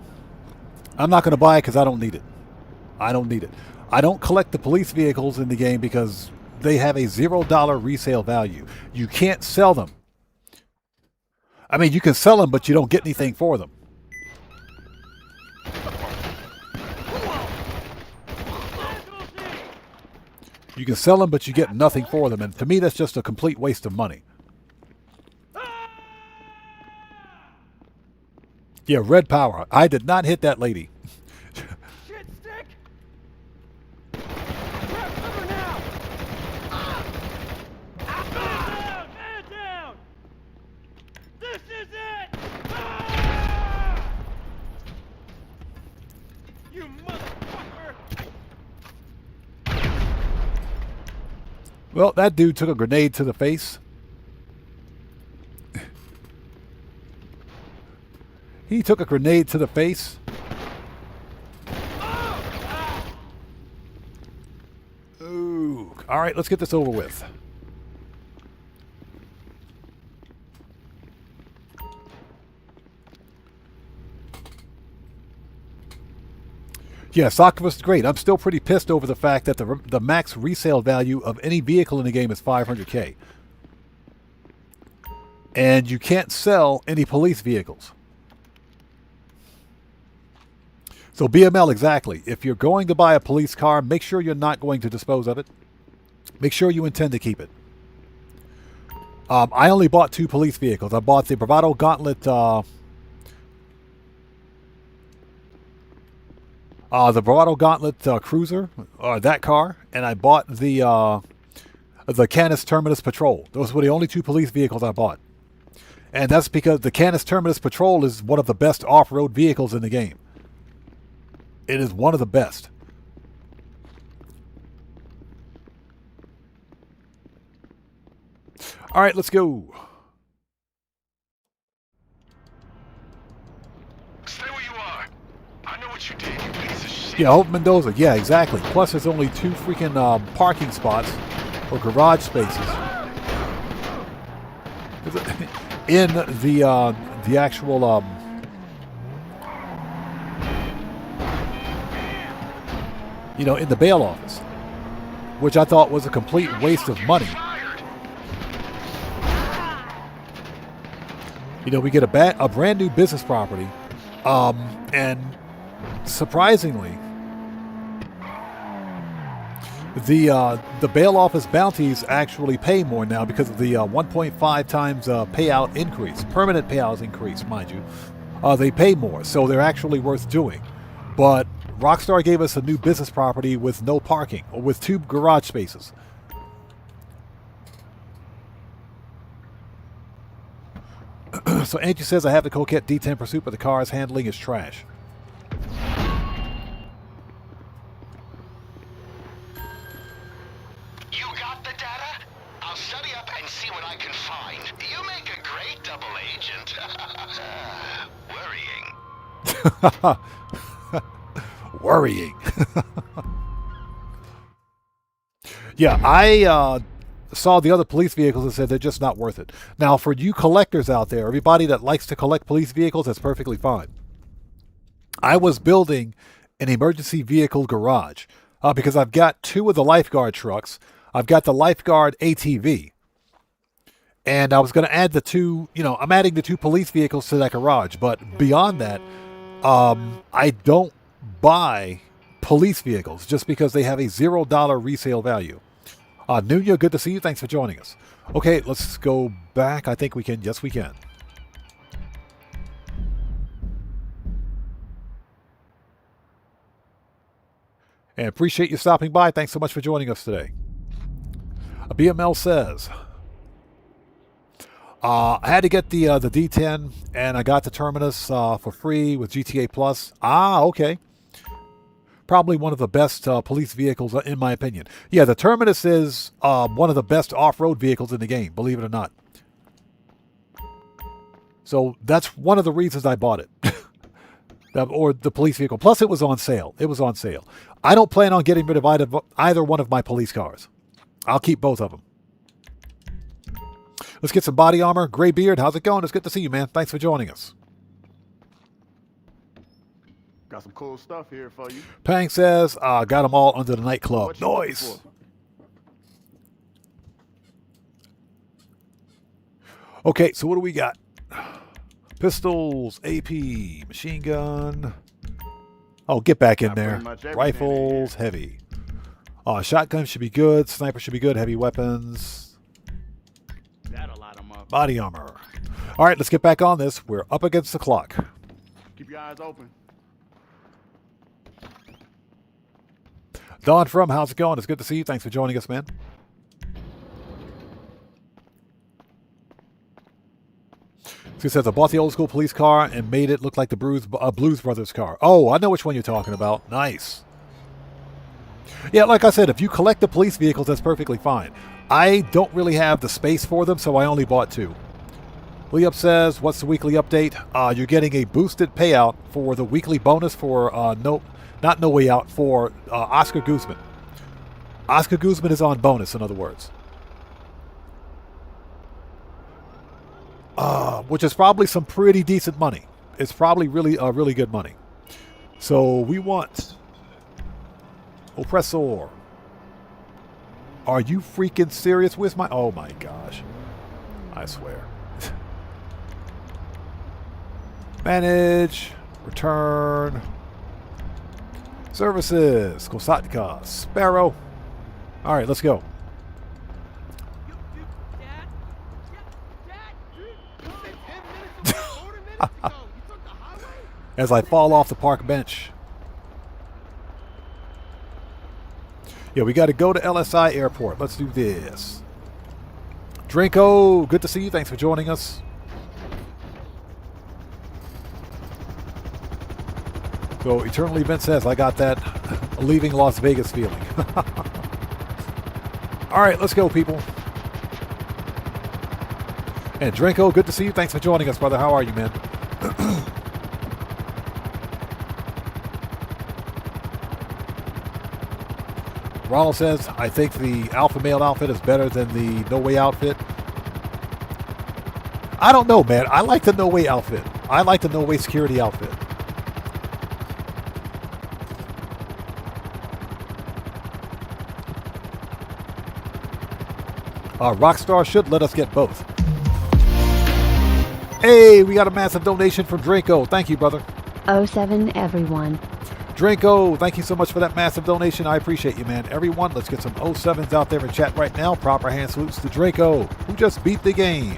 I'm not going to buy it because I don't need it. I don't need it. I don't collect the police vehicles in the game because they have a $0 resale value. You can't sell them. I mean, you can sell them, but you don't get anything for them. You can sell them, but you get nothing for them. And to me, that's just a complete waste of money. Yeah, red power. I did not hit that lady. Shit stick! Grab cover now! Man down! This is it! Ah! You motherfucker! Well, that dude took a grenade to the face. He took a grenade to the face. Ooh. All right, let's get this over with. Yeah, Soccer was great. I'm still pretty pissed over the fact that the max resale value of any vehicle in the game is $500K. And you can't sell any police vehicles. So BML, exactly. If you're going to buy a police car, make sure you're not going to dispose of it. Make sure you intend to keep it. I only bought 2 police vehicles. I bought the Bravado Gauntlet, the Bravado Gauntlet Cruiser, that car, and I bought the Canis Terminus Patrol. Those were the only 2 police vehicles I bought. And that's because the Canis Terminus Patrol is one of the best off-road vehicles in the game. It is one of the best. All right, let's go. Stay where you are. I know what you did, you piece of shit. Yeah, Hope Mendoza. Yeah, exactly. Plus, there's only 2 freaking parking spots or garage spaces in the actual in the bail office, which I thought was a complete waste of money. We get a brand new business property, and surprisingly, the bail office bounties actually pay more now because of the 1.5 times payout increase, permanent payouts increase, mind you. They pay more, so they're actually worth doing. But Rockstar gave us a new business property with no parking, or with 2 garage spaces. So Angie says, I have the Coquette D10 Pursuit, but the car's handling is trash. You got the data? I'll study up and see what I can find. You make a great double agent. Worrying. Worrying. Yeah, I saw the other police vehicles and said they're just not worth it. Now, for you collectors out there, everybody that likes to collect police vehicles, that's perfectly fine. I was building an emergency vehicle garage because I've got 2 of the lifeguard trucks. I've got the lifeguard ATV. And I was going to add the 2, I'm adding the 2 police vehicles to that garage. But beyond that, I don't buy police vehicles just because they have a $0 resale value. Nunya, good to see you. Thanks for joining us. Okay, let's go back. I think we can. Yes, we can. And appreciate you stopping by. Thanks so much for joining us today. BML says, I had to get the D10, and I got the Terminus for free with GTA Plus. Okay. Probably one of the best police vehicles, in my opinion. Yeah, the Terminus is one of the best off-road vehicles in the game, believe it or not. So that's one of the reasons I bought it. Or the police vehicle. Plus, it was on sale. It was on sale. I don't plan on getting rid of either one of my police cars. I'll keep both of them. Let's get some body armor. Graybeard, how's it going? It's good to see you, man. Thanks for joining us. Got some cool stuff here for you. Pang says, got them all under the nightclub. What you looking Nice. for? Okay, so what do we got? Pistols, AP, machine gun. Oh, get back in Got there. pretty much everything Rifles, heavy. Shotgun should be good. Sniper should be good. Heavy weapons. That'll light 'em up. Body armor. All right, let's get back on this. We're up against the clock. Keep your eyes open. Don From, how's it going? It's good to see you. Thanks for joining us, man. So he says, I bought the old school police car and made it look like the Blues Brothers car. Oh, I know which one you're talking about. Nice. Yeah, like I said, if you collect the police vehicles, that's perfectly fine. I don't really have the space for them, so I only bought 2. Leop says, what's the weekly update? You're getting a boosted payout for the weekly bonus for, not No Way Out, for Oscar Guzman. Oscar Guzman is on bonus, in other words. Which is probably some pretty decent money. It's probably really good money. So we want Oppressor. Are you freaking serious? Where's my... Oh my gosh. I swear. Manage. Return. Services. Kosatka. Sparrow. Alright, let's go. As I fall off the park bench. Yeah, we got to go to LSI Airport. Let's do this. Drinko, good to see you. Thanks for joining us. So, Eternal Event says, I got that leaving Las Vegas feeling. All right, let's go, people. And Drinko, good to see you. Thanks for joining us, brother. How are you, man? Ronald says, I think the alpha male outfit is better than the No Way outfit. I don't know, man. I like the No Way outfit. I like the No Way security outfit. Rockstar should let us get both. Hey, we got a massive donation from Draco. Thank you, brother. 07 everyone. Draco, thank you so much for that massive donation. I appreciate you, man. Everyone, let's get some 07s out there in chat right now. Proper hand salutes to Draco, who just beat the game.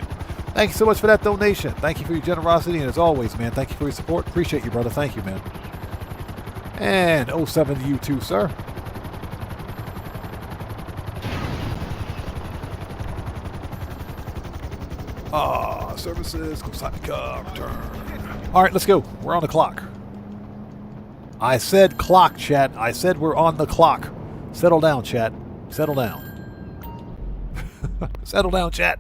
Thank you so much for that donation. Thank you for your generosity. And as always, man, thank you for your support. Appreciate you, brother. Thank you, man. And 07 to you too, sir. Services, Kosatka, return. All right, let's go. We're on the clock. I said clock, chat. I said we're on the clock. Settle down, chat. Settle down. Settle down, chat.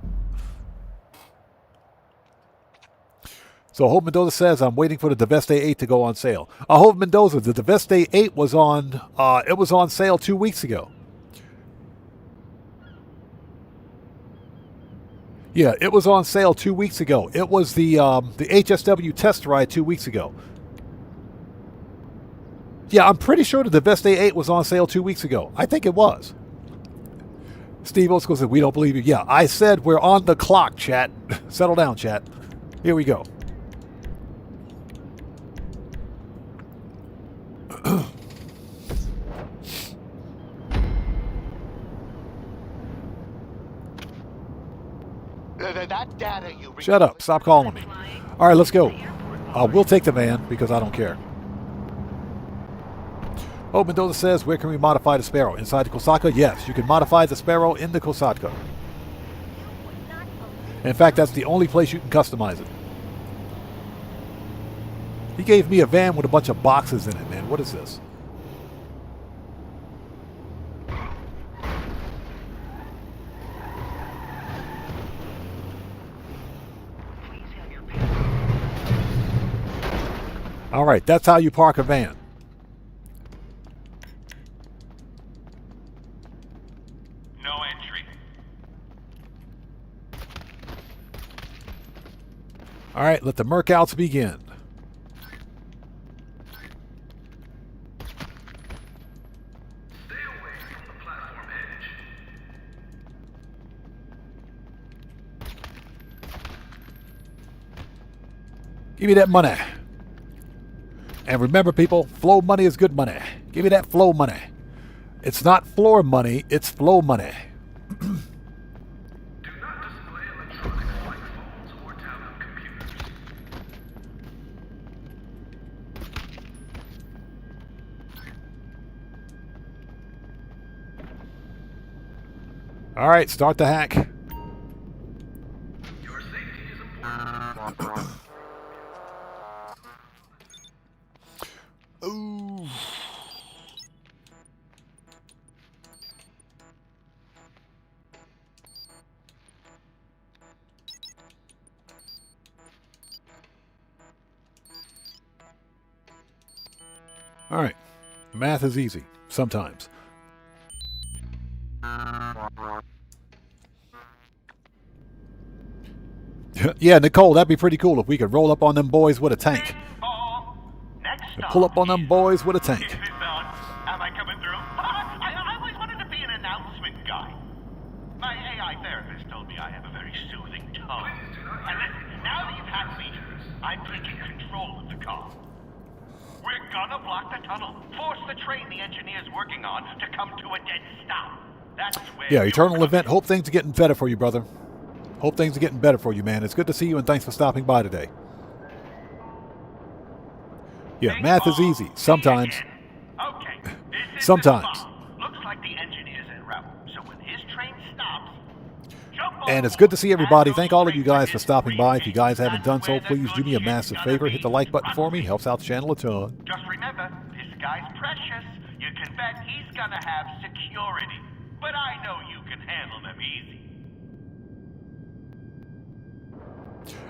So Hope Mendoza says, I'm waiting for the Deveste 8 to go on sale. Hope Mendoza, the Deveste 8 was on, it was on sale 2 weeks ago. Yeah, it was on sale 2 weeks ago. It was the HSW test ride 2 weeks ago. Yeah, I'm pretty sure the Deveste 8 was on sale 2 weeks ago. I think it was. Steve Osko said, we don't believe you. Yeah, I said we're on the clock, chat. Settle down, chat. Here we go. That data you Shut up. Stop calling me. All right, let's go. We'll take the van because I don't care. Oh, Mendoza says, where can we modify the Sparrow? Inside the Kosatka? Yes, you can modify the Sparrow in the Kosatka. In fact, that's the only place you can customize it. He gave me a van with a bunch of boxes in it, man. What is this? All right, that's how you park a van. No entry. All right, let the Mercouts begin. Give me that money. And remember, people, flow money is good money. Give me that flow money. It's not floor money, it's flow money. Do not display electronics like phones or tablet computers. All right, start the hack. Your safety is important. Ooh. All right. Math is easy, sometimes. Yeah, Nicole, that'd be pretty cool if we could roll up on them boys with a tank. Pull up on them boys with a tank. Is this on? Am I coming through? I always wanted to be an announcement guy. My AI therapist told me I have a very soothing tone. And listen, now that you've hacked me, I'm taking control of the car. We're gonna block the tunnel. Force the train the engineer's working on to come to a dead stop. That's where Yeah, Eternal Event. Hope things are getting better for you, brother. Hope things are getting better for you, man. It's good to see you, and thanks for stopping by today. Yeah, math is easy. Sometimes. Okay, this is Sometimes. the spot. Looks like the engineer's en route. So when his train stops, jump on And it's board. good to see everybody. Thank all of you guys for stopping by. If you guys haven't done so, please do me a massive favor. Hit the like button for me. Helps out the channel a ton. Just remember, this guy's precious. You can bet he's gonna have security. But I know you can handle them easy.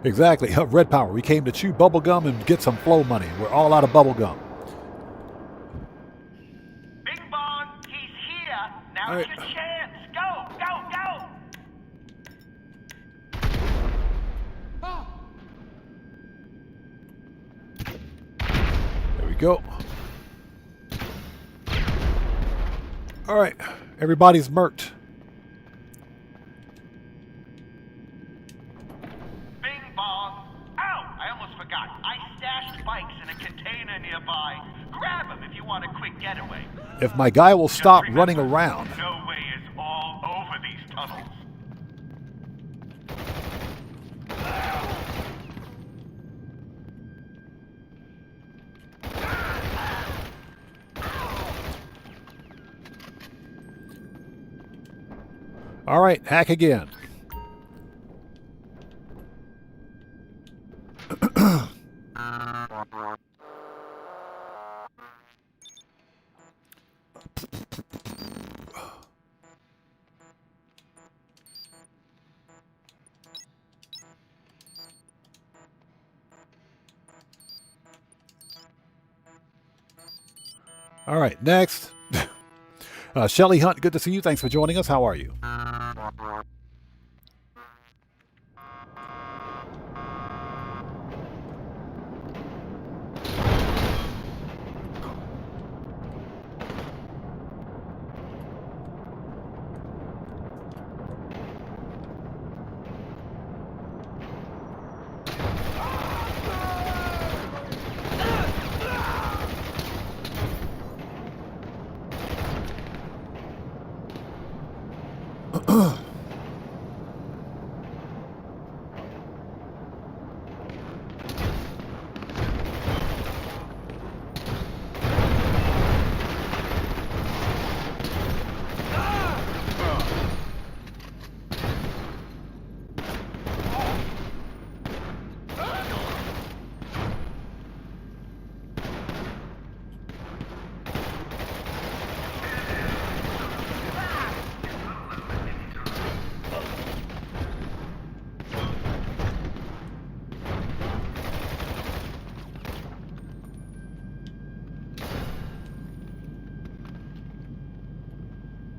Exactly. Red Power. We came to chew bubble gum and get some flow money. We're all out of bubble gum. Bing bong, he's here. Now's All right. your chance. Go, go, go. There we go. All right. Everybody's murked. Bing bong. Ow! I almost forgot. I stashed bikes in a container nearby. Grab them if you want a quick getaway. If my guy will stop Just running remember, around. No way is all over these tunnels. All right, hack again. All right, next. Shelly Hunt, good to see you. Thanks for joining us. How are you?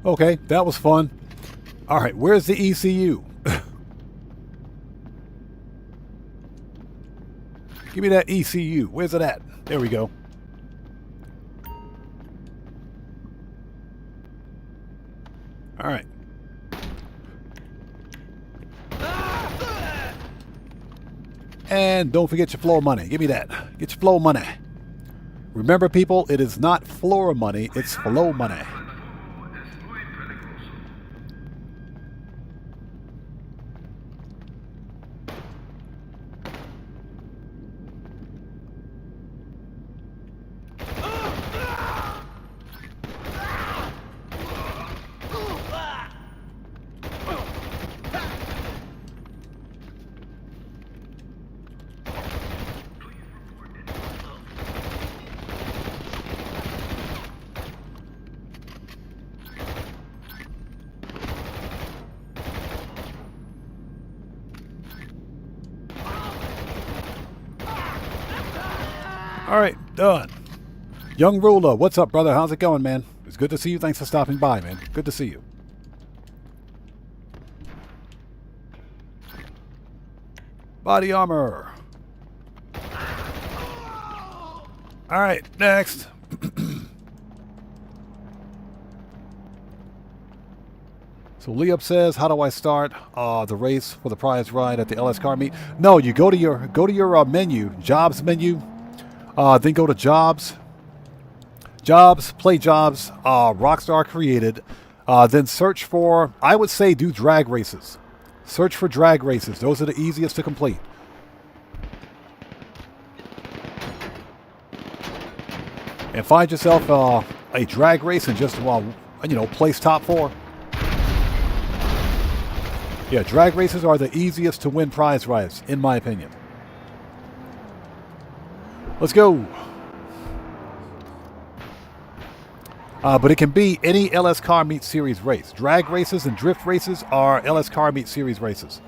Okay, that was fun. All right, where's the ECU? Give me that ECU. Where's it at? There we go. All right. And don't forget your floor money. Give me that. Get your floor money. Remember, people, it is not floor money, it's flow money. All right, done. Young Ruler, what's up, brother? How's it going, man? It's good to see you. Thanks for stopping by, man. Good to see you. Body armor. All right, next. So Leop says, "How do I start the race for the prize ride at the LS car meet?" No, you go to your menu, jobs menu. Then go to jobs, play jobs, Rockstar created. Then search for, I would say do drag races. Search for drag races. Those are the easiest to complete. And find yourself a drag race and just, place top 4. Yeah, drag races are the easiest to win prize rides, in my opinion. Let's go. But it can be any LS Car Meet Series race. Drag races and drift races are LS Car Meet Series races.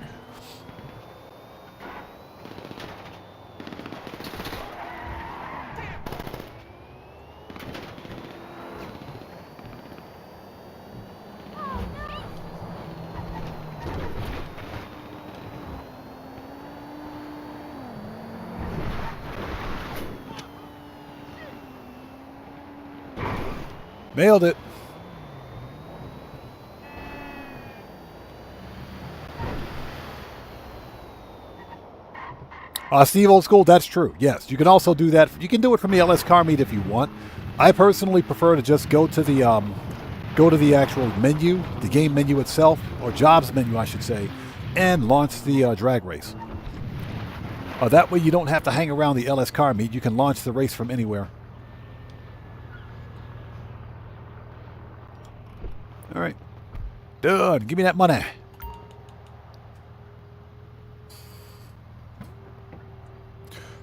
Nailed it. Steve Old School, that's true. Yes, you can also do that. You can do it from the LS Car Meet if you want. I personally prefer to just go to the actual menu, the game menu itself, or jobs menu, I should say, and launch the drag race. That way you don't have to hang around the LS Car Meet. You can launch the race from anywhere. All right. Done. Give me that money.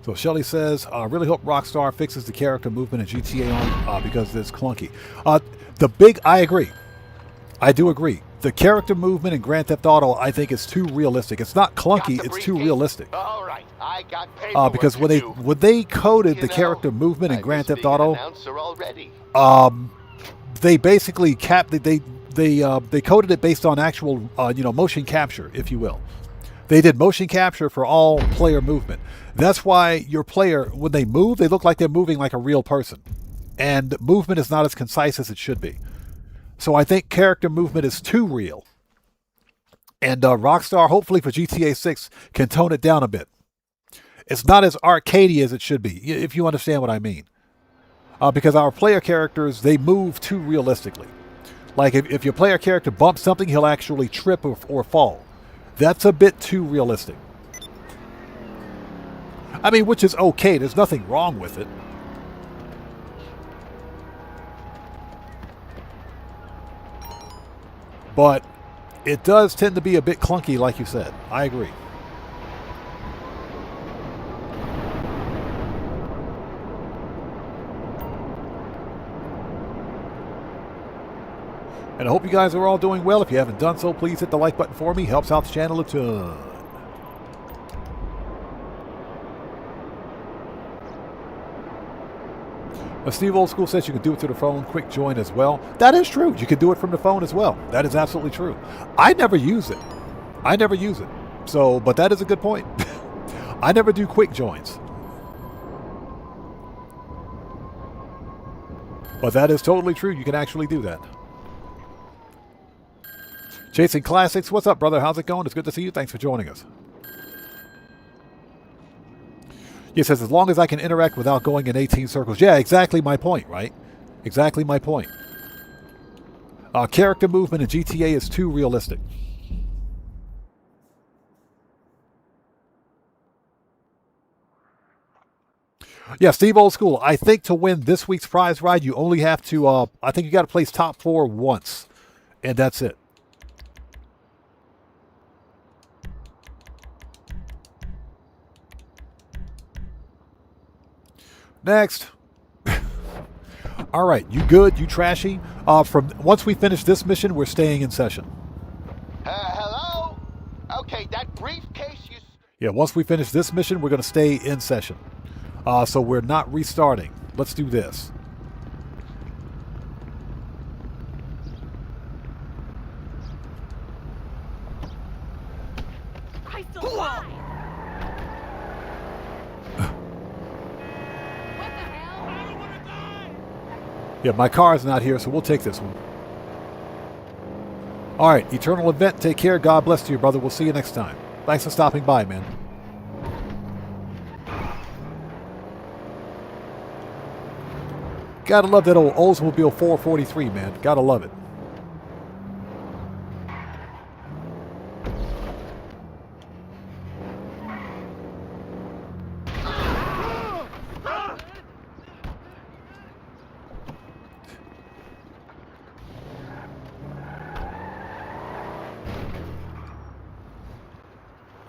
So Shelly says, I really hope Rockstar fixes the character movement in GTA on because it's clunky. I agree. I do agree. The character movement in Grand Theft Auto, I think, is too realistic. It's not clunky, it's too realistic. All right, I got because when they coded the character movement in Grand Theft Auto, they basically they coded it based on actual motion capture, if you will. They did motion capture for all player movement. That's why your player, when they move, they look like they're moving like a real person. And movement is not as concise as it should be. So I think character movement is too real. And Rockstar, hopefully for GTA 6, can tone it down a bit. It's not as arcadey as it should be, if you understand what I mean. Because our player characters, they move too realistically. Like if your player character bumps something, he'll actually trip or fall. That's a bit too realistic. I mean, which is okay. There's nothing wrong with it. But it does tend to be a bit clunky, like you said. I agree. And I hope you guys are all doing well. If you haven't done so, please hit the like button for me. Helps out the channel a ton. Steve Old School says you can do it through the phone, quick join as well. That is true. You can do it from the phone as well. That is absolutely true. I never use it. So, but that is a good point. I never do quick joins. But that is totally true. You can actually do that. Chasing Classics, what's up, brother? How's it going? It's good to see you. Thanks for joining us. He says, as long as I can interact without going in 18 circles. Yeah, exactly my point, right? Exactly my point. Character movement in GTA is too realistic. Yeah, Steve Old School. I think to win this week's prize ride, you only have to, I think you got to place top 4 once. And that's it. Next. All right, you good? You trashy? Once we finish this mission, we're staying in session. Hello? Okay, that briefcase you... Yeah, once we finish this mission, we're going to stay in session. So we're not restarting. Let's do this. I still alive. What the hell? I don't want to die. Yeah, my car's not here, so we'll take this one. All right, Eternal Event, take care. God bless you, brother. We'll see you next time. Thanks for stopping by, man. Gotta love that old Oldsmobile 443, man. Gotta love it.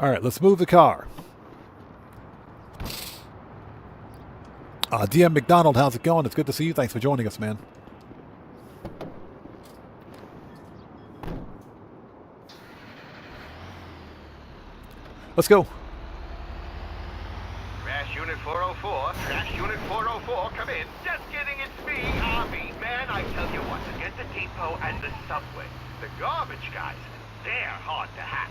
All right, let's move the car. DM McDonald, how's it going? It's good to see you. Thanks for joining us, man. Let's go. Crash Unit 404, Crash Unit 404, come in. Just kidding, it's me, Harvey. Man, I tell you what, forget the depot and the subway. The garbage guys, they're hard to hack.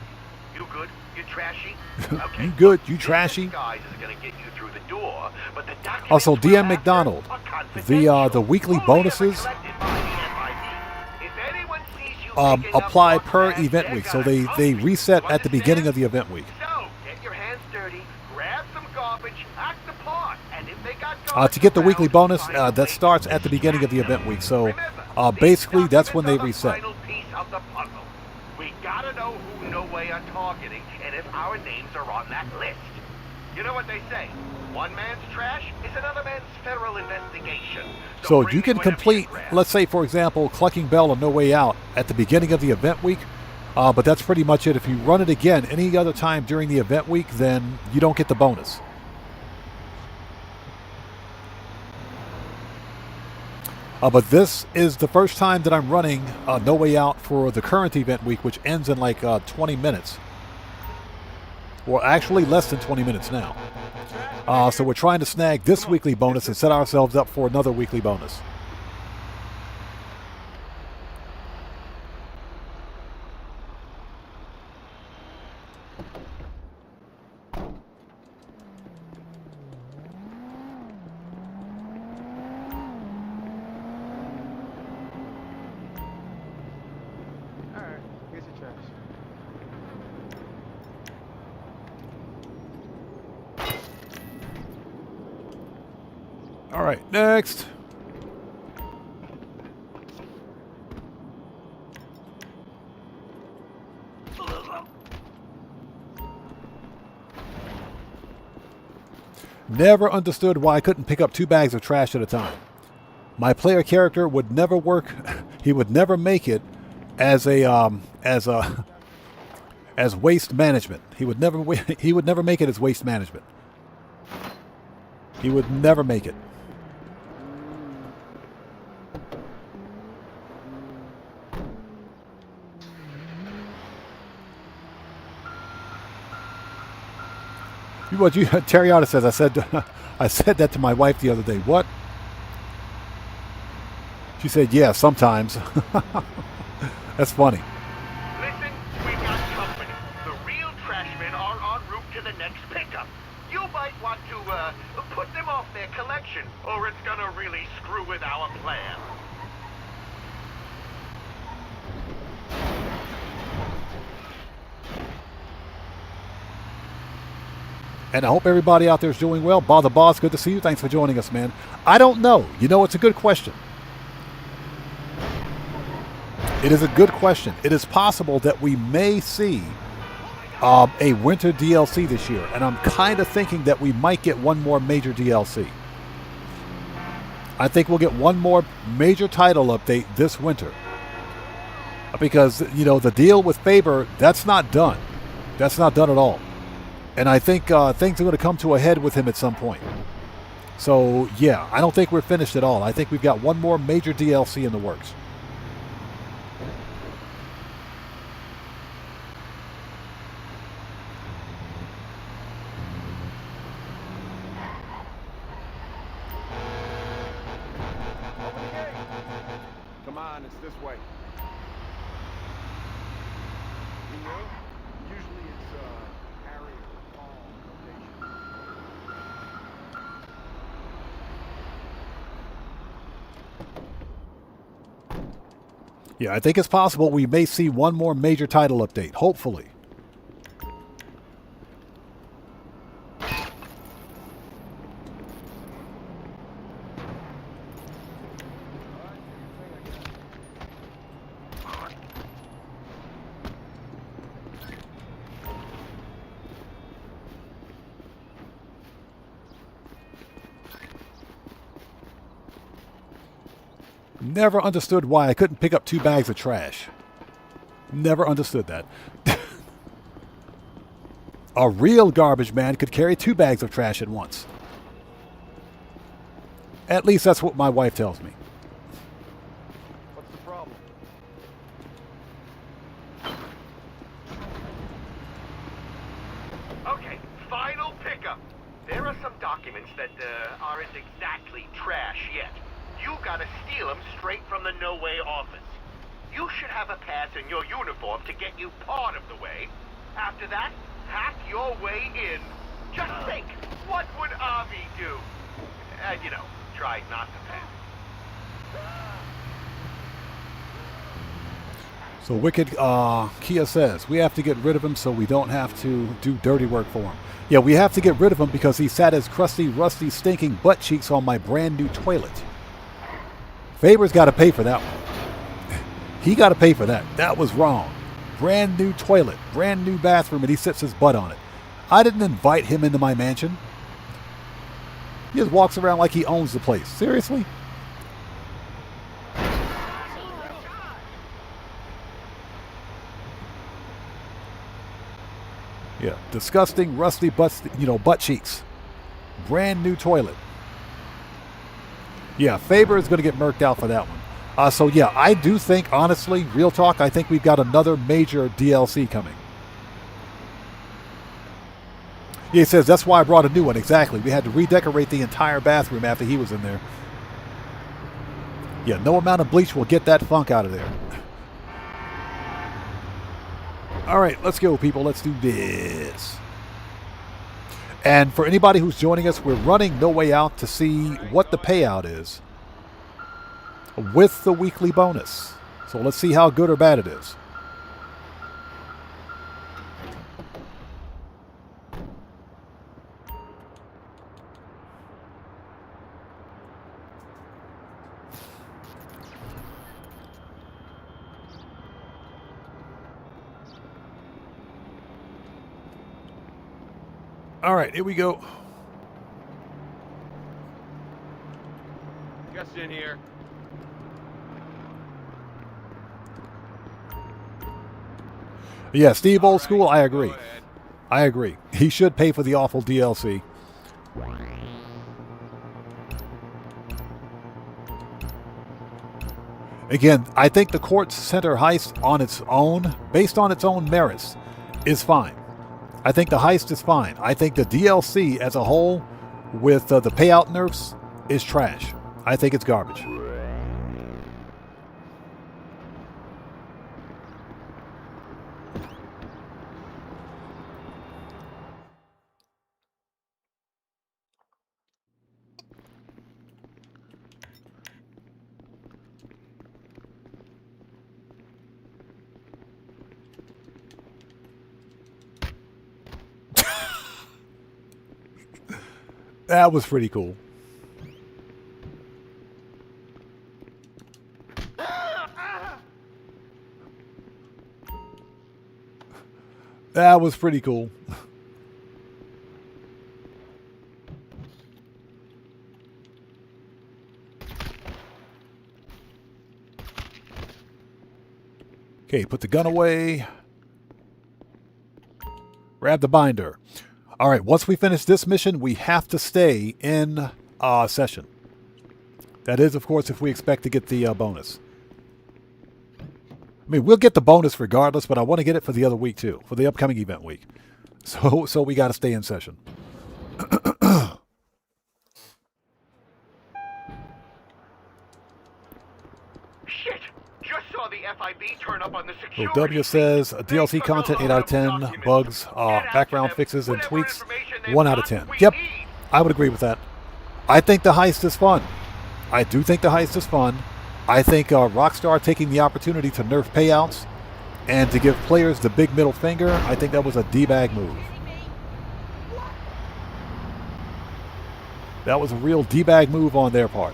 You good? You trashy? Okay. You good? You trashy? Guys is gonna get you through the door, but the also, DM McDonald, the weekly bonuses apply per event week, so they reset at the beginning of the event week. So get your hands dirty, grab some garbage, act the part, and if they got to get the weekly bonus, that starts at the beginning of the event week. So basically, that's when they reset. We gotta know who No Way are targeting and if our names are on that list. You know what they say? One man's trash is another man's federal investigation. So you can complete, let's say, for example, Clucking Bell or No Way Out at the beginning of the event week, but that's pretty much it. If you run it again any other time during the event week, then you don't get the bonus. But this is the first time that I'm running No Way Out for the current event week, which ends in like 20 minutes. Or actually less than 20 minutes now. So we're trying to snag this weekly bonus and set ourselves up for another weekly bonus. All right, next. Never understood why I couldn't pick up 2 bags of trash at a time. My player character would never work. He would never make it as waste management. He would never make it as waste management. He would never make it. What you Terriata says, I said that to my wife the other day. What? She said, yeah, sometimes. That's funny. Listen, we got company. The real trashmen are en route to the next pickup. You might want to put them off their collection, or it's gonna really screw with our plan. And I hope everybody out there is doing well. Bob the Boss, good to see you. Thanks for joining us, man. I don't know. You know, it's a good question. It is a good question. It is possible that we may see a winter DLC this year. And I'm kind of thinking that we might get one more major DLC. I think we'll get one more major title update this winter. Because, you know, the deal with Faber, that's not done. That's not done at all. And I think things are going to come to a head with him at some point. So, yeah, I don't think we're finished at all. I think we've got one more major DLC in the works. Come on, it's this way. You know, usually it's Harry or Paul location. Yeah, I think it's possible we may see one more major title update, hopefully. Never understood why I couldn't pick up 2 bags of trash. Never understood that. A real garbage man could carry 2 bags of trash at once. At least that's what my wife tells me. What's the problem? Okay, final pickup. There are some documents that aren't exactly trash yet. You gotta steal them straight from the No Way office. You should have a pass in your uniform to get you part of the way. After that, hack your way in. Just think, what would Avi do? And, you know, try not to panic. So Wicked Kia says, we have to get rid of him so we don't have to do dirty work for him. Yeah, we have to get rid of him because he sat his crusty, rusty, stinking butt cheeks on my brand new toilet. Faber's got to pay for that one. He got to pay for that. That was wrong. Brand new toilet, brand new bathroom, and he sits his butt on it. I didn't invite him into my mansion. He just walks around like he owns the place. Seriously? Yeah, disgusting, rusty butt cheeks. Brand new toilet. Yeah, Faber is going to get murked out for that one. So yeah, I do think, honestly, real talk, I think we've got another major DLC coming. Yeah, he says, that's why I brought a new one. Exactly. We had to redecorate the entire bathroom after he was in there. Yeah, no amount of bleach will get that funk out of there. All right, let's go, people. Let's do this. And for anybody who's joining us, we're running No Way Out to see what the payout is with the weekly bonus. So let's see how good or bad it is. All right, here we go. Just in here. Yeah, Steve Old School, I agree. I agree. He should pay for the awful DLC. Again, I think the Kortz Center heist on its own, based on its own merits, is fine. I think the heist is fine. I think the DLC as a whole, with the payout nerfs, is trash. I think it's garbage. That was pretty cool. That was pretty cool. Okay, put the gun away. Grab the binder. All right, once we finish this mission, we have to stay in session. That is, of course, if we expect to get the bonus. I mean, we'll get the bonus regardless, but I want to get it for the other week too, for the upcoming event week. So we got to stay in session. Shit! Just saw the FIB turn up on the security. So W says DLC content 8 out of 10, bugs, background fixes and tweaks 1 out of 10. Yep, I would agree with that. I think the heist is fun. I do think the heist is fun. I think Rockstar taking the opportunity to nerf payouts and to give players the big middle finger, I think that was a D-bag move. That was a real D-bag move on their part.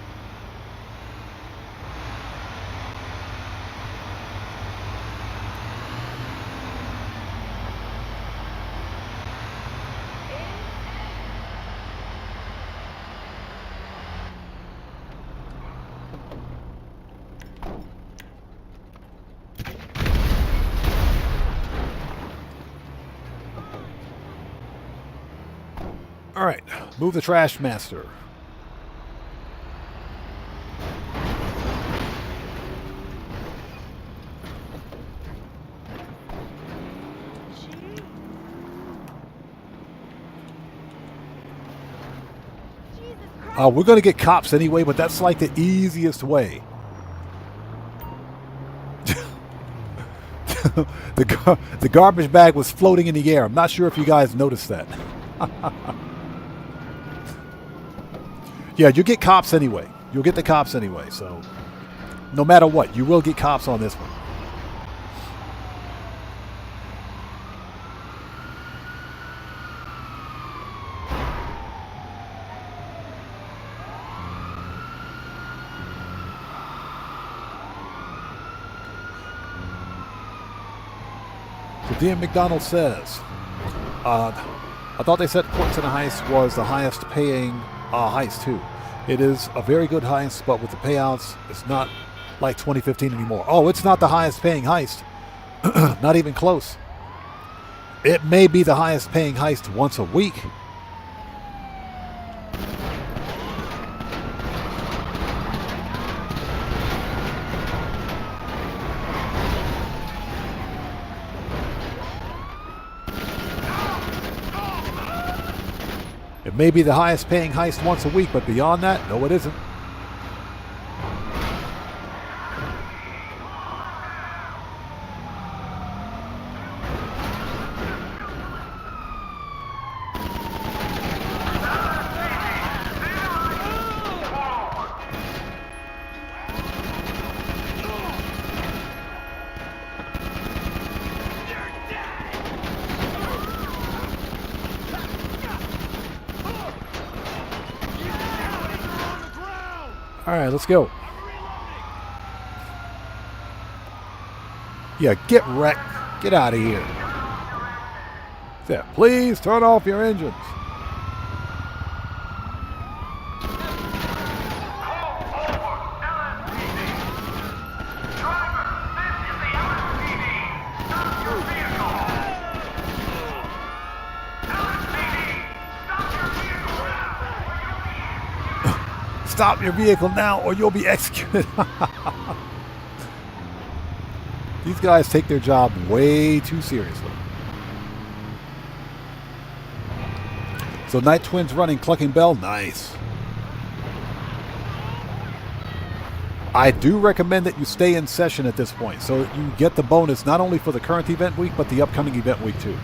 All right, move the trash master. We're going to get cops anyway, but that's like the easiest way. The garbage bag was floating in the air. I'm not sure if you guys noticed that. Yeah, you get cops anyway. You'll get the cops anyway, so no matter what, you will get cops on this one. So Dan McDonald says, I thought they said Kortz in a Heist was the highest paying heist too. It is a very good heist, but with the payouts, it's not like 2015 anymore. Oh, it's not the highest paying heist. Not even close. It may be the highest paying heist once a week. It may be the highest paying heist once a week, but beyond that, no, it isn't. All right, let's go. Yeah, get wrecked. Get out of here. Yeah, please turn off your engines. Stop your vehicle now or you'll be executed. These guys take their job way too seriously. So Night Twins running Clucking Bell, nice. I do recommend that you stay in session at this point so that you get the bonus not only for the current event week but the upcoming event week too.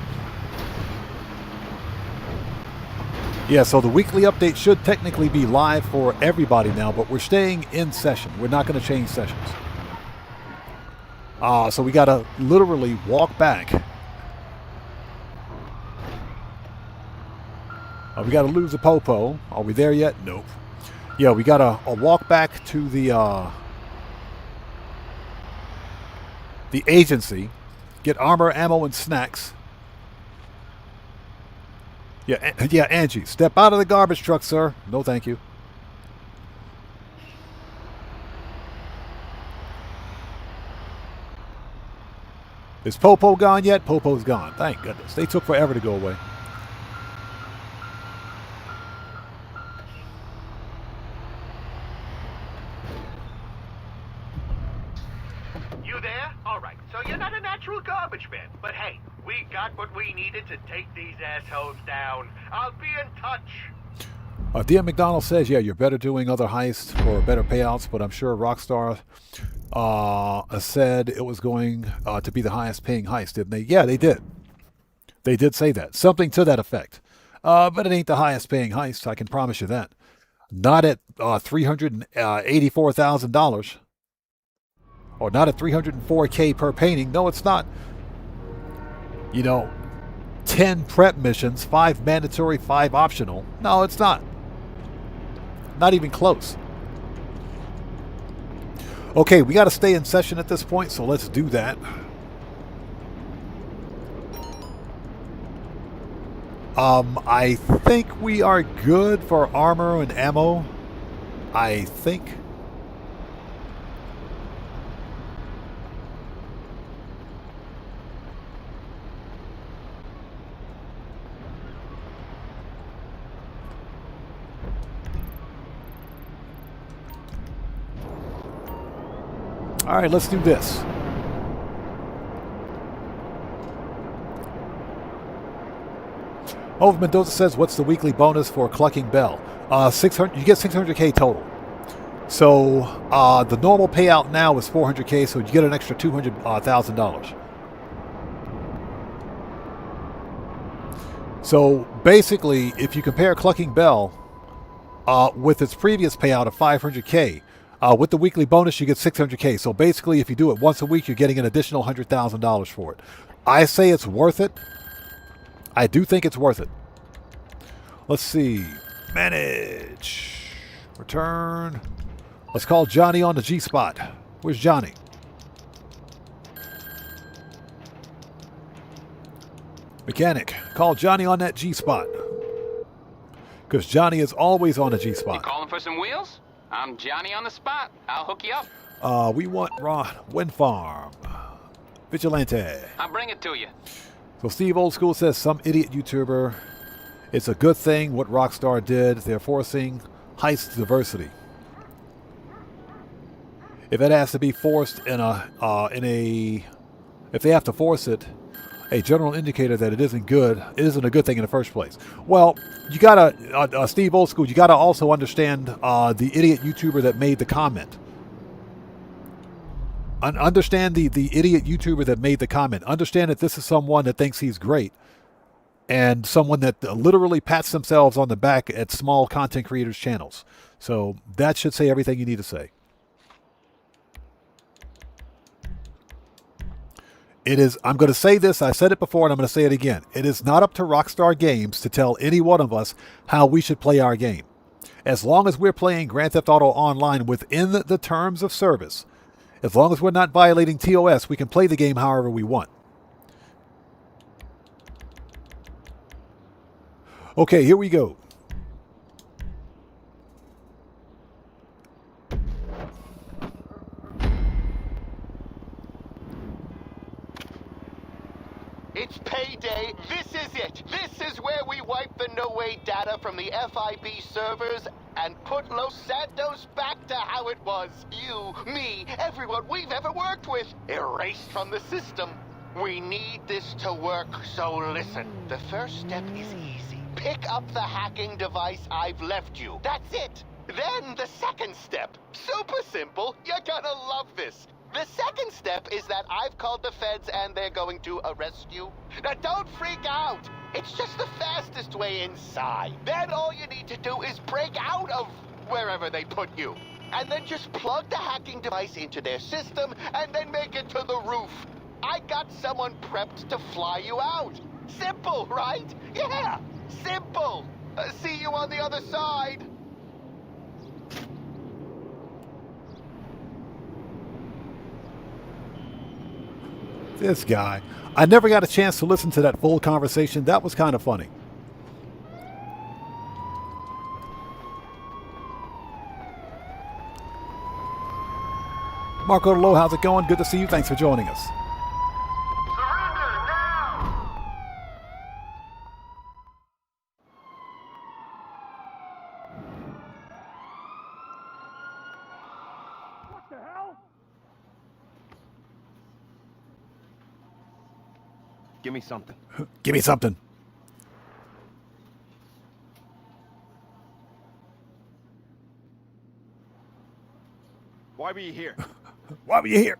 Yeah, so the weekly update should technically be live for everybody now, but we're staying in session. We're not going to change sessions. So we got to literally walk back. We got to lose a Popo. Are we there yet? Nope. Yeah, we got a walk back to the agency. Get armor, ammo, and snacks. Yeah, Angie. Step out of the garbage truck, sir. No, thank you. Is Popo gone yet? Popo's gone. Thank goodness. They took forever to go away. You there? All right. So you're not a natural garbage man. But hey, we got what we needed to take these assholes down. I'll be in touch. DM McDonald says, yeah, you're better doing other heists for better payouts, but I'm sure Rockstar said it was going to be the highest paying heist, didn't they? Yeah, they did. They did say that. Something to that effect. But it ain't the highest paying heist, I can promise you that. Not at $384,000. Or not at $304K per painting. No, it's not. You know, 10 prep missions, 5 mandatory, 5 optional. No, it's not. Not even close. Okay, we got to stay in session at this point, so let's do that. I think we are good for armor and ammo. I think. All right, let's do this. Over Mendoza says, what's the weekly bonus for Clucking Bell? 600. You get 600K total. So the normal payout now is 400K, so you get an extra $200,000. So basically, if you compare Clucking Bell with its previous payout of 500K, with the weekly bonus, you get 600K. So basically, if you do it once a week, you're getting an additional $100,000 for it. I say it's worth it. I do think it's worth it. Let's see. Manage. Return. Let's call Johnny on the G-spot. Where's Johnny? Mechanic. Call Johnny on that G-spot. Because Johnny is always on the G-spot. You calling for some wheels? I'm Johnny on the spot. I'll hook you up. We want Wind Farm. Vigilante. I'll bring it to you. So Steve Old School says, some idiot YouTuber. It's a good thing what Rockstar did. They're forcing heist diversity. If it has to be forced if they have to force it, a general indicator that it isn't good, it isn't a good thing in the first place. Well, you gotta, Steve Old School, you gotta also understand the idiot YouTuber that made the comment. Understand the idiot YouTuber that made the comment. Understand that this is someone that thinks he's great and someone that literally pats themselves on the back at small content creators' channels. So that should say everything you need to say. It is, I'm going to say this, I said it before and I'm going to say it again. It is not up to Rockstar Games to tell any one of us how we should play our game. As long as we're playing Grand Theft Auto Online within the terms of service, as long as we're not violating TOS, we can play the game however we want. Okay, here we go. It's payday. This is it. This is where we wipe the no-way data from the FIB servers and put Los Santos back to how it was. You, me, everyone we've ever worked with, erased from the system. We need this to work, so listen. The first step is easy. Pick up the hacking device I've left you. That's it. Then the second step. Super simple. You're gonna love this. The second step is that I've called the feds and they're going to arrest you. Now don't freak out. It's just the fastest way inside. Then all you need to do is break out of wherever they put you. And then just plug the hacking device into their system and then make it to the roof. I got someone prepped to fly you out. Simple, right? Yeah, simple. See you on the other side. This guy. I never got a chance to listen to that full conversation. That was kind of funny. Marco Low, how's it going? Good to see you. Thanks for joining us. What the hell? Give me something. Give me something. Why were you here? Why were you here?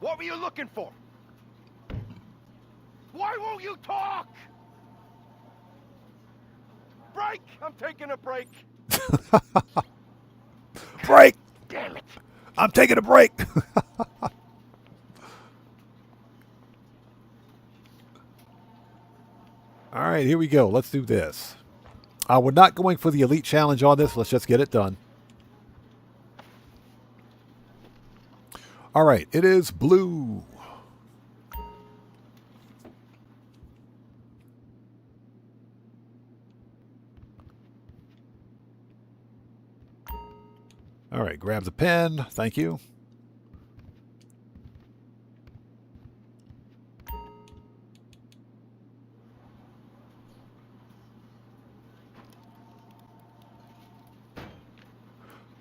What were you looking for? Why won't you talk? Break! I'm taking a break. Break! Damn it. I'm taking a break. All right, here we go. Let's do this. We're not going for the elite challenge on this. Let's just get it done. All right, it is blue. All right, grabs a pen. Thank you.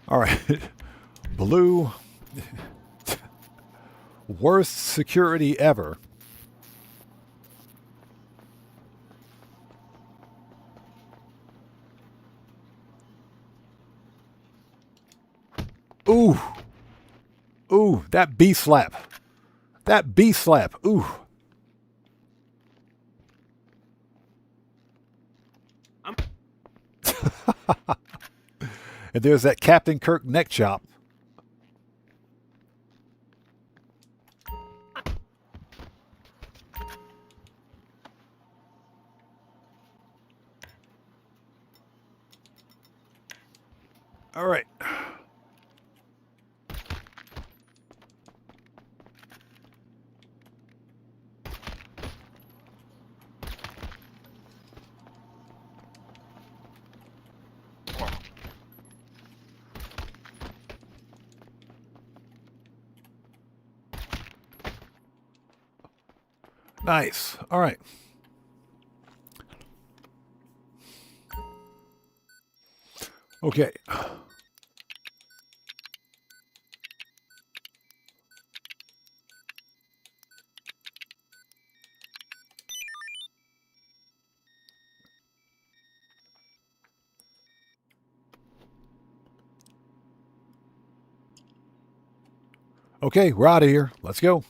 All right, blue. Worst security ever. Ooh. Ooh, that B slap. That B slap. Ooh. And there's that Captain Kirk neck chop. All right. Nice. All right. Okay. Okay, we're out of here. Let's go.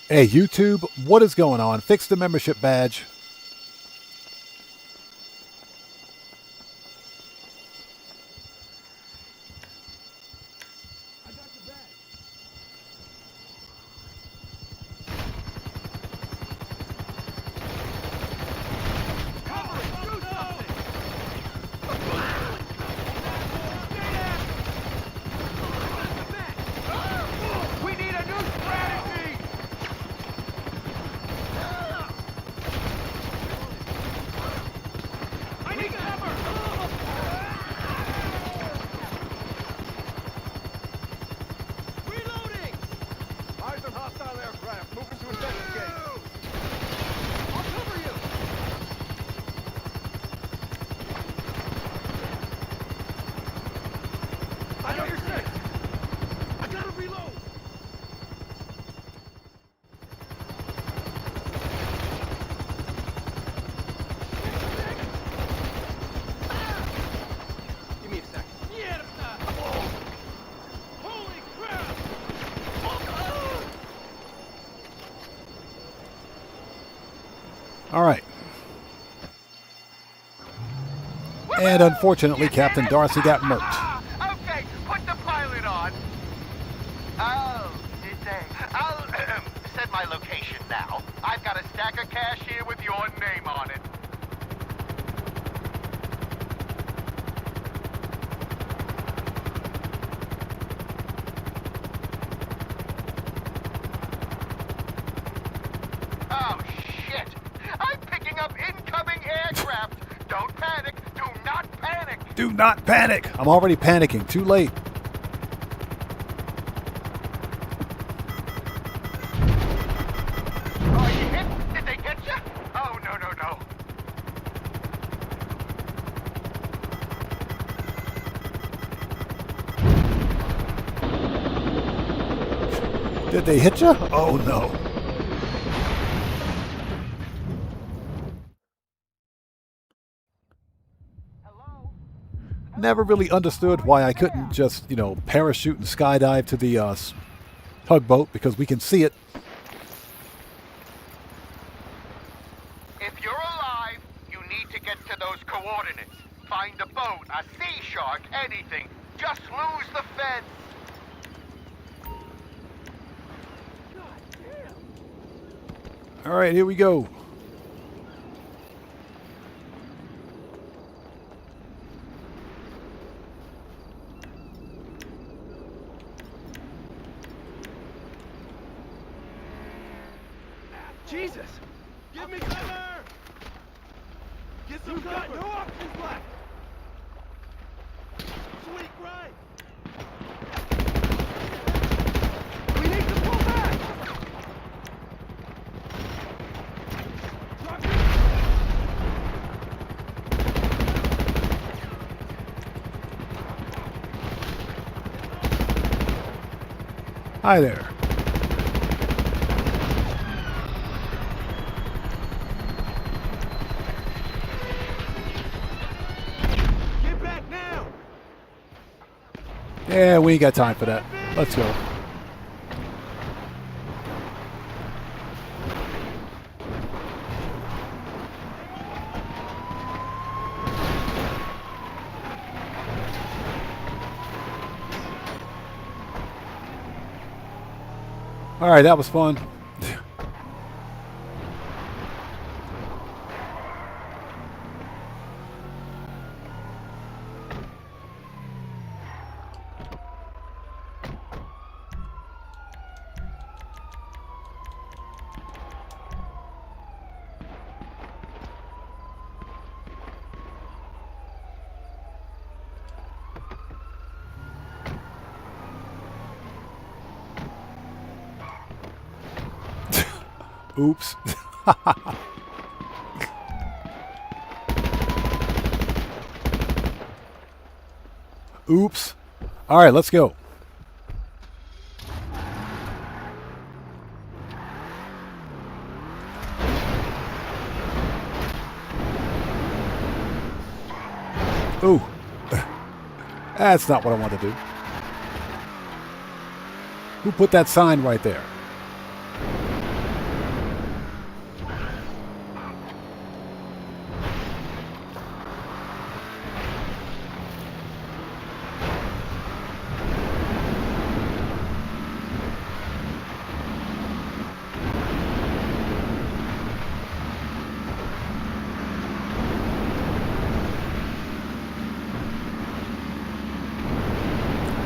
Hey, YouTube, what is going on? Fix the membership badge. All right. And unfortunately, Captain Darcy got murked. Okay, put the pilot on. Oh, did they? I'll resend my location now. I've got a stack of cash here with your name on it. Oh, shit! I'm picking up incoming aircraft! Don't panic! Do not panic! Do not panic! I'm already panicking. Too late. Oh, you hit? Did they get you? Oh, no, no, no. Did they hit you? Oh no. Never really understood why I couldn't just, you know, parachute and skydive to the tugboat, because we can see it. If you're alive, you need to get to those coordinates. Find a boat, a sea shark, anything. Just lose the fence. All right, here we go. Jesus! Give me cover! Get some cover! No options left! Sweet right! We need to pull back! Hi there. Get back now! Yeah, we ain't got time for that. Let's go. All right, that was fun. Oops. Oops. All right, let's go. Ooh. That's not what I want to do. Who put that sign right there?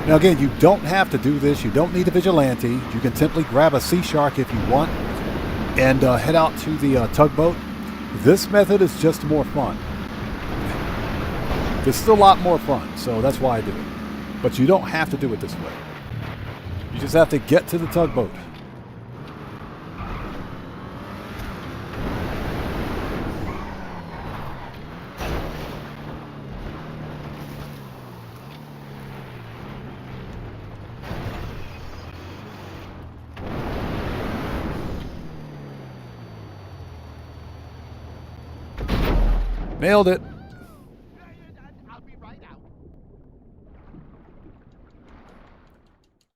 Now again, you don't have to do this. You don't need a vigilante. You can simply grab a sea shark if you want and head out to the tugboat. This method is just more fun. It's still a lot more fun, so that's why I do it. But you don't have to do it this way. You just have to get to the tugboat. Nailed it.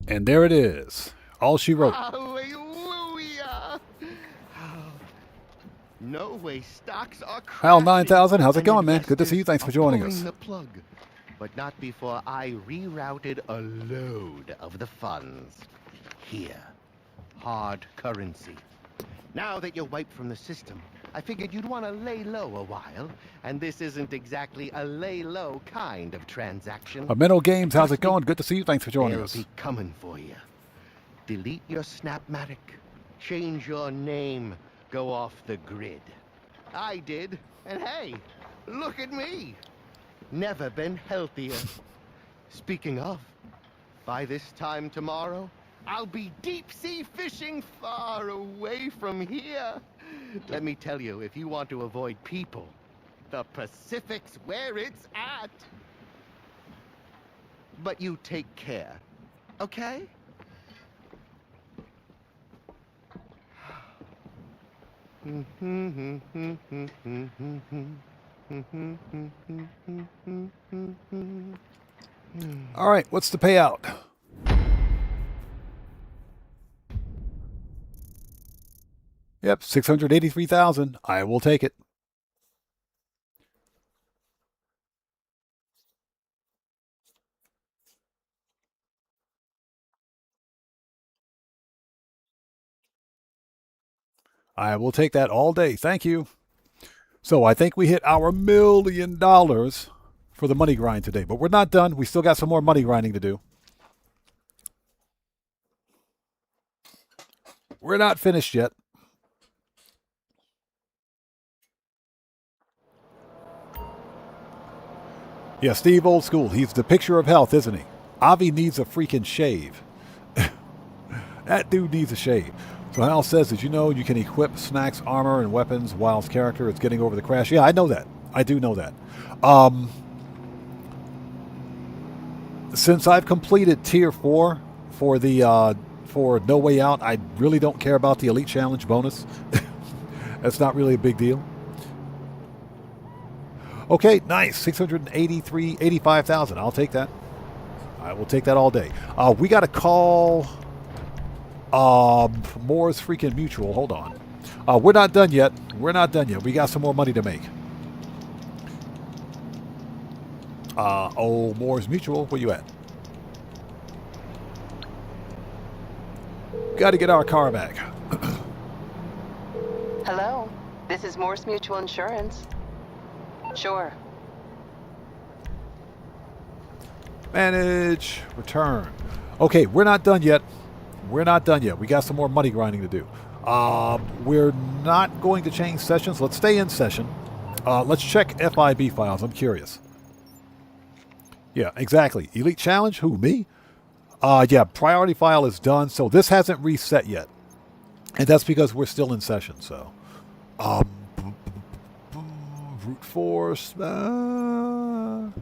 And there it is. All she wrote. Hallelujah! No way, stocks are Hal crashing. 9000, how's it going, man? And Good to see you. Thanks for joining pulling us. the plug, but not before I rerouted a load of the funds here. hard currency. Now that you're wiped from the system, I figured you'd want to lay low a while, and this isn't exactly a lay low kind of transaction. Mental Games, how's it going? Good to see you. Thanks for joining They'll us. be coming for you. Delete your Snapmatic, change your name, go off the grid. I did, and hey, look at me. Never been healthier. Speaking of, by this time tomorrow, I'll be deep-sea fishing far away from here. Let me tell you, if you want to avoid people, the Pacific's where it's at. But you take care, okay? All right, what's the payout? Yep, 683,000. I will take it. I will take that all day. Thank you. So I think we hit our $1 million for the money grind today, but we're not done. We still got some more money grinding to do. We're not finished yet. Yeah, Steve Old School. He's the picture of health, isn't he? Avi needs a freaking shave. That dude needs a shave. So Hal says, did you know you can equip snacks, armor, and weapons while his character is getting over the crash? Yeah, I know that. I do know that. Since I've completed Tier 4 for the for No Way Out, I really don't care about the Elite Challenge bonus. That's not really a big deal. Okay, nice. 85,000. I'll take that. I will take that all day. We got to call Moore's freaking Mutual. Hold on. We're not done yet. We're not done yet. We got some more money to make. Moore's Mutual. Where you at? Got to get our car back. Hello. This is Morse Mutual Insurance. Sure. Manage. Return. Okay, we're not done yet. We're not done yet. We got some more money grinding to do. We're not going to change sessions. Let's stay in session. Let's check FIB files. I'm curious. Yeah, exactly. Elite Challenge? Who, me? Yeah, priority file is done. So this hasn't reset yet. And that's because we're still in session, so. Brute force. Oh,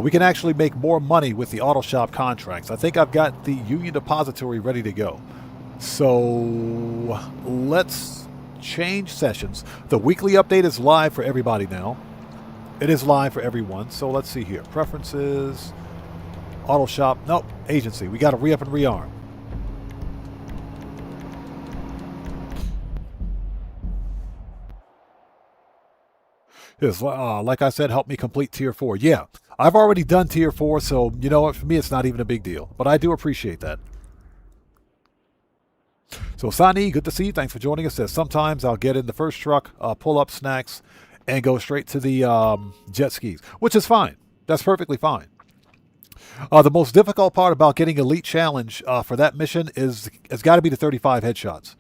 we can actually make more money with the auto shop contracts. I think I've got the Union Depository ready to go. So let's change sessions. The weekly update is live for everybody now. It is live for everyone. So let's see here. Preferences. Auto shop. Nope. Agency. We got to re-up and rearm. Yes, like I said, help me complete Tier 4. Yeah, I've already done Tier 4, so you know what? For me, it's not even a big deal. But I do appreciate that. So, Sani, good to see you. Thanks for joining us. Says, sometimes I'll get in the first truck, pull up snacks, and go straight to the jet skis, which is fine. That's perfectly fine. The most difficult part about getting Elite Challenge for that mission is it's got to be the 35 headshots.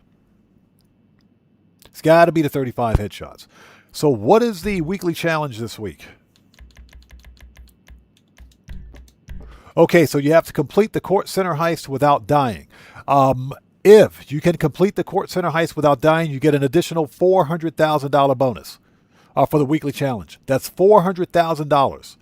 It's got to be the 35 headshots. So what is the weekly challenge this week? Okay, so you have to complete the Kortz Center heist without dying. If you can complete the Kortz Center heist without dying, you get an additional $400,000 bonus for the weekly challenge. That's $400,000.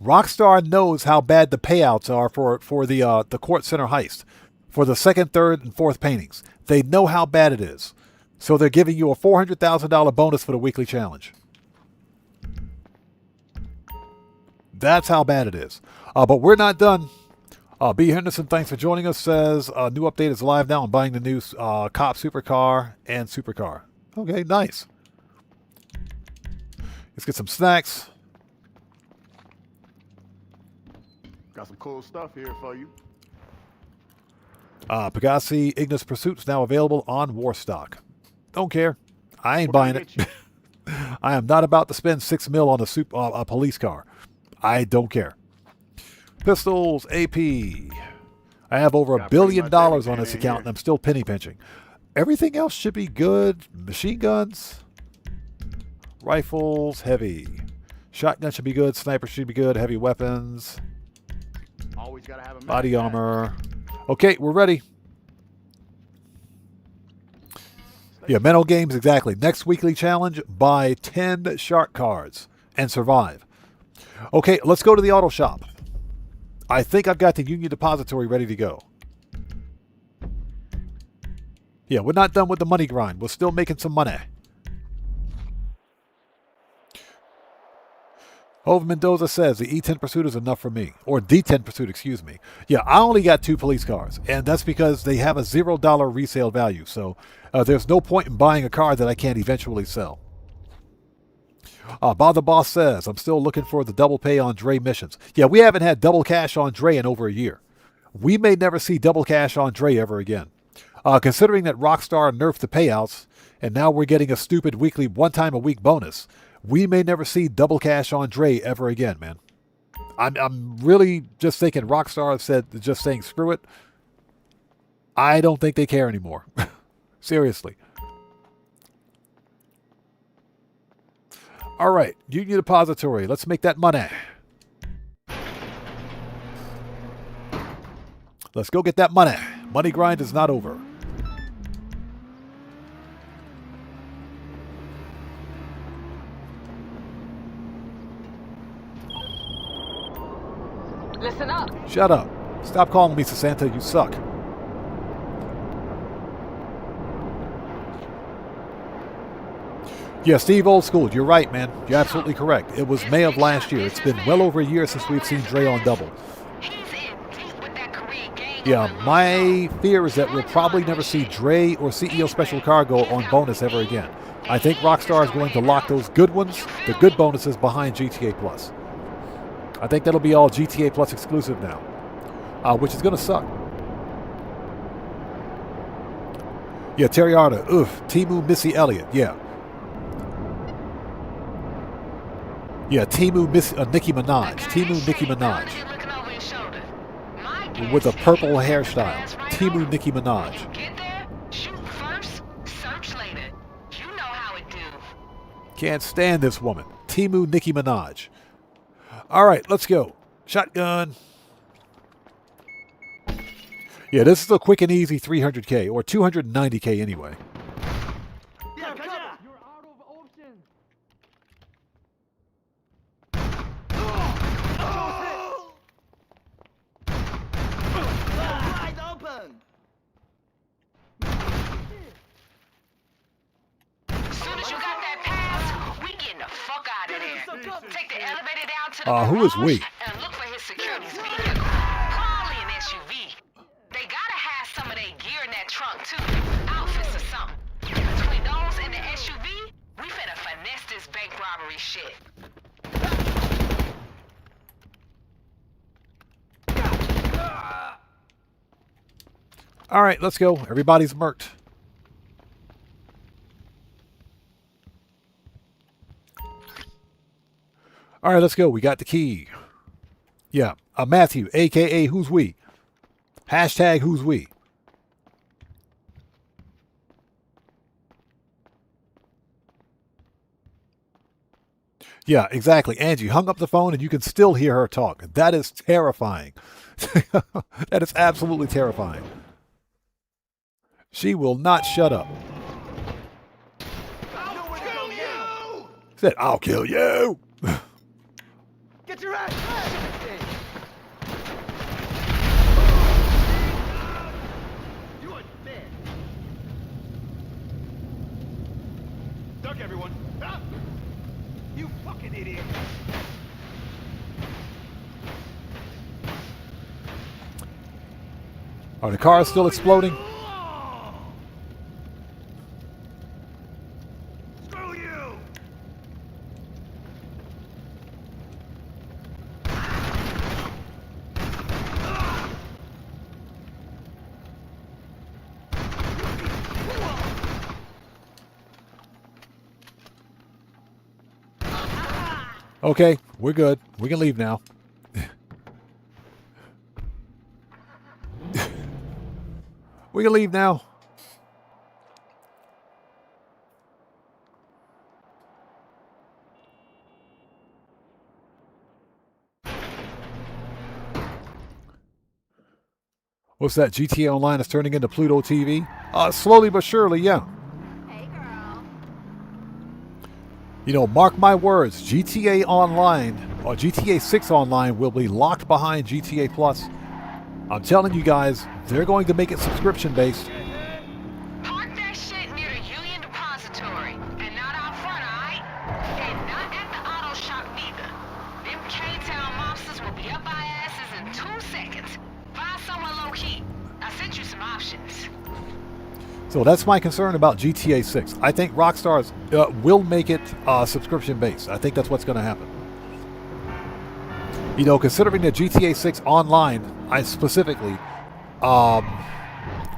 Rockstar knows how bad the payouts are for the Kortz Center heist, for the second, third, and fourth paintings. They know how bad it is. So they're giving you a $400,000 bonus for the weekly challenge. That's how bad it is. But we're not done. B. Henderson, thanks for joining us, says a new update is live now. I'm buying the new Cop Supercar and Supercar. Okay, nice. Let's get some snacks. Got some cool stuff here for you. Pegassi Ignis Pursuit's now available on Warstock. Don't care. I ain't buying it. I am not about to spend $6 million on a police car. I don't care. Pistols, AP. I have over $1 billion on this account, and I'm still penny pinching. Everything else should be good. Machine guns, rifles, heavy. Shotgun should be good. Sniper should be good. Heavy weapons. Always gotta have a body armor. Okay, we're ready. Yeah, mental games, exactly. Next weekly challenge, buy 10 shark cards and survive. Okay, let's go to the auto shop. I think I've got the Union Depository ready to go. Yeah, we're not done with the money grind. We're still making some money. Hove Mendoza says the E10 Pursuit is enough for me. Or D10 Pursuit, excuse me. Yeah, I only got 2 police cars. And that's because they have a $0 resale value. So there's no point in buying a car that I can't eventually sell. Bob the Boss says, I'm still looking for the double pay on Dre missions. Yeah, we haven't had double cash on Dre in over a year. We may never see double cash on Dre ever again. Considering that Rockstar nerfed the payouts, and now we're getting a stupid weekly one-time-a-week bonus, we may never see double cash on Dre ever again, man. I'm really just thinking Rockstar said, just saying screw it. I don't think they care anymore. Seriously. All right, Union Depository. Let's make that money. Let's go get that money. Money grind is not over. Listen up. Shut up. Stop calling me Sasanta. You suck. Yeah, Steve Old School, you're right, man. You're absolutely correct. It was May of last year. It's been well over a year since we've seen Dre on double. Yeah, my fear is that we'll probably never see Dre or CEO Special Cargo on bonus ever again. I think Rockstar is going to lock those good ones, the good bonuses, behind GTA Plus. I think that'll be all GTA Plus exclusive now, which is going to suck. Yeah, Terry Arda, Timu Missy Elliott, yeah. Yeah, Timu Nicki Minaj. Timu Nicki Minaj. With a purple hairstyle. Timu Nicki Minaj. Can't stand this woman. Timu Nicki Minaj. All right, let's go. Shotgun. Yeah, this is a quick and easy 300K, or 290K anyway. Who is we? And look for his security's vehicle. Probably an SUV. They gotta have some of their gear in that trunk too. Outfits or something. Between those and the SUV, we finna finesse this bank robbery shit. All right, let's go. Everybody's murked. All right, let's go. We got the key. Yeah, Matthew, a.k.a. Who's We? Hashtag Who's We? Yeah, exactly. Angie hung up the phone and you can still hear her talk. That is terrifying. That is absolutely terrifying. She will not shut up. I'll kill you! Said, I'll kill you. Get your ass back! You are dead. Duck, everyone. Stop! You fucking idiot. Are the cars still exploding? Screw you! Okay, we're good. We can leave now. We can leave now. What's that? GTA Online is turning into Pluto TV? Slowly but surely, yeah. Hey, girl. You know, mark my words, GTA Online, or GTA 6 Online will be locked behind GTA Plus. I'm telling you guys, they're going to make it subscription-based. Park that shit near the Union Depository, and not out front, alright? And not at the auto shop neither. Them K-Town mobsters will be up our asses in 2 seconds. Find somewhere low-key. I sent you some options. So that's my concern about GTA 6. I think Rockstar will make it subscription-based. I think that's what's going to happen. You know, considering that GTA 6 Online, specifically,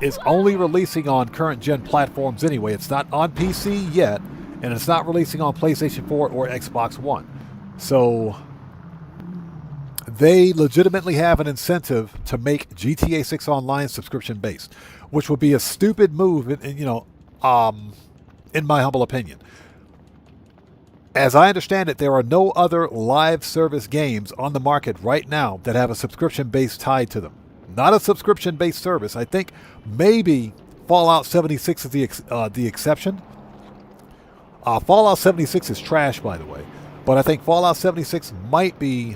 is only releasing on current-gen platforms anyway. It's not on PC yet, and it's not releasing on PlayStation 4 or Xbox One. So they legitimately have an incentive to make GTA 6 Online subscription-based, which would be a stupid move, in my humble opinion. As I understand it, there are no other live service games on the market right now that have a subscription base tied to them. Not a subscription-based service. I think maybe Fallout 76 is the exception. Fallout 76 is trash, by the way, but I think Fallout 76 might be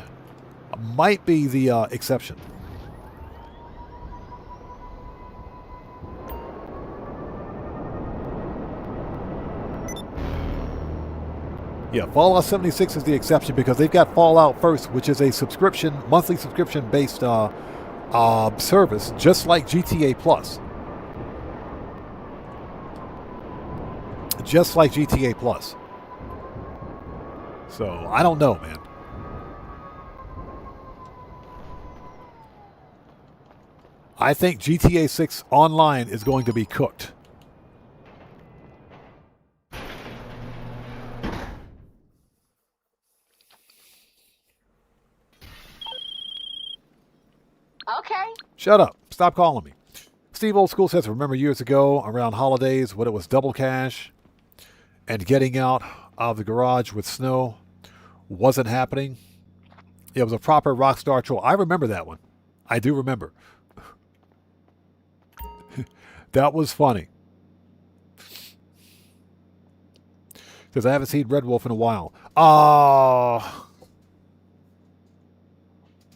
the exception. Yeah, Fallout 76 is the exception because they've got Fallout First, which is a monthly subscription-based service, just like GTA Plus. Just like GTA Plus. So, I don't know, man. I think GTA 6 Online is going to be cooked. Okay. Shut up. Stop calling me. Steve Old School says, remember years ago around holidays when it was double cash and getting out of the garage with snow wasn't happening? It was a proper Rockstar troll. I remember that one. I do remember. That was funny. Because I haven't seen Red Wolf in a while.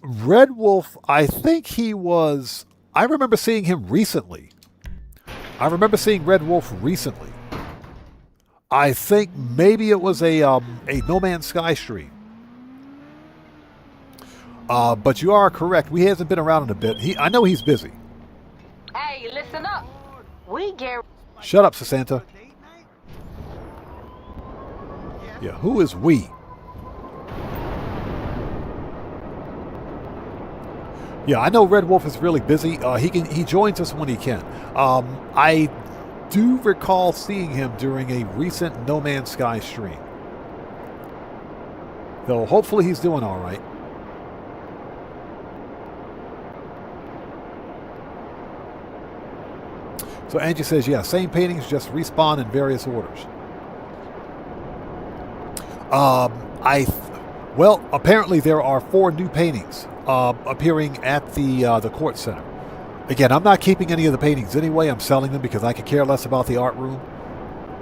Red Wolf, I think he was... I remember seeing him recently. I remember seeing Red Wolf recently. I think maybe it was a No Man's Sky stream. But you are correct. He hasn't been around in a bit. I know he's busy. Hey, listen up. We get... Shut up, Sasanta. Yeah, who is we? Yeah, I know Red Wolf is really busy. He joins us when he can. I do recall seeing him during a recent No Man's Sky stream. Though hopefully he's doing all right. So Angie says, yeah, same paintings, just respawn in various orders. Well, apparently there are 4 new paintings appearing at the Kortz Center. Again, I'm not keeping any of the paintings anyway. I'm selling them because I could care less about the art room.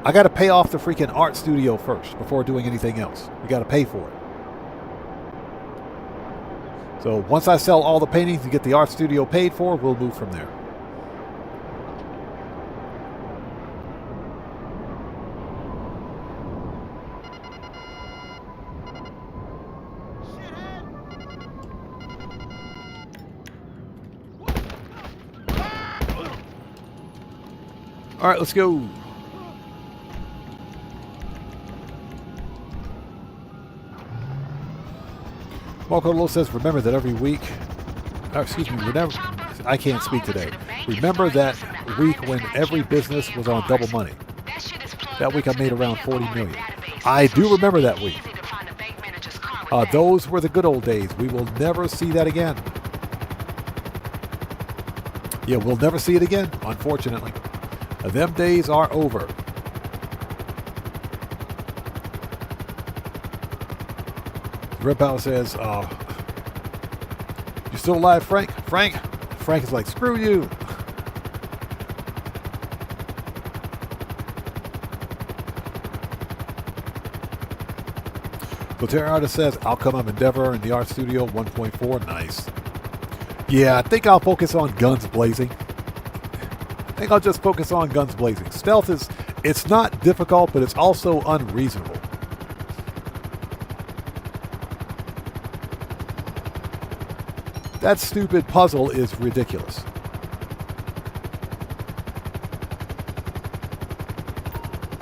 I got to pay off the freaking art studio first before doing anything else. You got to pay for it. So once I sell all the paintings and get the art studio paid for, we'll move from there. All right, let's go. Marco Low says, remember that every week, I can't speak today. Remember that week when every business was on double money. That week I made around 40 million. I do remember that week. Those were the good old days. We will never see that again. Yeah, we'll never see it again, unfortunately. Them days are over. Red Power says, you still alive, Frank? Frank is like, screw you. So Terry Artist says, outcome of Endeavor in the art studio 1.4. Nice. Yeah, I think I'll focus on guns blazing. I think I'll just focus on guns blazing. Stealth is, it's not difficult, but it's also unreasonable. That stupid puzzle is ridiculous.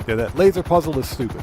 Yeah, that laser puzzle is stupid.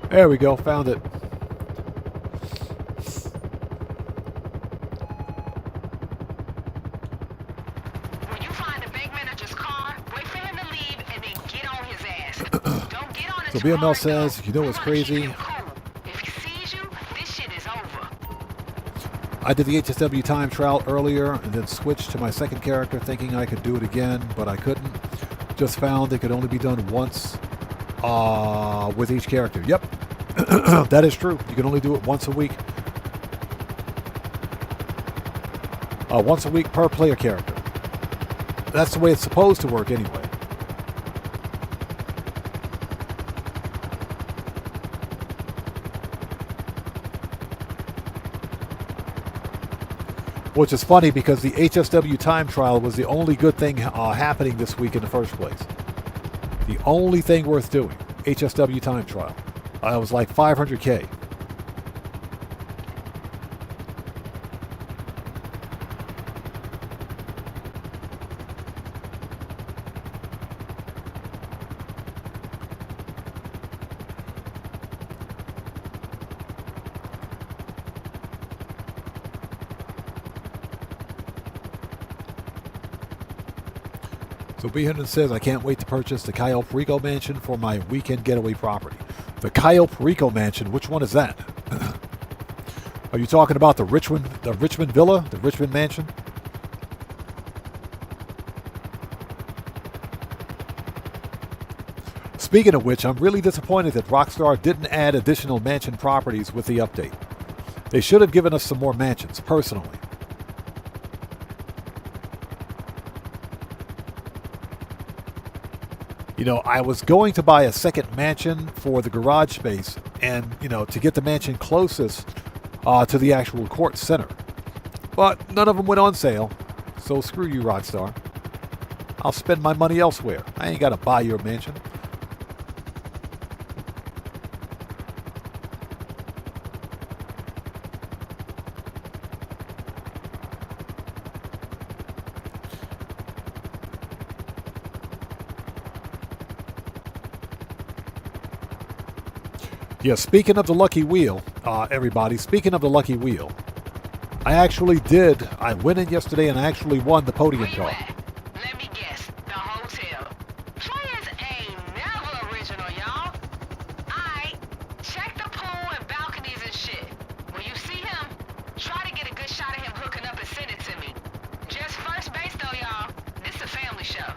There we go, found it. When you find the bank manager's car, wait for him to leave and then get on his ass. Don't get on his So BML says, you know what's crazy? If he sees you, this shit is over. I did the HSW time trial earlier and then switched to my second character thinking I could do it again, but I couldn't. Just found it could only be done once with each character. Yep. That is true. You can only do it once a week. Once a week per player character. That's the way it's supposed to work anyway. Which is funny because the HSW time trial was the only good thing happening this week in the first place. The only thing worth doing. HSW time trial. It was like 500K. So B100 says, I can't wait to purchase the Cayo Perico mansion for my weekend getaway property. The Cayo Perico mansion, which one is that? Are you talking about the Richmond Villa, the Richmond mansion? Speaking of which, I'm really disappointed that Rockstar didn't add additional mansion properties with the update. They should have given us some more mansions, personally. You know, I was going to buy a second mansion for the garage space and, you know, to get the mansion closest to the actual Kortz Center. But none of them went on sale, so screw you, Rockstar. I'll spend my money elsewhere. I ain't got to buy your mansion. Yeah, speaking of the Lucky Wheel, everybody, speaking of the Lucky Wheel, I went in yesterday and I actually won the podium car. Let me guess, the hotel. Players ain't never original, y'all. Alright, check the pool and balconies and shit. When you see him, try to get a good shot of him hooking up and send it to me. Just first base though, y'all. This is a family show.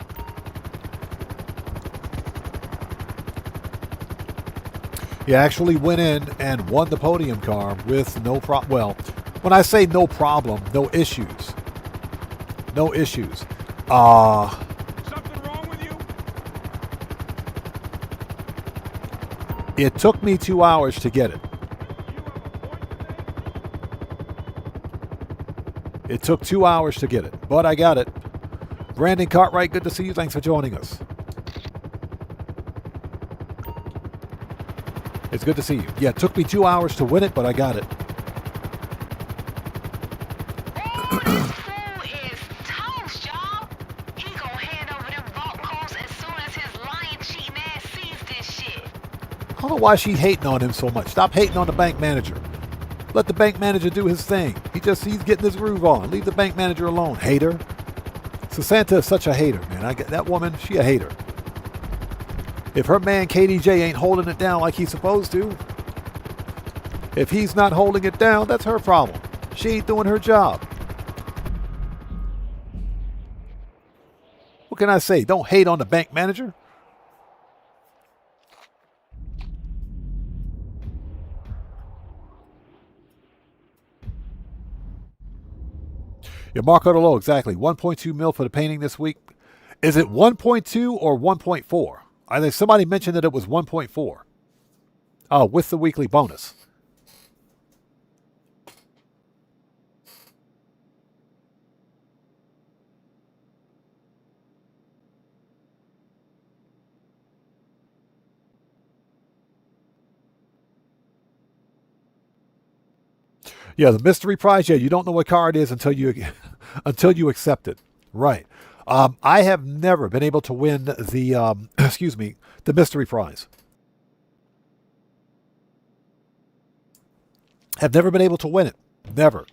He actually went in and won the podium car with no problem. Well, when I say no problem, no issues. No issues. Something wrong with you? It took me 2 hours to get it. It took 2 hours to get it, but I got it. Brandon Cartwright, good to see you. Thanks for joining us. It's good to see you. Yeah, it took me 2 hours to win it, but I got it. I don't know why she's hating on him so much. Stop hating on the bank manager. Let the bank manager do his thing. He's getting his groove on. Leave the bank manager alone, hater. Santa is such a hater, man. That woman, she a hater. If her man KDJ ain't holding it down like he's supposed to, if he's not holding it down, that's her problem. She ain't doing her job. What can I say? Don't hate on the bank manager. Yeah, Marco DeLo, exactly. 1.2 mil for the painting this week. Is it 1.2 or 1.4? I think somebody mentioned that it was 1.4. Oh, with the weekly bonus. Yeah, the mystery prize. Yeah, you don't know what car it is until you accept it. Right. I have never been able to win the the mystery prize. Have never been able to win it. Never.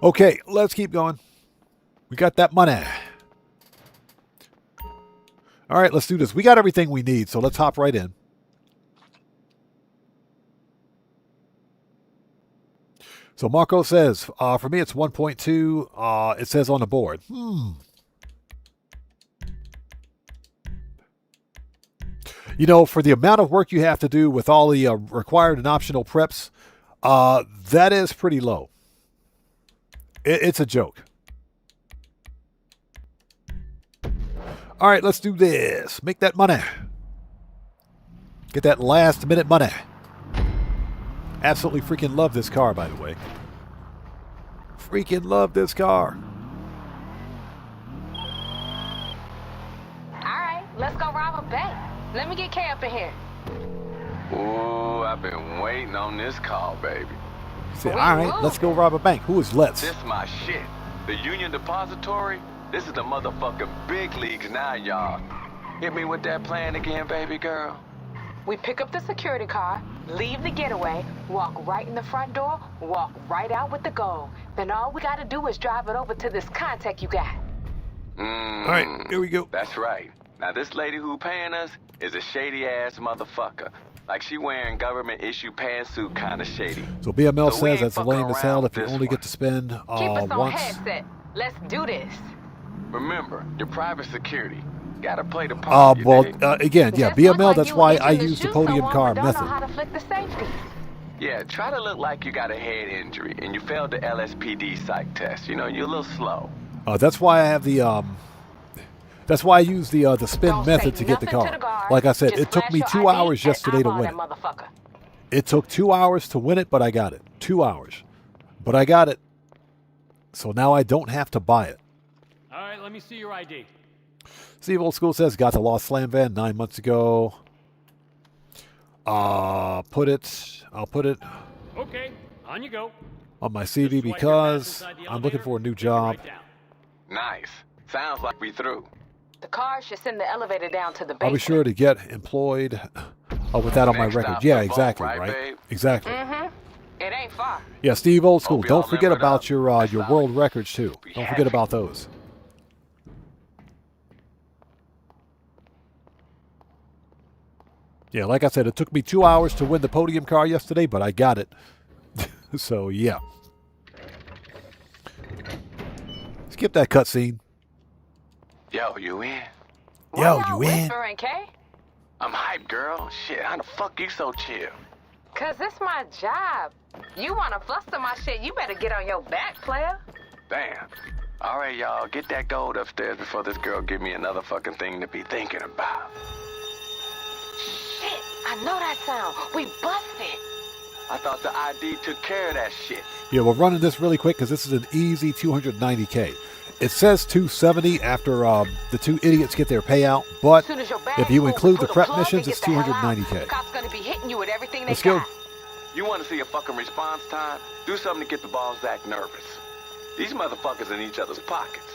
Okay, let's keep going. We got that money. All right, let's do this. We got everything we need, so let's hop right in. So Marco says, for me it's 1.2. It says on the board. You know, for the amount of work you have to do with all the required and optional preps, that is pretty low. It's a joke. All right, let's do this. Make that money. Get that last minute money. Absolutely freaking love this car, by the way. Freaking love this car. Alright, let's go rob a bank. Let me get Kay up in here. Ooh, I've been waiting on this call, baby. Say, all right, let's go rob a bank. Who is let's? This my shit. The Union Depository, this is the motherfucking big leagues now, y'all. Hit me with that plan again, baby girl. We pick up the security car, leave the getaway, walk right in the front door, walk right out with the gold. Then all we gotta do is drive it over to this contact you got. All right, here we go. That's right. Now this lady who paying us is a shady-ass motherfucker. Like she wearing government-issue pantsuit kind of shady. So BML So says that's lame as hell if you only get to spend Keep us on once. headset. Let's do this. Remember, your private security. Gotta play the part. Again, yeah, BML, that's why I use the podium car Don't method. know how to flick the safety. Yeah, try to look like you got a head injury and you failed the LSPD psych test. You know, you're a little slow. That's why I have the that's why I use the spin method to get the car. Like I said, it took me 2 hours yesterday to win it. It took 2 hours to win it, but I got it. 2 hours. But I got it. So now I don't have to buy it. All right, let me see your ID. Steve Old School says, got the Lost Slam van 9 months ago. I'll put it Okay, on you go. on my CV because I'm looking for a new job. Nice. Sounds like we through. The car should send the elevator down to the I'll be basement. sure to get employed with that on my Next record. stop, Yeah, the vault, exactly, right, right? babe? Exactly. It ain't far. Yeah, Steve Old School. Hope Don't y'all forget remembered about up. your That's world solid. records too. Don't forget about those. Yeah, like I said, it took me 2 hours to win the podium car yesterday, but I got it. So yeah. Skip that cutscene. Yo, you in? Yo, you in? Whispering, Kay? I'm hyped, girl. Shit, how the fuck you so chill? Cause it's my job. You wanna fluster my shit, you better get on your back, player. Damn. All right, y'all, get that gold upstairs before this girl give me another fucking thing to be thinking about. Shit, I know that sound. We busted. I thought the ID took care of that shit. Yeah, we're running this really quick because this is an easy 290K. It says 270 after the two idiots get their payout, but if you include the prep missions, it's 290K. Cop's gonna be hitting you with everything Let's they go. got. You want to see a fucking response time? Do something to get the balls to act nervous. These motherfuckers in each other's pockets.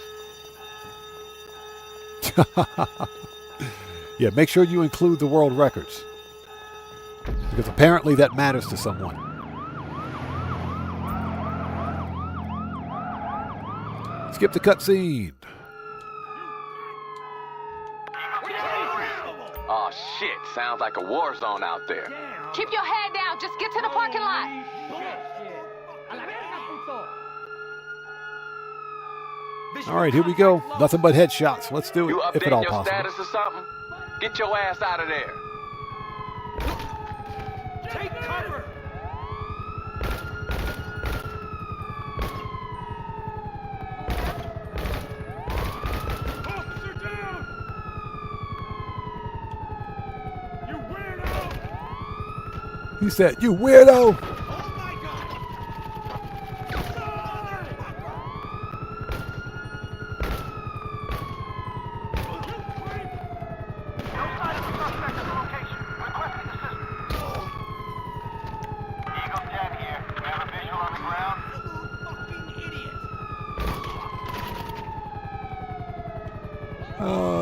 Yeah, make sure you include the world records. Because apparently that matters to someone. Skip the cutscene. Oh shit, sounds like a war zone out there. Keep your head down. Just get to the parking lot. All right, here we go. Nothing but headshots. Let's do it, You if at update all your possible. status or something? Get your ass out of there. Take cover! Officer down! You weirdo! He said, "You weirdo!" Oh.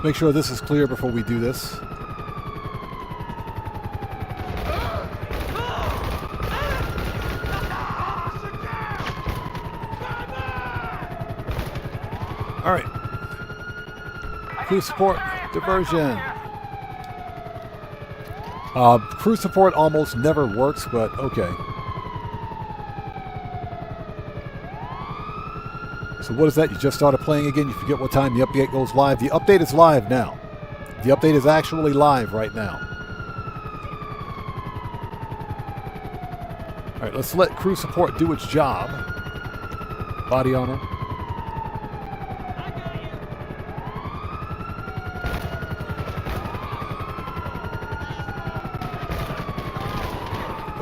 Let's make sure this is clear before we do this. All right. Crew support, diversion. Crew support almost never works, but okay. So what is that? You just started playing again? You forget what time the update goes live? The update is live now. The update is actually live right now. All right, let's let crew support do its job. Body armor.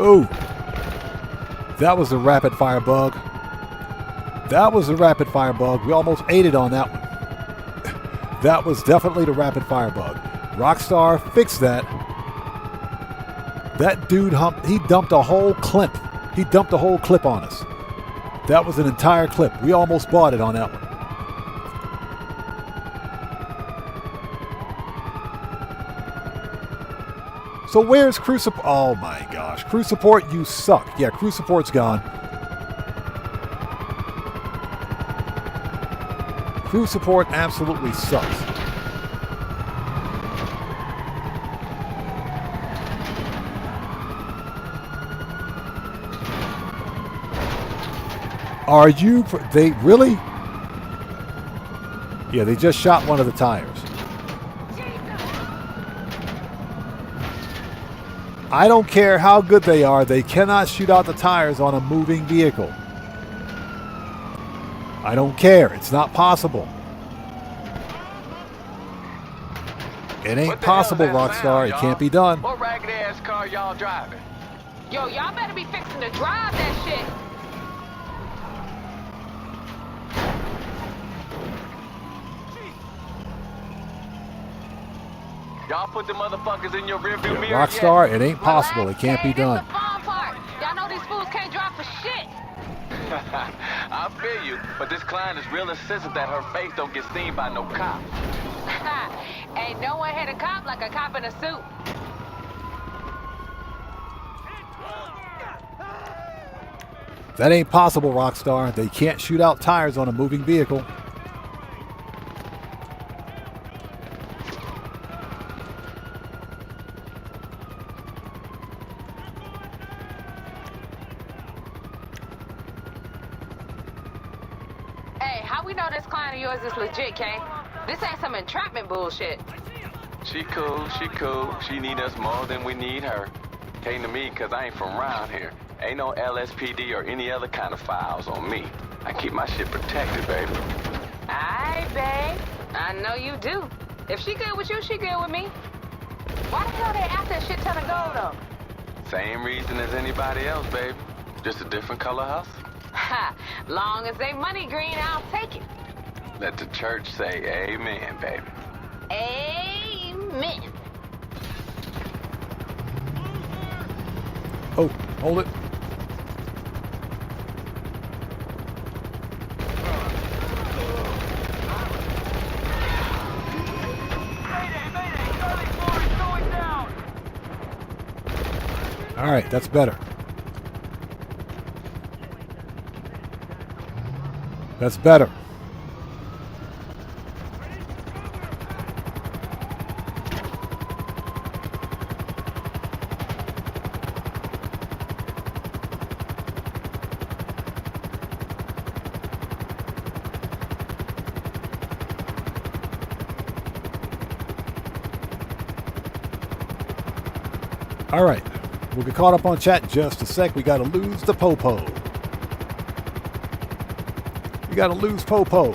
Oh, that was a rapid fire bug. That was a rapid fire bug. We almost ate it on that one. That was definitely the rapid fire bug. Rockstar fixed that. That dude he dumped a whole clip. He dumped a whole clip on us. That was an entire clip. We almost bought it on that one. So where's crew support? Oh my gosh. Crew support, you suck. Yeah, crew support's gone. Crew support absolutely sucks. Are you... They really? Yeah, they just shot one of the tires. I don't care how good they are, they cannot shoot out the tires on a moving vehicle. I don't care. It's not possible. It ain't possible, Rockstar. It can't be done. What ragged ass car y'all driving? Yo, y'all better be fixing to drive that shit. Y'all put the motherfuckers in your rearview mirror Rockstar, yet? it ain't possible. It can't be done. The fun part. Y'all know these fools can't drive for shit. I feel you, but this client is real insistent that her face don't get seen by no cop. Ain't no one hit a cop like a cop in a suit. That ain't possible, Rockstar. They can't shoot out tires on a moving vehicle. Hey, how we know this client of yours is legit, Kay? This ain't some entrapment bullshit. She cool, she cool. She need us more than we need her. Came to me because I ain't from around here. Ain't no LSPD or any other kind of files on me. I keep my shit protected, baby. Aye, babe. I know you do. If she good with you, she good with me. Why the hell they after a shit ton of gold, though? Same reason as anybody else, baby. Just a different color hustle. Ha! Long as they money green, I'll take it. Let the church say amen, baby. Amen. Oh, hold it. All right, that's better. That's better. All right, we'll get caught up on chat in just a sec. We got to lose the popo. We got to lose popo.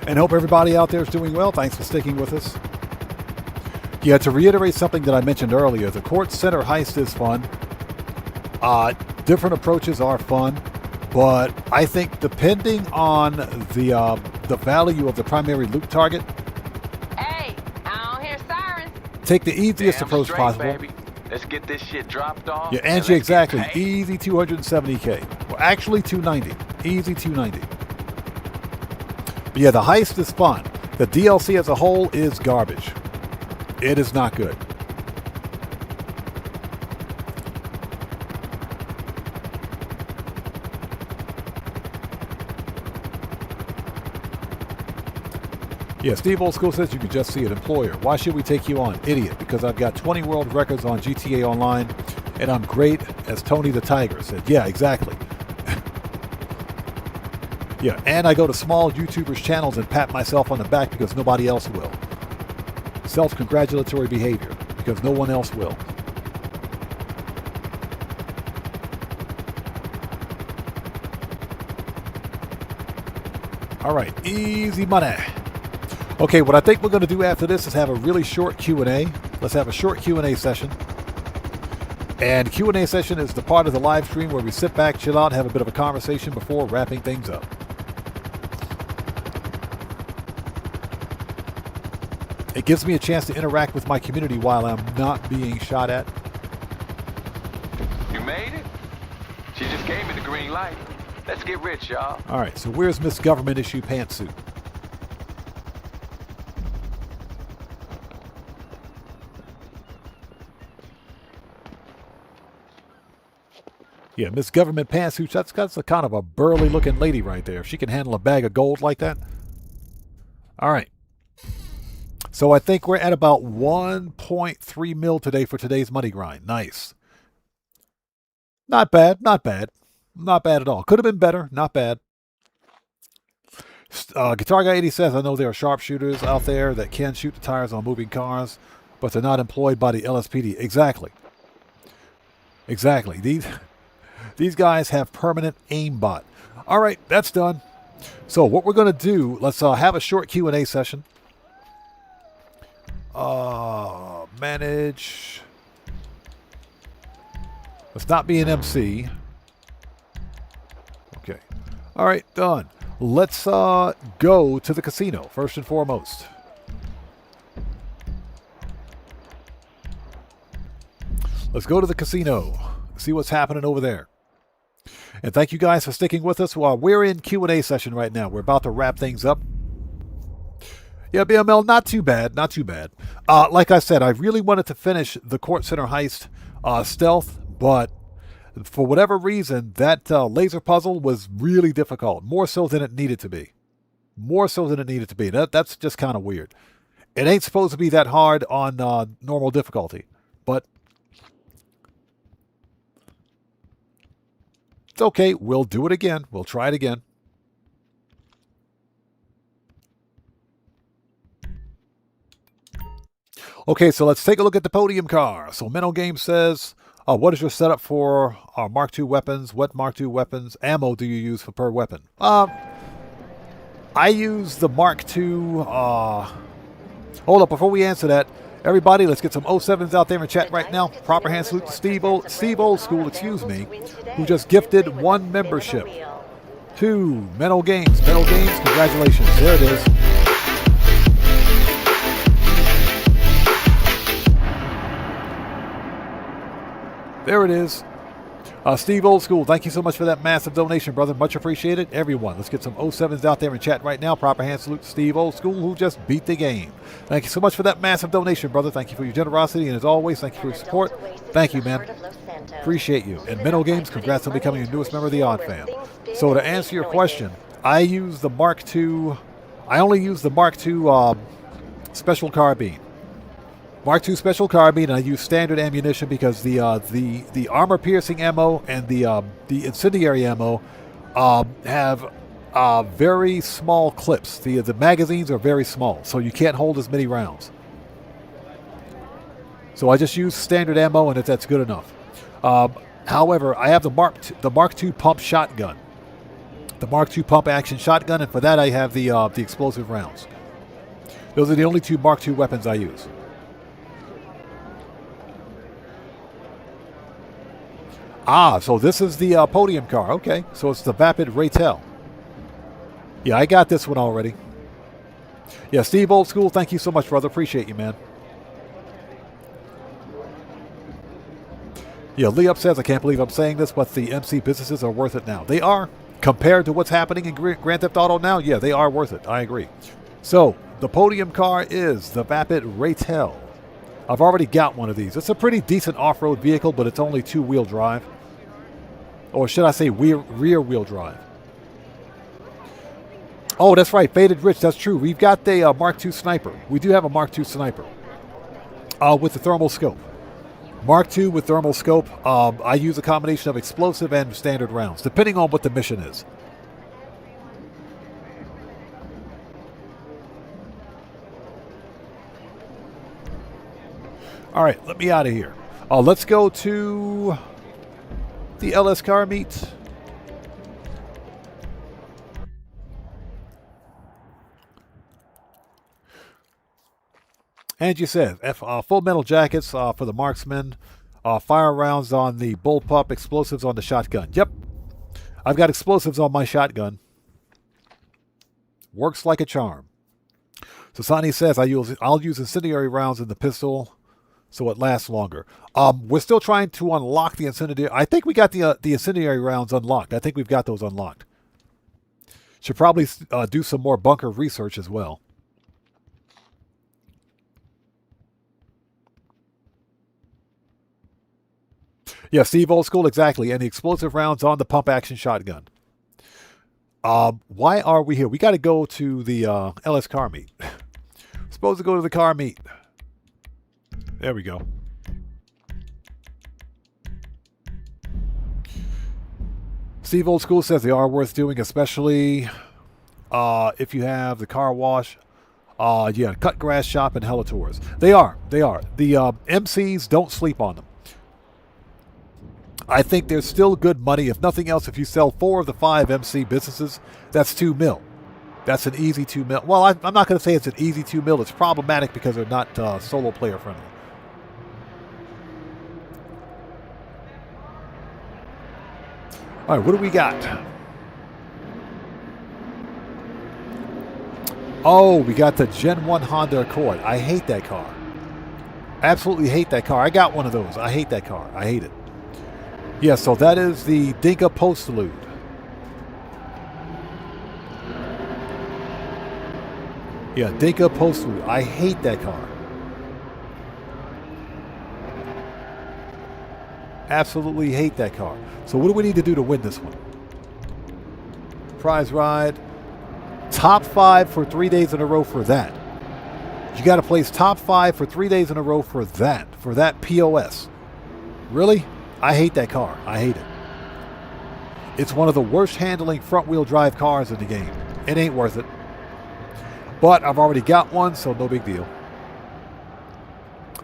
And hope everybody out there is doing well. Thanks for sticking with us. Yeah, to reiterate something that I mentioned earlier, the Kortz Center heist is fun. Different approaches are fun, but I think depending on the value of the primary loot target, take the easiest approach possible. Baby. Let's get this shit dropped off. Yeah, Angie, exactly. Easy 270K. Well, actually 290. Easy 290. But yeah, the heist is fun. The DLC as a whole is garbage. It is not good. Yeah, Steve Old School says you can just see an employer. Why should we take you on? Idiot, because I've got 20 world records on GTA Online, and I'm great as Tony the Tiger said. Yeah, exactly. Yeah, and I go to small YouTubers' channels and pat myself on the back because nobody else will. Self-congratulatory behavior, because no one else will. All right, easy money. Okay, what I think we're going to do after this is have a really short Q&A. Let's have a short Q&A session. And Q&A session is the part of the live stream where we sit back, chill out, and have a bit of a conversation before wrapping things up. It gives me a chance to interact with my community while I'm not being shot at. You made it? She just gave me the green light. Let's get rich, y'all. All right, so where's Miss Government Issue Pantsuit? Yeah, Miss Government Pantsuit, that's a kind of a burly looking lady right there. If she can handle a bag of gold like that. All right. So I think we're at about 1.3 mil today for today's money grind. Nice. Not bad, not bad. Not bad at all. Could have been better, not bad. Guitar Guy 80 says, I know there are sharpshooters out there that can shoot the tires on moving cars, but they're not employed by the LSPD. Exactly. Exactly. These guys have permanent aimbot. All right, that's done. So what we're going to do, let's have a short Q&A session. Manage. Let's not be an MC. Okay. All right, done. Let's go to the casino, first and foremost. Let's go to the casino. See what's happening over there. And thank you guys for sticking with us while we're in Q&A session right now. We're about to wrap things up. Yeah, BML, not too bad, not too bad. Like I said, I really wanted to finish the Kortz Center heist stealth, but for whatever reason, that laser puzzle was really difficult. More so than it needed to be. More so than it needed to be. That's just kind of weird. It ain't supposed to be that hard on normal difficulty, but It's okay. We'll do it again. We'll try it again. Okay, so let's take a look at the podium car. So Mental Game says, what is your setup for Mark II weapons? What Mark II weapons ammo do you use for per weapon? I use the Mark II... hold up, before we answer that, everybody, let's get some 07s out there in chat right now. Proper hand salute to Steve Old School, excuse me, who just gifted 1 membership to Mental Games. Mental Games, congratulations. There it is. There it is. Steve Old School, thank you so much for that massive donation, brother. Much appreciated. Everyone, let's get some 07s out there in chat right now. Proper hand salute to Steve Old School, who just beat the game. Thank you so much for that massive donation, brother. Thank you for your generosity, and as always, thank you for your support. Thank you, man. Appreciate you. And Mental Games, congrats on becoming the newest member of the Odd Fam. So to answer your question, I use the Mark II. I only use the Mark II special carbine. Mark II special carbine, and I use standard ammunition because the armor-piercing ammo and the incendiary ammo have very small clips. The magazines are very small, so you can't hold as many rounds. So I just use standard ammo, and that's good enough. However, I have the Mark II pump shotgun, the Mark II pump action shotgun, and for that I have the explosive rounds. Those are the only 2 Mark II weapons I use. So this is the podium car. Okay, so it's the Vapid Raytel. Yeah, I got this one already. Yeah, Steve Old School, thank you so much, brother. Appreciate you, man. Yeah, Lee says, I can't believe I'm saying this, but the MC businesses are worth it now. They are. Compared to what's happening in Grand Theft Auto now, yeah, they are worth it. I agree. So, the podium car is the Vapid Raytel. I've already got one of these. It's a pretty decent off-road vehicle, but it's only 2-wheel drive. Or should I say rear-wheel drive. Oh, that's right. Faded Rich, that's true. We've got the Mark II sniper. We do have a Mark II sniper with the thermal scope. Mark II with thermal scope. I use a combination of explosive and standard rounds, depending on what the mission is. All right, let me out of here. Let's go to the LS car meet. Angie says, full metal jackets for the marksmen, fire rounds on the bullpup, explosives on the shotgun. Yep, I've got explosives on my shotgun. Works like a charm. Sasani says, I'll use incendiary rounds in the pistol so it lasts longer. We're still trying to unlock the incendiary. I think we got the incendiary rounds unlocked. I think we've got those unlocked. Should probably do some more bunker research as well. Yeah, Steve Old School, exactly. And the explosive rounds on the pump action shotgun. Why are we here? We got to go to the LS car meet. Supposed to go to the car meet. There we go. Steve Old School says they are worth doing, especially if you have the car wash. Yeah, cut grass shop and Helitours. They are. They are. The MCs, don't sleep on them. I think there's still good money. If nothing else, if you sell 4 of the 5 MC businesses, that's $2 million. That's an easy $2 million. Well, I'm not going to say it's an easy $2 million. It's problematic because they're not solo player friendly. All right, what do we got? Oh, we got the Gen 1 Honda Accord. I hate that car. Absolutely hate that car. I got one of those. I hate that car. I hate it. Yeah, so that is the Dinka Postlude. Yeah, Dinka Postlude. I hate that car. Absolutely hate that car. So what do we need to do to win this one? Prize ride. Top 5 for 3 days in a row for that. You got to place top 5 for 3 days in a row for that POS. Really? I hate that car. I hate it. It's one of the worst handling front-wheel drive cars in the game. It ain't worth it. But I've already got one, so no big deal.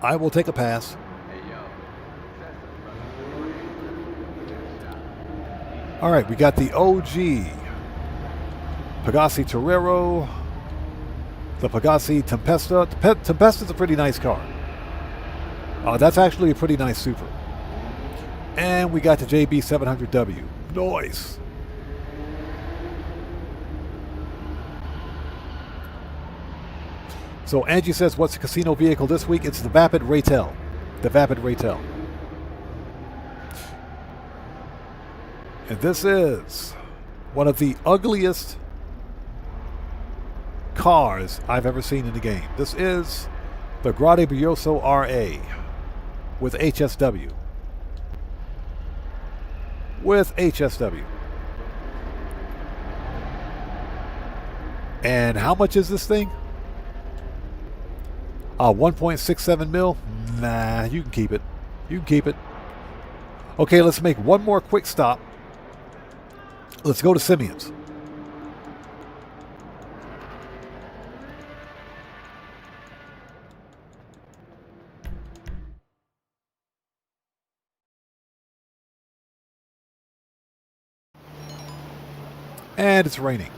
I will take a pass. All right, we got the OG Pegassi Torero, the Pegassi Tempesta. Tempesta's a pretty nice car. That's actually a pretty nice Super. And we got the JB700W. Nice. So Angie says, what's the casino vehicle this week? It's the Vapid Raytel. The Vapid Raytel. And this is one of the ugliest cars I've ever seen in the game. This is the Grade Brioso RA with HSW. With HSW. And how much is this thing? 1.67 mil? Nah, you can keep it. You can keep it. Okay, let's make one more quick stop. Let's go to Simeon's. And it's raining.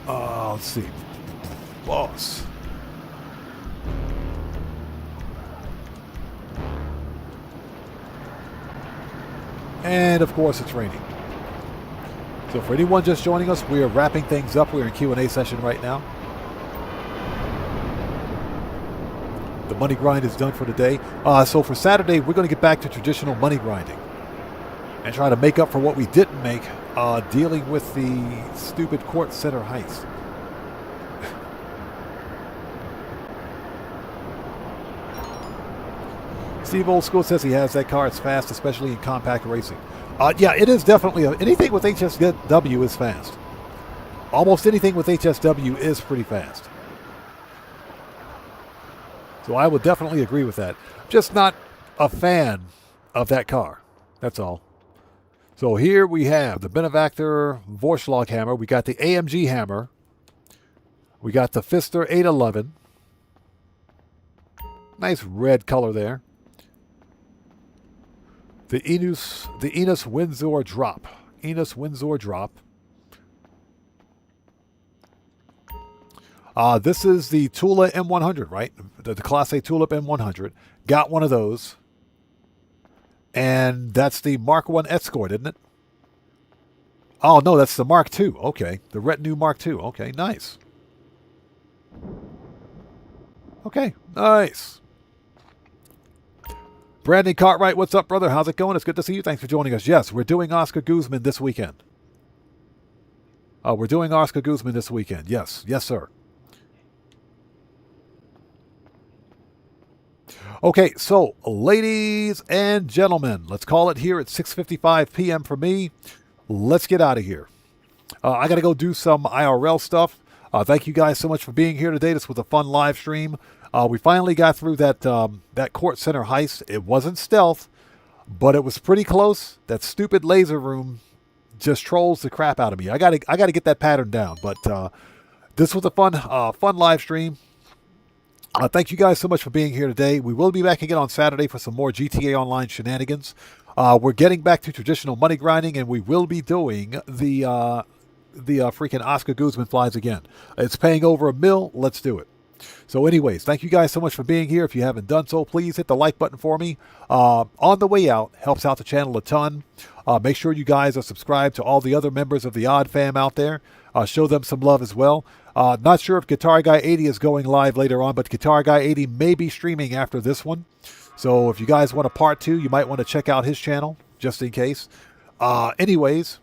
Let's see. Boss. And of course it's raining. So for anyone just joining us, we are wrapping things up. We're in Q&A session right now. The money grind is done for today. So for Saturday, we're going to get back to traditional money grinding and try to make up for what we didn't make dealing with the stupid Kortz Center heist. Steve Old School says he has that car. It's fast, especially in compact racing. Yeah, it is definitely. Anything with HSW is fast. Almost anything with HSW is pretty fast. So I would definitely agree with that. Just not a fan of that car. That's all. So here we have the Benevactor Vorschlag hammer. We got the AMG hammer. We got the Pfister 811. Nice red color there. The Enos Windsor Drop. Enos Windsor Drop. This is the Tula M100, right? The Class A Tulip M100. Got one of those. And that's the Mark 1 Escort, isn't it? Oh, no, that's the Mark II. Okay. The Retinue Mark II. Okay, nice. Okay, nice. Brandon Cartwright, what's up, brother? How's it going? It's good to see you. Thanks for joining us. Yes, we're doing Oscar Guzman this weekend. We're doing Oscar Guzman this weekend. Yes. Yes, sir. Okay, so ladies and gentlemen, let's call it here at 6:55 p.m. for me. Let's get out of here. I got to go do some IRL stuff. Thank you guys so much for being here today. This was a fun live stream. We finally got through that Kortz Center heist. It wasn't stealth, but it was pretty close. That stupid laser room just trolls the crap out of me. I got to get that pattern down. But this was a fun live stream. Thank you guys so much for being here today. We will be back again on Saturday for some more GTA Online shenanigans. We're getting back to traditional money grinding, and we will be doing the freaking Oscar Guzman flies again. It's paying over $1 million. Let's do it. So anyways, thank you guys so much for being here. If you haven't done so, please hit the like button for me. On the way out, helps out the channel a ton. Make sure you guys are subscribed to all the other members of the Odd Fam out there. Show them some love as well. Not sure if Guitar Guy 80 is going live later on, but Guitar Guy 80 may be streaming after this one. So if you guys want a part 2, you might want to check out his channel, just in case. Anyways,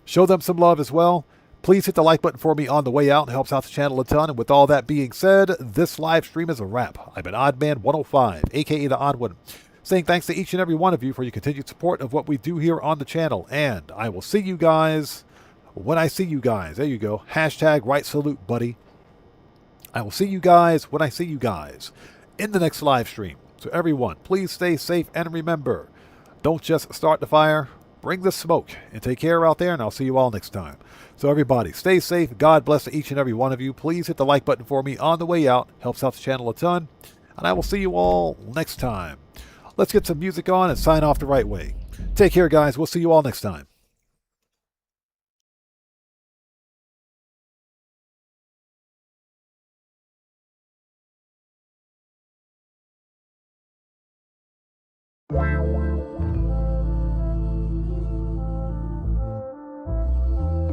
show them some love as well. Please hit the like button for me on the way out. It helps out the channel a ton. And with all that being said, this live stream is a wrap. I've been Oddman105, a.k.a. The Odd One, saying thanks to each and every one of you for your continued support of what we do here on the channel. And I will see you guys when I see you guys. There you go. Hashtag right salute, buddy. I will see you guys when I see you guys in the next live stream. So everyone, please stay safe and remember, don't just start the fire, bring the smoke, and take care out there, and I'll see you all next time. So everybody, stay safe. God bless to each and every one of you. Please hit the like button for me on the way out. Helps out the channel a ton. And I will see you all next time. Let's get some music on and sign off the right way. Take care, guys. We'll see you all next time.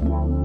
Wow.